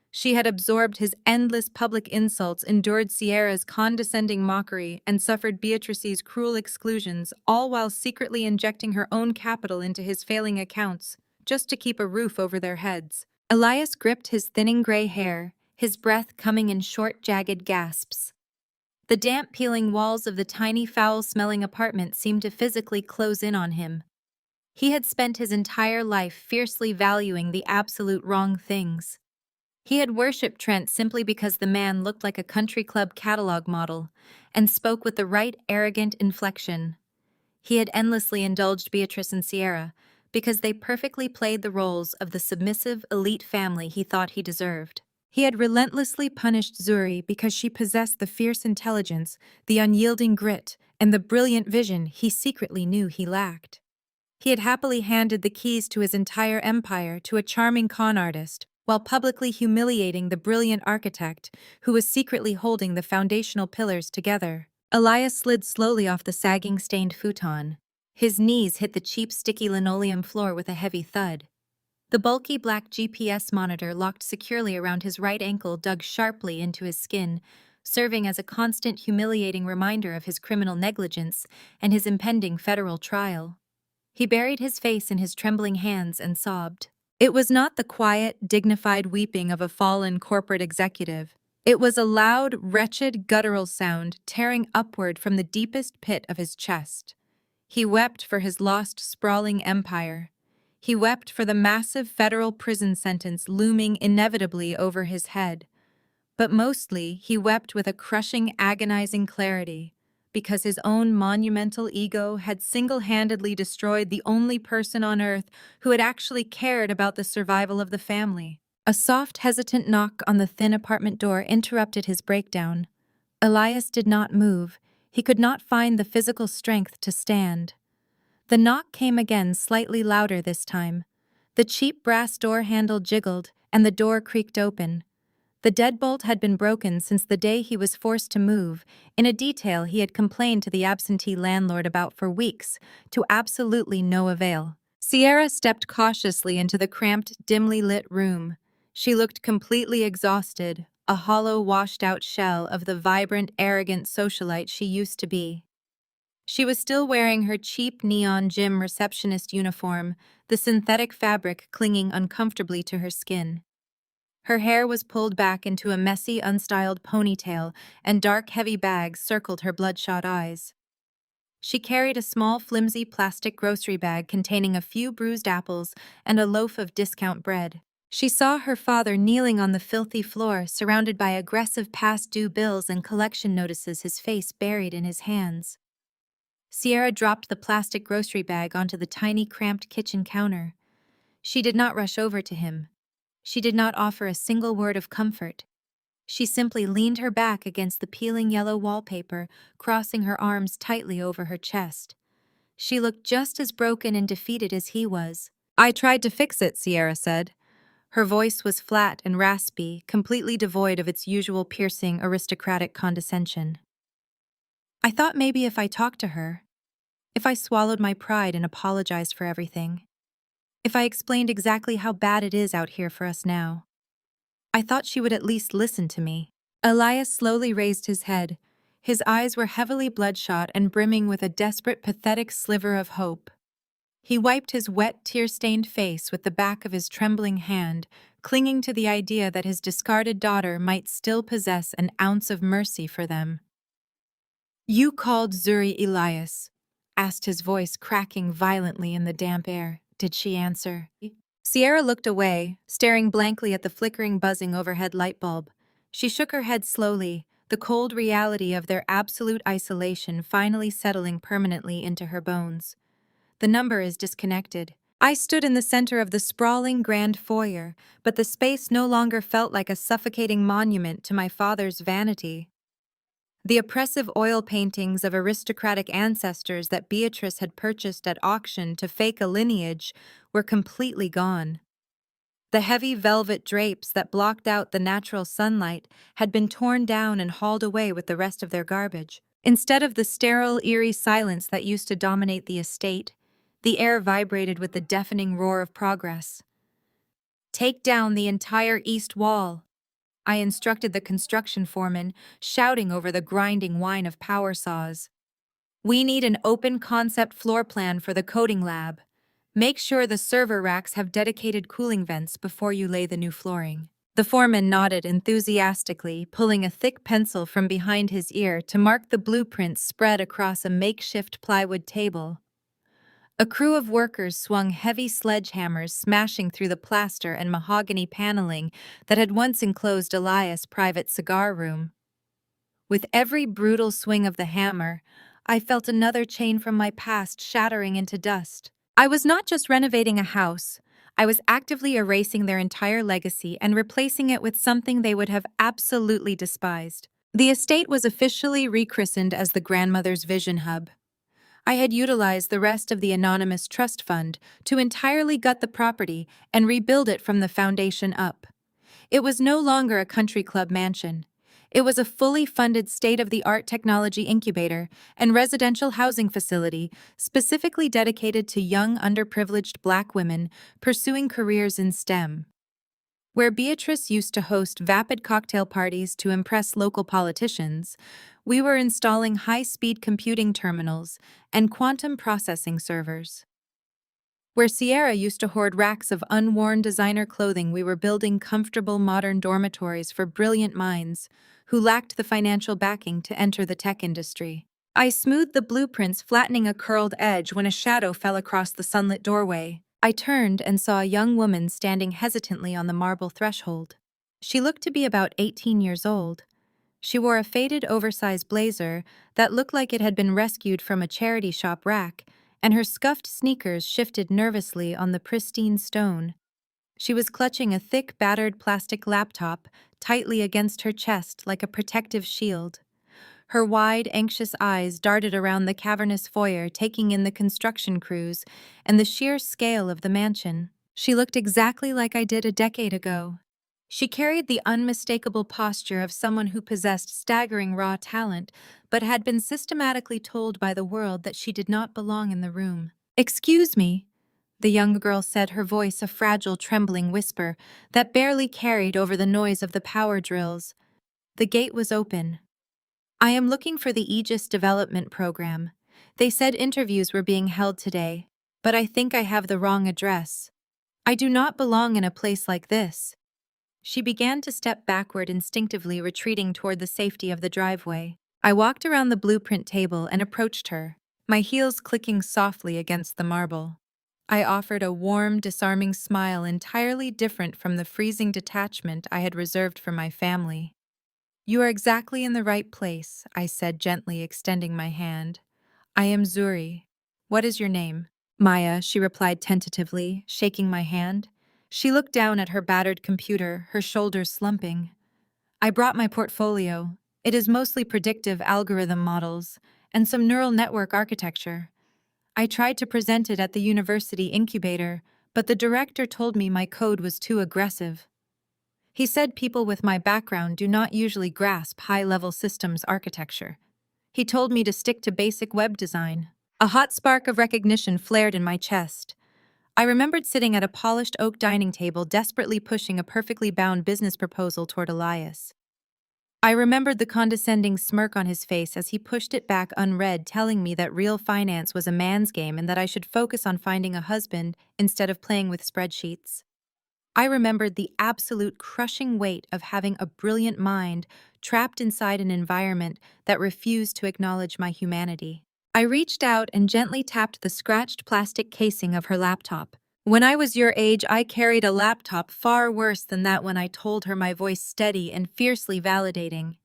She had absorbed his endless public insults, endured Sierra's condescending mockery, and suffered Beatrice's cruel exclusions, all while secretly injecting her own capital into his failing accounts, just to keep a roof over their heads. Elias gripped his thinning gray hair, his breath coming in short, jagged gasps. The damp, peeling walls of the tiny, foul-smelling apartment seemed to physically close in on him. He had spent his entire life fiercely valuing the absolute wrong things. He had worshipped Trent simply because the man looked like a country club catalog model and spoke with the right arrogant inflection. He had endlessly indulged Beatrice and Sierra because they perfectly played the roles of the submissive elite family he thought he deserved. He had relentlessly punished Zuri because she possessed the fierce intelligence, the unyielding grit, and the brilliant vision he secretly knew he lacked. He had happily handed the keys to his entire empire to a charming con artist, while publicly humiliating the brilliant architect who was secretly holding the foundational pillars together. Elias slid slowly off the sagging, stained futon. His knees hit the cheap, sticky linoleum floor with a heavy thud. The bulky black GPS monitor locked securely around his right ankle dug sharply into his skin, serving as a constant, humiliating reminder of his criminal negligence and his impending federal trial. He buried his face in his trembling hands and sobbed. It was not the quiet, dignified weeping of a fallen corporate executive. It was a loud, wretched, guttural sound tearing upward from the deepest pit of his chest. He wept for his lost, sprawling empire. He wept for the massive federal prison sentence looming inevitably over his head. But mostly, he wept with a crushing, agonizing clarity, because his own monumental ego had single-handedly destroyed the only person on earth who had actually cared about the survival of the family. A soft, hesitant knock on the thin apartment door interrupted his breakdown. Elias did not move. He could not find the physical strength to stand. The knock came again, slightly louder this time. The cheap brass door handle jiggled, and the door creaked open. The deadbolt had been broken since the day he was forced to move, in a detail he had complained to the absentee landlord about for weeks, to absolutely no avail. Sierra stepped cautiously into the cramped, dimly lit room. She looked completely exhausted, a hollow, washed-out shell of the vibrant, arrogant socialite she used to be. She was still wearing her cheap neon gym receptionist uniform, the synthetic fabric clinging uncomfortably to her skin. Her hair was pulled back into a messy, unstyled ponytail, and dark, heavy bags circled her bloodshot eyes. She carried a small, flimsy plastic grocery bag containing a few bruised apples and a loaf of discount bread. She saw her father kneeling on the filthy floor, surrounded by aggressive past-due bills and collection notices, his face buried in his hands. Sierra dropped the plastic grocery bag onto the tiny, cramped kitchen counter. She did not rush over to him. She did not offer a single word of comfort. She simply leaned her back against the peeling yellow wallpaper, crossing her arms tightly over her chest. She looked just as broken and defeated as he was. "I tried to fix it," Sierra said. Her voice was flat and raspy, completely devoid of its usual piercing, aristocratic condescension. "I thought maybe if I talked to her, if I swallowed my pride and apologized for everything, if I explained exactly how bad it is out here for us now, I thought she would at least listen to me." Elias slowly raised his head. His eyes were heavily bloodshot and brimming with a desperate, pathetic sliver of hope. He wiped his wet, tear-stained face with the back of his trembling hand, clinging to the idea that his discarded daughter might still possess an ounce of mercy for them. "You called Zuri Elias?" asked his voice cracking violently in the damp air. "Did she answer?" Sierra looked away, staring blankly at the flickering, buzzing overhead light bulb. She shook her head slowly, the cold reality of their absolute isolation finally settling permanently into her bones. "The number is disconnected." I stood in the center of the sprawling grand foyer, but the space no longer felt like a suffocating monument to my father's vanity. The oppressive oil paintings of aristocratic ancestors that Beatrice had purchased at auction to fake a lineage were completely gone. The heavy velvet drapes that blocked out the natural sunlight had been torn down and hauled away with the rest of their garbage. Instead of the sterile, eerie silence that used to dominate the estate, the air vibrated with the deafening roar of progress. "Take down the entire east wall," I instructed the construction foreman, shouting over the grinding whine of power saws. "We need an open concept floor plan for the coding lab. Make sure the server racks have dedicated cooling vents before you lay the new flooring." The foreman nodded enthusiastically, pulling a thick pencil from behind his ear to mark the blueprints spread across a makeshift plywood table. A crew of workers swung heavy sledgehammers, smashing through the plaster and mahogany paneling that had once enclosed Elias' private cigar room. With every brutal swing of the hammer, I felt another chain from my past shattering into dust. I was not just renovating a house, I was actively erasing their entire legacy and replacing it with something they would have absolutely despised. The estate was officially rechristened as the Grandmother's Vision Hub. I had utilized the rest of the anonymous trust fund to entirely gut the property and rebuild it from the foundation up. It was no longer a country club mansion. It was a fully funded state-of-the-art technology incubator and residential housing facility specifically dedicated to young, underprivileged Black women pursuing careers in STEM. Where Beatrice used to host vapid cocktail parties to impress local politicians, we were installing high-speed computing terminals and quantum processing servers. Where Sierra used to hoard racks of unworn designer clothing, we were building comfortable modern dormitories for brilliant minds who lacked the financial backing to enter the tech industry. I smoothed the blueprints, flattening a curled edge when a shadow fell across the sunlit doorway. I turned and saw a young woman standing hesitantly on the marble threshold. She looked to be about 18 years old. She wore a faded, oversized blazer that looked like it had been rescued from a charity shop rack, and her scuffed sneakers shifted nervously on the pristine stone. She was clutching a thick, battered plastic laptop tightly against her chest like a protective shield. Her wide, anxious eyes darted around the cavernous foyer, taking in the construction crews and the sheer scale of the mansion. She looked exactly like I did a decade ago. She carried the unmistakable posture of someone who possessed staggering raw talent, but had been systematically told by the world that she did not belong in the room. "Excuse me," the young girl said, her voice a fragile, trembling whisper that barely carried over the noise of the power drills. The gate was open. "I am looking for the Aegis Development Program. They said interviews were being held today, but I think I have the wrong address. I do not belong in a place like this." She began to step backward, instinctively retreating toward the safety of the driveway. I walked around the blueprint table and approached her, my heels clicking softly against the marble. I offered a warm, disarming smile entirely different from the freezing detachment I had reserved for my family. "You are exactly in the right place," I said, gently extending my hand. "I am Zuri. What is your name?" "Maya," she replied tentatively, shaking my hand. She looked down at her battered computer, her shoulders slumping. "I brought my portfolio. It is mostly predictive algorithm models and some neural network architecture. I tried to present it at the university incubator, but the director told me my code was too aggressive. He said people with my background do not usually grasp high-level systems architecture. He told me to stick to basic web design. A hot spark of recognition flared in my chest. I remembered sitting at a polished oak dining table desperately pushing a perfectly bound business proposal toward Elias. I remembered the condescending smirk on his face as he pushed it back unread, telling me that real finance was a man's game and that I should focus on finding a husband instead of playing with spreadsheets. I remembered the absolute crushing weight of having a brilliant mind trapped inside an environment that refused to acknowledge my humanity. I reached out and gently tapped the scratched plastic casing of her laptop. When I was your age, I carried a laptop far worse than that when I told her, my voice steady and fiercely validating.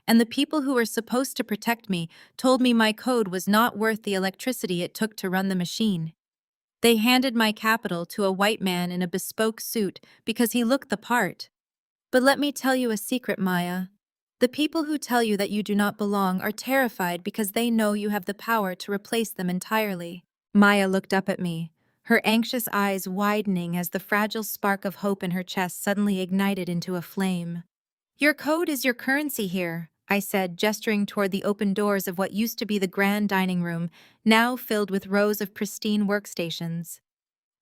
And the people who were supposed to protect me told me my code was not worth the electricity it took to run the machine. They handed my capital to a white man in a bespoke suit because he looked the part. But let me tell you a secret, Maya. The people who tell you that you do not belong are terrified because they know you have the power to replace them entirely. Maya looked up at me, her anxious eyes widening as the fragile spark of hope in her chest suddenly ignited into a flame. Your code is your currency here, I said, gesturing toward the open doors of what used to be the grand dining room, now filled with rows of pristine workstations.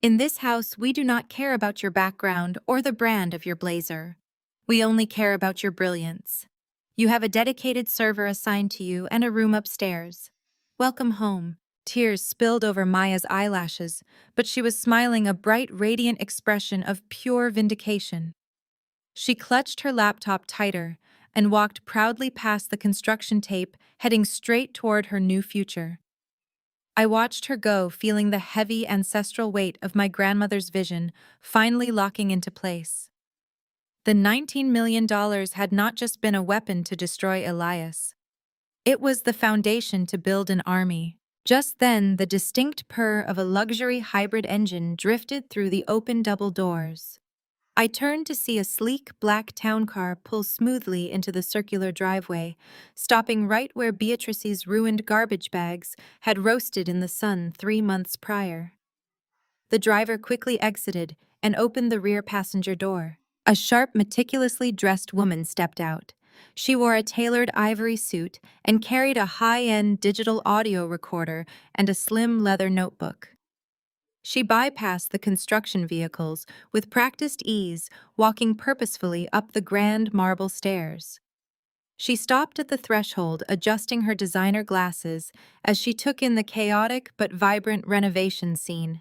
In this house, we do not care about your background or the brand of your blazer. We only care about your brilliance. You have a dedicated server assigned to you and a room upstairs. Welcome home. Tears spilled over Maya's eyelashes, but she was smiling a bright, radiant expression of pure vindication. She clutched her laptop tighter and walked proudly past the construction tape, heading straight toward her new future. I watched her go, feeling the heavy ancestral weight of my grandmother's vision finally locking into place. The $19 million had not just been a weapon to destroy Elias. It was the foundation to build an army. Just then, the distinct purr of a luxury hybrid engine drifted through the open double doors. I turned to see a sleek black town car pull smoothly into the circular driveway, stopping right where Beatrice's ruined garbage bags had roasted in the sun 3 months prior. The driver quickly exited and opened the rear passenger door. A sharp, meticulously dressed woman stepped out. She wore a tailored ivory suit and carried a high-end digital audio recorder and a slim leather notebook. She bypassed the construction vehicles with practiced ease, walking purposefully up the grand marble stairs. She stopped at the threshold, adjusting her designer glasses as she took in the chaotic but vibrant renovation scene.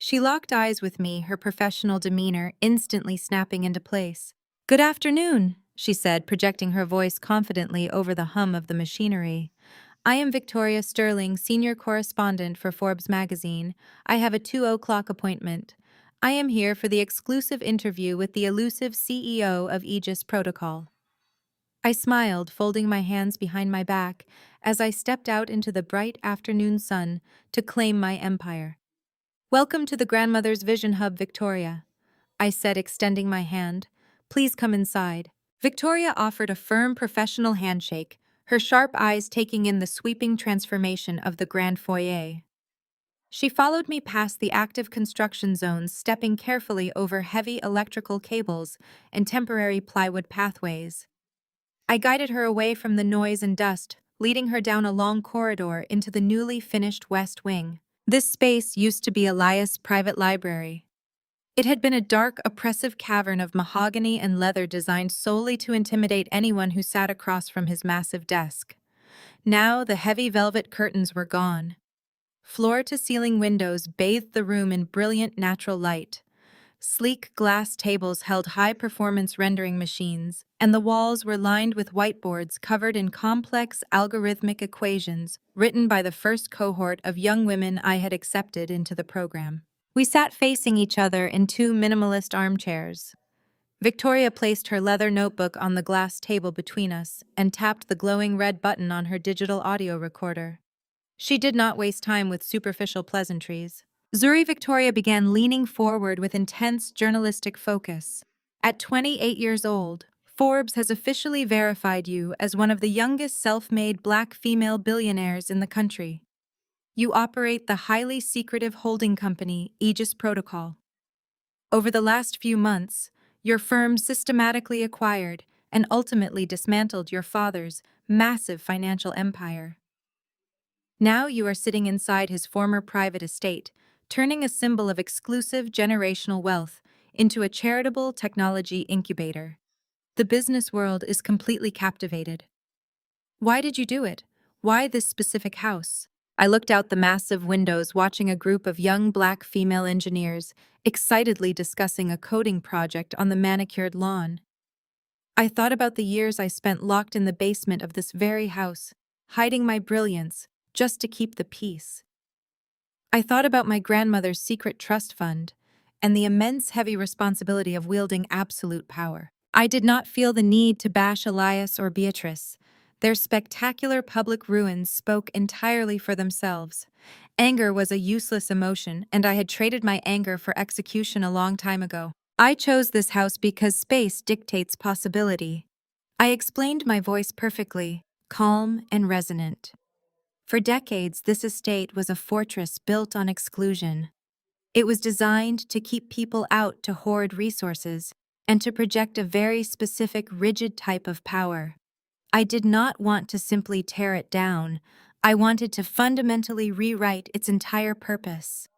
She locked eyes with me, her professional demeanor instantly snapping into place. "Good afternoon," she said, projecting her voice confidently over the hum of the machinery. "I am Victoria Sterling, senior correspondent for Forbes magazine. I have a 2:00 appointment. I am here for the exclusive interview with the elusive CEO of Aegis Protocol." I smiled, folding my hands behind my back as I stepped out into the bright afternoon sun to claim my empire. "Welcome to the Grandmother's Vision Hub, Victoria," I said, extending my hand. "Please come inside." Victoria offered a firm professional handshake, her sharp eyes taking in the sweeping transformation of the grand foyer. She followed me past the active construction zones, stepping carefully over heavy electrical cables and temporary plywood pathways. I guided her away from the noise and dust, leading her down a long corridor into the newly finished West Wing. This space used to be Elias' private library. It had been a dark, oppressive cavern of mahogany and leather designed solely to intimidate anyone who sat across from his massive desk. Now the heavy velvet curtains were gone. Floor-to-ceiling windows bathed the room in brilliant natural light. Sleek glass tables held high-performance rendering machines, and the walls were lined with whiteboards covered in complex algorithmic equations written by the first cohort of young women I had accepted into the program. We sat facing each other in 2 minimalist armchairs. Victoria placed her leather notebook on the glass table between us and tapped the glowing red button on her digital audio recorder. She did not waste time with superficial pleasantries. Zuri Victoria began leaning forward with intense journalistic focus. "At 28 years old, Forbes has officially verified you as one of the youngest self-made black female billionaires in the country. You operate the highly secretive holding company, Aegis Protocol. Over the last few months, your firm systematically acquired and ultimately dismantled your father's massive financial empire. Now you are sitting inside his former private estate, turning a symbol of exclusive generational wealth into a charitable technology incubator. The business world is completely captivated. Why did you do it? Why this specific house? I looked out the massive windows, watching a group of young black female engineers excitedly discussing a coding project on the manicured lawn. I thought about the years I spent locked in the basement of this very house, hiding my brilliance just to keep the peace. I thought about my grandmother's secret trust fund and the immense heavy responsibility of wielding absolute power. I did not feel the need to bash Elias or Beatrice. Their spectacular public ruins spoke entirely for themselves. Anger was a useless emotion, and I had traded my anger for execution a long time ago. I chose this house because space dictates possibility. I explained my voice perfectly, calm and resonant. For decades, this estate was a fortress built on exclusion. It was designed to keep people out to hoard resources and to project a very specific, rigid type of power. I did not want to simply tear it down. I wanted to fundamentally rewrite its entire purpose.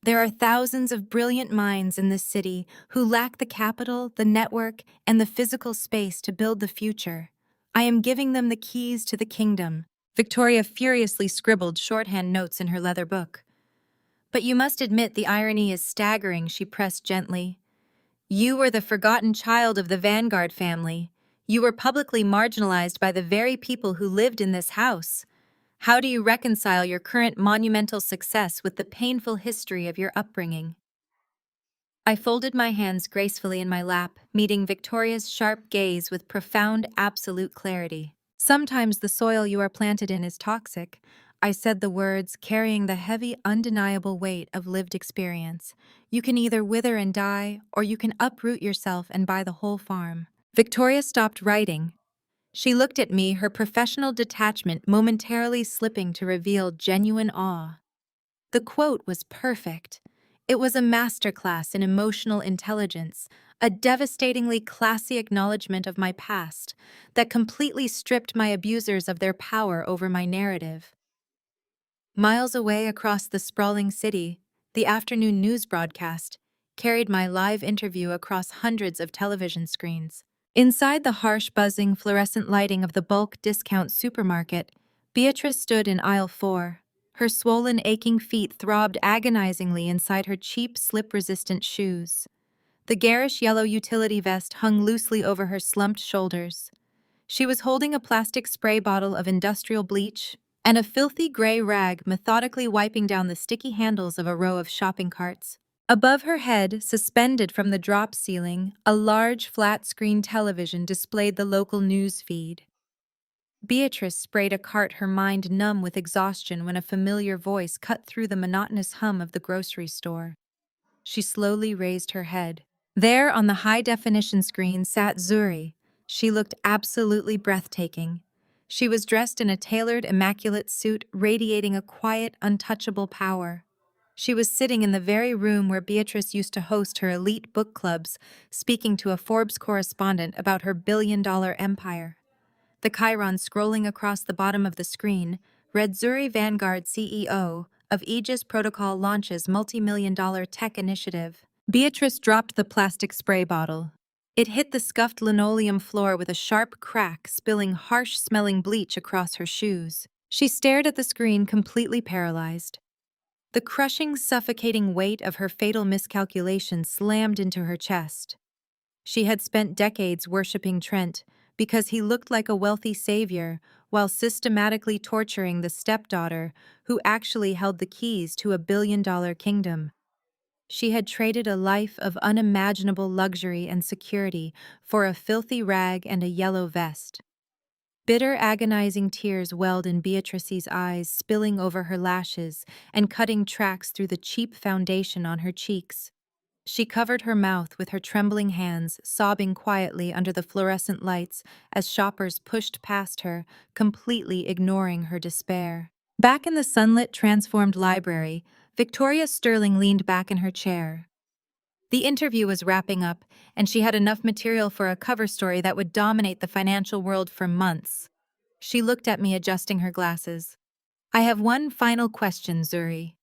There are thousands of brilliant minds in this city who lack the capital, the network, and the physical space to build the future. I am giving them the keys to the kingdom. Victoria furiously scribbled shorthand notes in her leather book. But you must admit the irony is staggering, she pressed gently. You were the forgotten child of the Vanguard family. You were publicly marginalized by the very people who lived in this house. How do you reconcile your current monumental success with the painful history of your upbringing? I folded my hands gracefully in my lap, meeting Victoria's sharp gaze with profound, absolute clarity. Sometimes the soil you are planted in is toxic. I said the words, carrying the heavy, undeniable weight of lived experience. You can either wither and die, or you can uproot yourself and buy the whole farm. Victoria stopped writing. She looked at me, her professional detachment momentarily slipping to reveal genuine awe. The quote was perfect. It was a masterclass in emotional intelligence, a devastatingly classy acknowledgement of my past that completely stripped my abusers of their power over my narrative. Miles away across the sprawling city, the afternoon news broadcast carried my live interview across hundreds of television screens. Inside the harsh, buzzing, fluorescent lighting of the bulk discount supermarket, Beatrice stood in aisle 4. Her swollen, aching feet throbbed agonizingly inside her cheap, slip-resistant shoes. The garish yellow utility vest hung loosely over her slumped shoulders. She was holding a plastic spray bottle of industrial bleach and a filthy gray rag methodically wiping down the sticky handles of a row of shopping carts. Above her head, suspended from the drop ceiling, a large flat-screen television displayed the local news feed. Beatrice sprayed a cart, her mind numb with exhaustion when a familiar voice cut through the monotonous hum of the grocery store. She slowly raised her head. There on the high-definition screen sat Zuri. She looked absolutely breathtaking. She was dressed in a tailored, immaculate suit, radiating a quiet, untouchable power. She was sitting in the very room where Beatrice used to host her elite book clubs, speaking to a Forbes correspondent about her billion-dollar empire. The chyron scrolling across the bottom of the screen read Zuri Vanguard CEO of Aegis Protocol launches multi-million-dollar tech initiative. Beatrice dropped the plastic spray bottle. It hit the scuffed linoleum floor with a sharp crack, spilling harsh-smelling bleach across her shoes. She stared at the screen, completely paralyzed. The crushing, suffocating weight of her fatal miscalculation slammed into her chest. She had spent decades worshipping Trent because he looked like a wealthy savior while systematically torturing the stepdaughter who actually held the keys to a billion-dollar kingdom. She had traded a life of unimaginable luxury and security for a filthy rag and a yellow vest. Bitter, agonizing tears welled in Beatrice's eyes, spilling over her lashes and cutting tracks through the cheap foundation on her cheeks. She covered her mouth with her trembling hands, sobbing quietly under the fluorescent lights as shoppers pushed past her, completely ignoring her despair. Back in the sunlit, transformed library, Victoria Sterling leaned back in her chair. The interview was wrapping up, and she had enough material for a cover story that would dominate the financial world for months. She looked at me, adjusting her glasses. "I have one final question, Zuri,"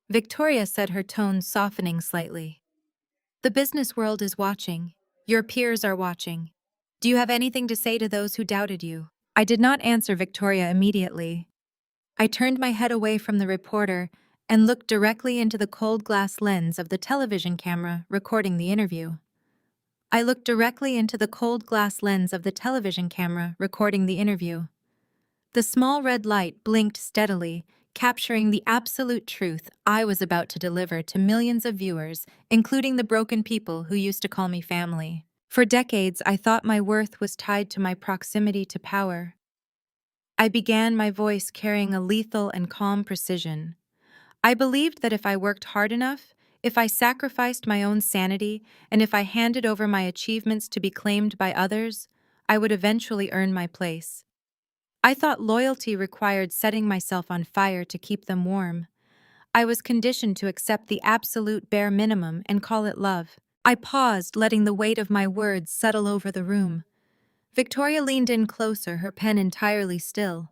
Victoria said, her tone softening slightly. "The business world is watching. Your peers are watching. Do you have anything to say to those who doubted you?" I did not answer Victoria immediately. I turned my head away from the reporter and looked directly into the cold glass lens of the television camera recording the interview. I looked directly into the cold glass lens of the television camera recording the interview. The small red light blinked steadily, capturing the absolute truth I was about to deliver to millions of viewers, including the broken people who used to call me family. For decades, I thought my worth was tied to my proximity to power. I began, my voice carrying a lethal and calm precision. I believed that if I worked hard enough, if I sacrificed my own sanity, and if I handed over my achievements to be claimed by others, I would eventually earn my place. I thought loyalty required setting myself on fire to keep them warm. I was conditioned to accept the absolute bare minimum and call it love. I paused, letting the weight of my words settle over the room. Victoria leaned in closer, her pen entirely still.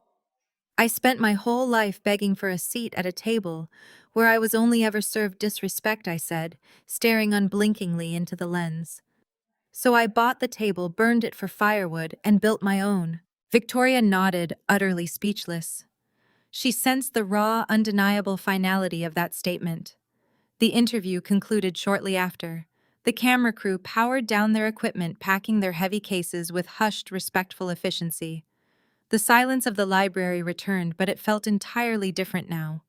"I spent my whole life begging for a seat at a table where I was only ever served disrespect," I said, staring unblinkingly into the lens. "So I bought the table, burned it for firewood, and built my own." Victoria nodded, utterly speechless. She sensed the raw, undeniable finality of that statement. The interview concluded shortly after. The camera crew powered down their equipment, packing their heavy cases with hushed, respectful efficiency. The silence of the library returned, but it felt entirely different now.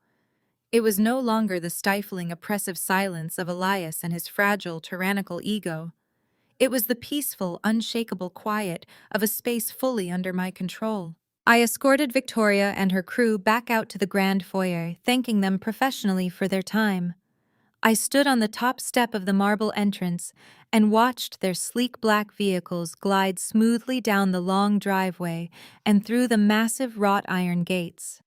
It was no longer the stifling, oppressive silence of Elias and his fragile, tyrannical ego. It was the peaceful, unshakable quiet of a space fully under my control. I escorted Victoria and her crew back out to the grand foyer, thanking them professionally for their time. I stood on the top step of the marble entrance and watched their sleek black vehicles glide smoothly down the long driveway and through the massive wrought iron gates.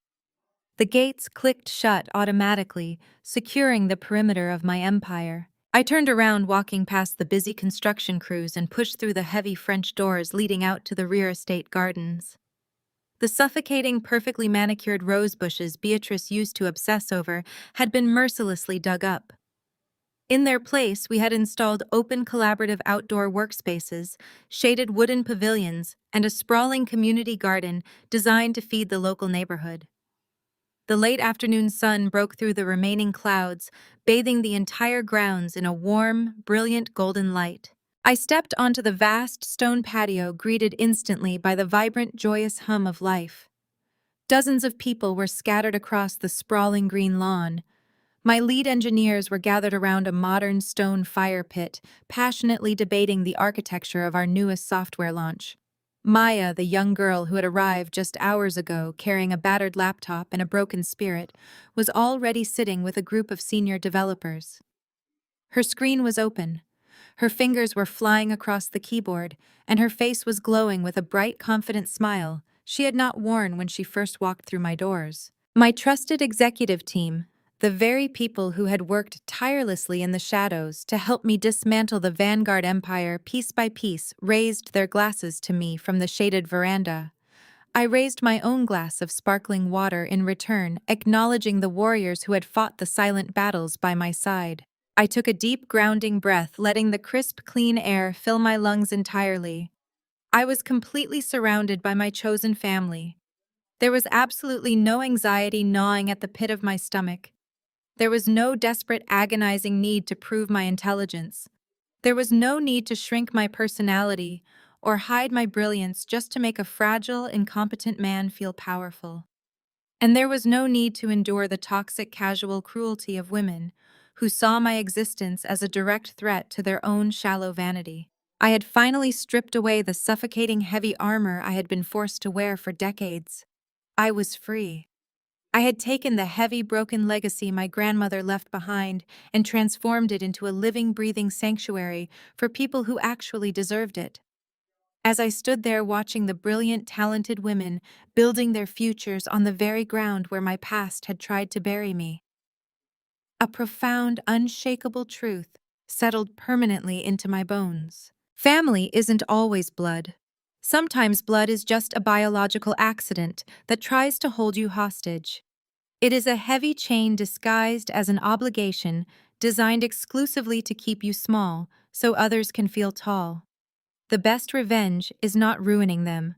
The gates clicked shut automatically, securing the perimeter of my empire. I turned around, walking past the busy construction crews, and pushed through the heavy French doors leading out to the rear estate gardens. The suffocating, perfectly manicured rose bushes Beatrice used to obsess over had been mercilessly dug up. In their place, we had installed open collaborative outdoor workspaces, shaded wooden pavilions, and a sprawling community garden designed to feed the local neighborhood. The late afternoon sun broke through the remaining clouds, bathing the entire grounds in a warm, brilliant golden light. I stepped onto the vast stone patio, greeted instantly by the vibrant, joyous hum of life. Dozens of people were scattered across the sprawling green lawn. My lead engineers were gathered around a modern stone fire pit, passionately debating the architecture of our newest software launch. Maya, the young girl who had arrived just hours ago carrying a battered laptop and a broken spirit, was already sitting with a group of senior developers. Her screen was open. Her fingers were flying across the keyboard, and her face was glowing with a bright, confident smile she had not worn when she first walked through my doors. My trusted executive team, the very people who had worked tirelessly in the shadows to help me dismantle the Vanguard Empire piece by piece, raised their glasses to me from the shaded veranda. I raised my own glass of sparkling water in return, acknowledging the warriors who had fought the silent battles by my side. I took a deep, grounding breath, letting the crisp, clean air fill my lungs entirely. I was completely surrounded by my chosen family. There was absolutely no anxiety gnawing at the pit of my stomach. There was no desperate, agonizing need to prove my intelligence. There was no need to shrink my personality or hide my brilliance just to make a fragile, incompetent man feel powerful. And there was no need to endure the toxic, casual cruelty of women who saw my existence as a direct threat to their own shallow vanity. I had finally stripped away the suffocating heavy armor I had been forced to wear for decades. I was free. I had taken the heavy, broken legacy my grandmother left behind and transformed it into a living, breathing sanctuary for people who actually deserved it. As I stood there watching the brilliant, talented women building their futures on the very ground where my past had tried to bury me. A profound, unshakable truth settled permanently into my bones. Family isn't always blood. Sometimes blood is just a biological accident that tries to hold you hostage. It is a heavy chain disguised as an obligation designed exclusively to keep you small so others can feel tall. The best revenge is not ruining them.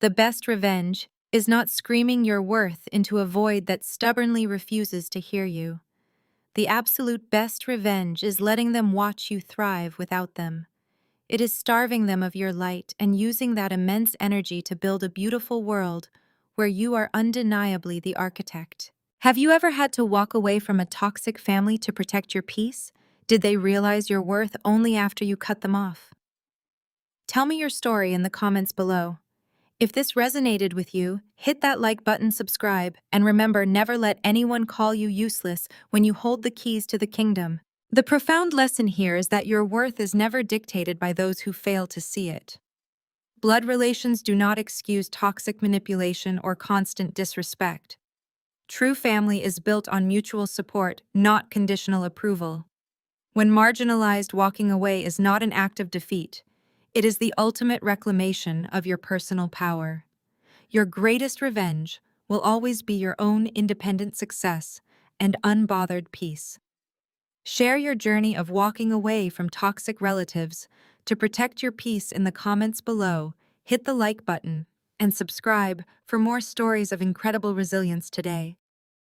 The best revenge is not screaming your worth into a void that stubbornly refuses to hear you. The absolute best revenge is letting them watch you thrive without them. It is starving them of your light and using that immense energy to build a beautiful world where you are undeniably the architect. Have you ever had to walk away from a toxic family to protect your peace? Did they realize your worth only after you cut them off? Tell me your story in the comments below. If this resonated with you, hit that like button, subscribe, and remember, never let anyone call you useless when you hold the keys to the kingdom. The profound lesson here is that your worth is never dictated by those who fail to see it. Blood relations do not excuse toxic manipulation or constant disrespect. True family is built on mutual support, not conditional approval. When marginalized, walking away is not an act of defeat. It is the ultimate reclamation of your personal power. Your greatest revenge will always be your own independent success and unbothered peace. Share your journey of walking away from toxic relatives. To protect your peace in the comments below, hit the like button and subscribe for more stories of incredible resilience today.